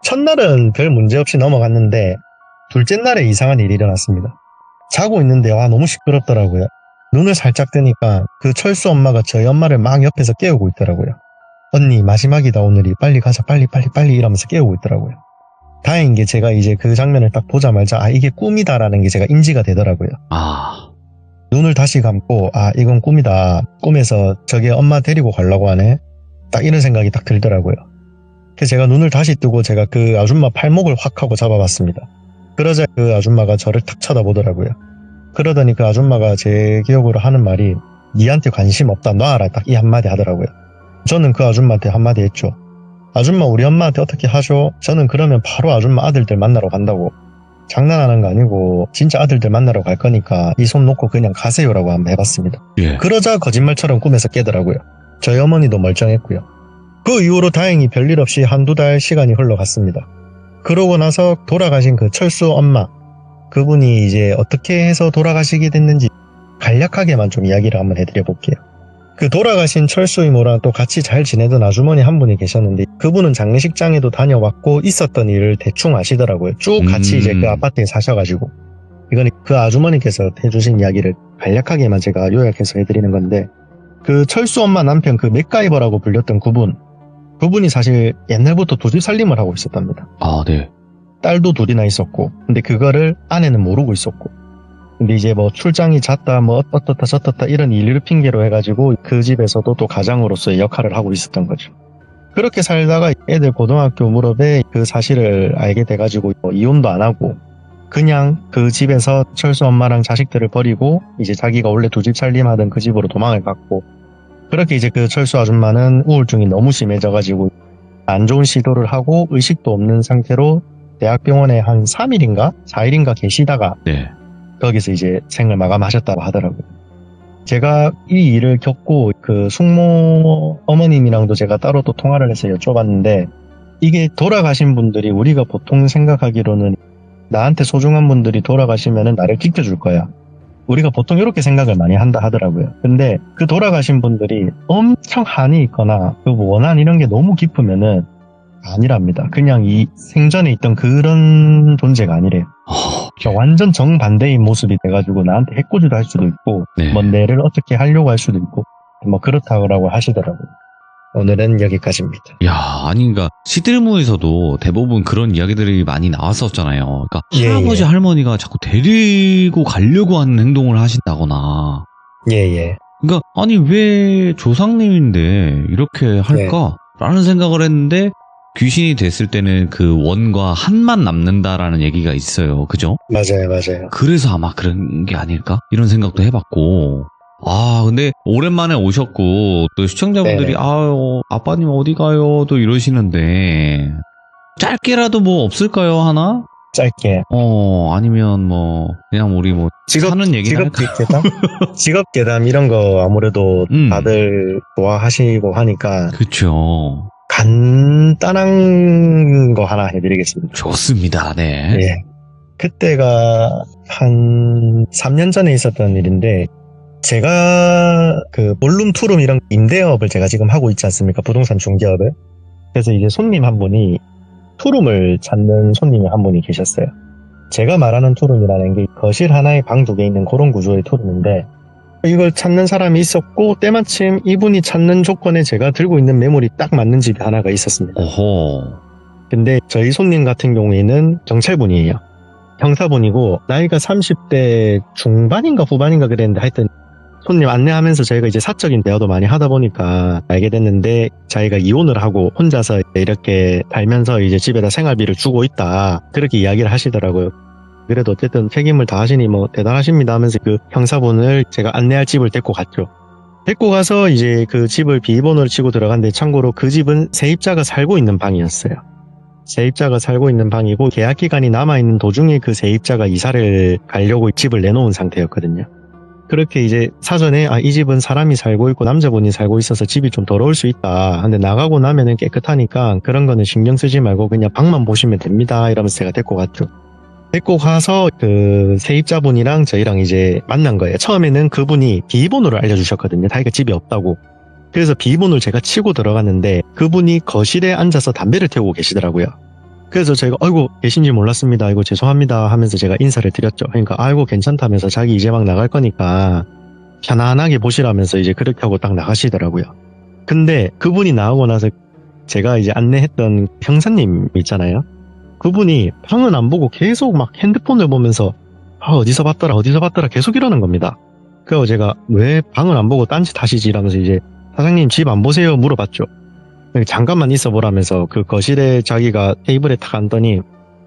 첫날은 별 문제 없이 넘어갔는데 둘째 날에 이상한 일이 일어났습니다. 자고 있는데 너무 시끄럽더라고요. 눈을 살짝 뜨니까 그 철수 엄마가 저희 엄마를 막 옆에서 깨우고 있더라고요. 언니 마지막이다 오늘이 빨리 가자 빨리 이러면서 깨우고 있더라고요. 다행인 게 제가 이제 그 장면을 딱 보자마자 이게 꿈이다라는 게 제가 인지가 되더라고요. 눈을 다시 감고 이건 꿈이다. 꿈에서 저게 엄마 데리고 가려고 하네. 딱 이런 생각이 딱 들더라고요. 그래서 제가 눈을 다시 뜨고 제가 그 아줌마 팔목을 확 하고 잡아봤습니다. 그러자 그 아줌마가 저를 탁 쳐다보더라고요. 그러더니 그 아줌마가 제 기억으로 하는 말이 니한테 관심 없다 놔라 딱 이 한마디 하더라고요. 저는 그 아줌마한테 한마디 했죠. 아줌마 우리 엄마한테 어떻게 하죠? 저는 그러면 바로 아줌마 아들들 만나러 간다고. 장난하는 거 아니고 진짜 아들들 만나러 갈 거니까 이 손 놓고 그냥 가세요라고 한번 해봤습니다. 예. 그러자 거짓말처럼 꿈에서 깨더라고요. 저희 어머니도 멀쩡했고요. 그 이후로 다행히 별일 없이 한두 달 시간이 흘러갔습니다. 그러고 나서 돌아가신 그 철수 엄마 그분이 이제 어떻게 해서 돌아가시게 됐는지 간략하게만 좀 이야기를 한번 해드려 볼게요. 그 돌아가신 철수 이모랑 또 같이 잘 지내던 아주머니 한 분이 계셨는데 그분은 장례식장에도 다녀왔고 있었던 일을 대충 아시더라고요. 쭉 같이 이제 그 아파트에 사셔가지고 이건 그 아주머니께서 해주신 이야기를 간략하게만 제가 요약해서 해드리는 건데 그 철수 엄마 남편 그 맥가이버라고 불렸던 그분이 사실 옛날부터 두 집 살림을 하고 있었답니다. 네. 딸도 둘이나 있었고 근데 그거를 아내는 모르고 있었고 근데 이제 뭐 출장이 잦다 뭐 어떻다 저떻다 이런 일을 핑계로 해가지고 그 집에서도 또 가장으로서의 역할을 하고 있었던 거죠. 그렇게 살다가 애들 고등학교 무렵에 그 사실을 알게 돼가지고 이혼도 안 하고 그냥 그 집에서 철수 엄마랑 자식들을 버리고 이제 자기가 원래 두 집 살림하던 그 집으로 도망을 갔고 그렇게 이제 그 철수 아줌마는 우울증이 너무 심해져가지고 안 좋은 시도를 하고 의식도 없는 상태로 대학병원에 한 3일인가 4일인가 계시다가 네. 거기서 이제 생을 마감하셨다고 하더라고요. 제가 이 일을 겪고 그 숙모 어머님이랑도 제가 따로 또 통화를 해서 여쭤봤는데 이게 돌아가신 분들이 우리가 보통 생각하기로는 나한테 소중한 분들이 돌아가시면은 나를 지켜줄 거야. 우리가 보통 이렇게 생각을 많이 한다 하더라고요. 근데 그 돌아가신 분들이 엄청 한이 있거나 그 원한 이런 게 너무 깊으면은 아니랍니다. 그냥 이 생전에 있던 그런 존재가 아니래요. 그러니까 완전 정반대인 모습이 돼가지고 나한테 해코지도 할 수도 있고 네. 뭐 내를 어떻게 하려고 할 수도 있고 뭐 그렇다고 하시더라고요. 오늘은 여기까지입니다. 야, 아니, 그러니까 시들무에서도 대부분 그런 이야기들이 많이 나왔었잖아요. 그러니까 예, 할아버지 할머니가 자꾸 데리고 가려고 하는 행동을 하신다거나. 예. 그러니까 아니 왜 조상님인데 이렇게 할까? 라는 생각을 했는데 귀신이 됐을 때는 그 원과 한만 남는다라는 얘기가 있어요. 그죠? 맞아요. 그래서 아마 그런 게 아닐까? 이런 생각도 해봤고. 근데 오랜만에 오셨고 또 시청자분들이 네. 아빠님 어디 가요? 또 이러시는데 짧게라도 뭐 없을까요? 하나? 짧게. 아니면 뭐 그냥 우리 뭐 사는 얘기나 할까? 직업 괴담? 직업 괴담 이런 거 아무래도 다들 좋아하시고 하니까 그쵸. 간단한 거 하나 해드리겠습니다. 좋습니다. 네. 예. 그때가 한 3년 전에 있었던 일인데 제가 그 볼룸 투룸 이런 임대업을 제가 지금 하고 있지 않습니까? 부동산 중개업을. 그래서 이제 손님 한 분이 투룸을 찾는 손님이 한 분이 계셨어요. 제가 말하는 투룸이라는 게 거실 하나에 방 2개 있는 그런 구조의 투룸인데 이걸 찾는 사람이 있었고 때마침 이분이 찾는 조건에 제가 들고 있는 매물이 딱 맞는 집이 하나가 있었습니다. 오호. 근데 저희 손님 같은 경우에는 경찰분이에요. 형사분이고 나이가 30대 중반인가 후반인가 그랬는데 하여튼 손님 안내하면서 저희가 이제 사적인 대화도 많이 하다 보니까 알게 됐는데 자기가 이혼을 하고 혼자서 이렇게 살면서 이제 집에다 생활비를 주고 있다. 그렇게 이야기를 하시더라고요. 그래도 어쨌든 책임을 다하시니 뭐 대단하십니다 하면서 그 형사분을 제가 안내할 집을 데리고 갔죠. 데리고 가서 이제 그 집을 비번호를 치고 들어갔는데 참고로 그 집은 세입자가 살고 있는 방이었어요. 세입자가 살고 있는 방이고 계약 기간이 남아있는 도중에 그 세입자가 이사를 가려고 집을 내놓은 상태였거든요. 그렇게 이제 사전에 이 집은 사람이 살고 있고 남자분이 살고 있어서 집이 좀 더러울 수 있다. 근데 나가고 나면은 깨끗하니까 그런 거는 신경 쓰지 말고 그냥 방만 보시면 됩니다. 이러면서 제가 데리고 갔죠. 데리고 가서 그 세입자분이랑 저희랑 이제 만난 거예요. 처음에는 그분이 비번호를 알려주셨거든요. 자기가 집이 없다고. 그래서 비번호를 제가 치고 들어갔는데 그분이 거실에 앉아서 담배를 태우고 계시더라고요. 그래서 저희가 아이고 계신지 몰랐습니다. 아이고 죄송합니다 하면서 제가 인사를 드렸죠. 그러니까 아이고 괜찮다면서 자기 이제 막 나갈 거니까 편안하게 보시라면서 이제 그렇게 하고 딱 나가시더라고요. 근데 그분이 나오고 나서 제가 이제 안내했던 형사님 있잖아요. 그분이 방은 안 보고 계속 막 핸드폰을 보면서 어디서 봤더라 계속 이러는 겁니다. 그래서 제가 왜 방을 안 보고 딴짓 하시지 이러면서 이제 사장님 집 안 보세요 물어봤죠. 잠깐만 있어 보라면서 그 거실에 자기가 테이블에 탁 앉더니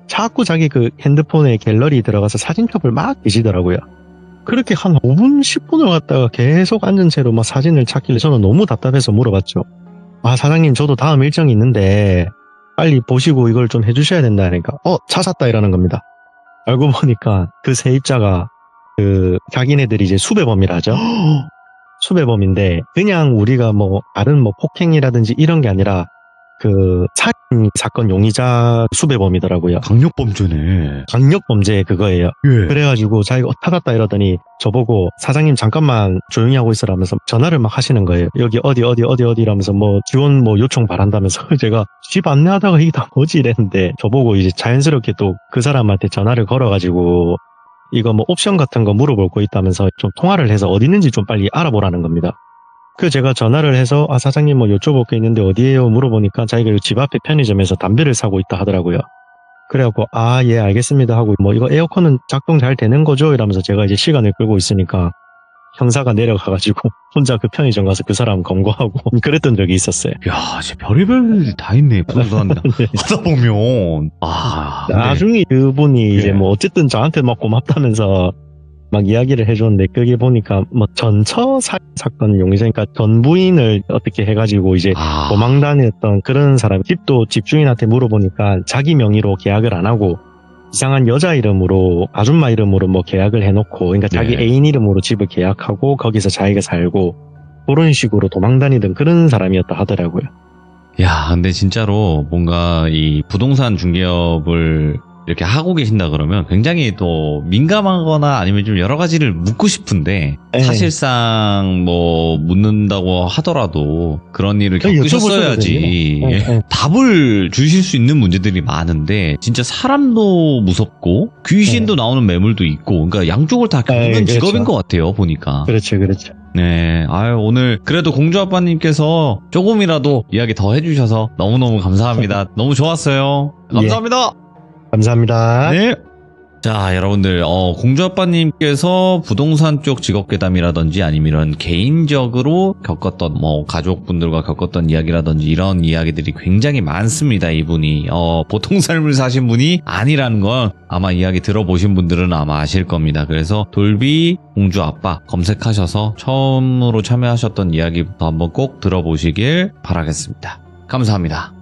자꾸 자기 그 핸드폰에 갤러리 들어가서 사진첩을 막 뒤지더라고요. 그렇게 한 5분 10분을 갖다가 계속 앉은 채로 막 사진을 찾길래 저는 너무 답답해서 물어봤죠. 사장님 저도 다음 일정이 있는데 빨리 보시고 이걸 좀 해주셔야 된다니까 찾았다 이러는 겁니다. 알고 보니까 그 세입자가 그 자기네들이 이제 수배범이라 하죠. 수배범인데 그냥 우리가 뭐 다른 뭐 폭행이라든지 이런 게 아니라 그 살인 사건 용의자 수배범이더라고요. 강력범죄네. 강력범죄 그거예요. 예. 그래가지고 자기가 찾았다 이러더니 저보고 사장님 잠깐만 조용히 하고 있으라면서 전화를 막 하시는 거예요. 여기 어디 이러면서 뭐 지원 뭐 요청 바란다면서 제가 집 안내하다가 이게 다 뭐지 이랬는데 저보고 이제 자연스럽게 또 그 사람한테 전화를 걸어가지고 이거 뭐 옵션 같은 거 물어볼 거 있다면서 좀 통화를 해서 어디 있는지 좀 빨리 알아보라는 겁니다. 그래서 제가 전화를 해서 사장님 뭐 여쭤볼 게 있는데 어디에요 물어보니까 자기가 집 앞에 편의점에서 담배를 사고 있다 하더라고요. 그래갖고 예 알겠습니다 하고 뭐 이거 에어컨은 작동 잘 되는 거죠 이러면서 제가 이제 시간을 끌고 있으니까 형사가 내려가가지고 혼자 그 편의점 가서 그 사람 검거하고 그랬던 적이 있었어요. 야, 진짜 별의별 일이 다 있네. 부동산 네. 하다 보면. 근데 나중에 그분이 이제 예. 뭐 어쨌든 저한테 막 고맙다면서 막 이야기를 해줬는데 그게 보니까 뭐 전처 살인 사건 용의자니까 전 부인을 어떻게 해가지고 이제 도망 다녔던 그런 사람. 집도 집주인한테 물어보니까 자기 명의로 계약을 안 하고 이상한 여자 이름으로 아줌마 이름으로 뭐 계약을 해놓고 그러니까 자기 네. 애인 이름으로 집을 계약하고 거기서 자기가 살고 그런 식으로 도망 다니던 그런 사람이었다 하더라고요. 야, 근데 진짜로 뭔가 이 부동산 중개업을 이렇게 하고 계신다 그러면 굉장히 또 민감하거나 아니면 좀 여러 가지를 묻고 싶은데 네. 사실상 뭐 묻는다고 하더라도 그런 일을 여쭤보셔야 겪으셨어야지 되네요. 네. 답을 주실 수 있는 문제들이 많은데 진짜 사람도 무섭고 귀신도 나오는 매물도 있고 그러니까 양쪽을 다 겪는 그렇죠. 직업인 것 같아요 보니까. 그렇죠. 네, 오늘 그래도 공주 아빠님께서 조금이라도 이야기 더 해주셔서 너무너무 감사합니다. 너무 좋았어요. 감사합니다. 감사합니다. 네. 자, 여러분들, 공주 아빠님께서 부동산 쪽 직업괴담이라든지 아니면 이런 개인적으로 겪었던, 가족분들과 겪었던 이야기라든지 이런 이야기들이 굉장히 많습니다, 이분이. 보통 삶을 사신 분이 아니라는 건 아마 이야기 들어보신 분들은 아마 아실 겁니다. 그래서 돌비 공주 아빠 검색하셔서 처음으로 참여하셨던 이야기부터 한번 꼭 들어보시길 바라겠습니다. 감사합니다.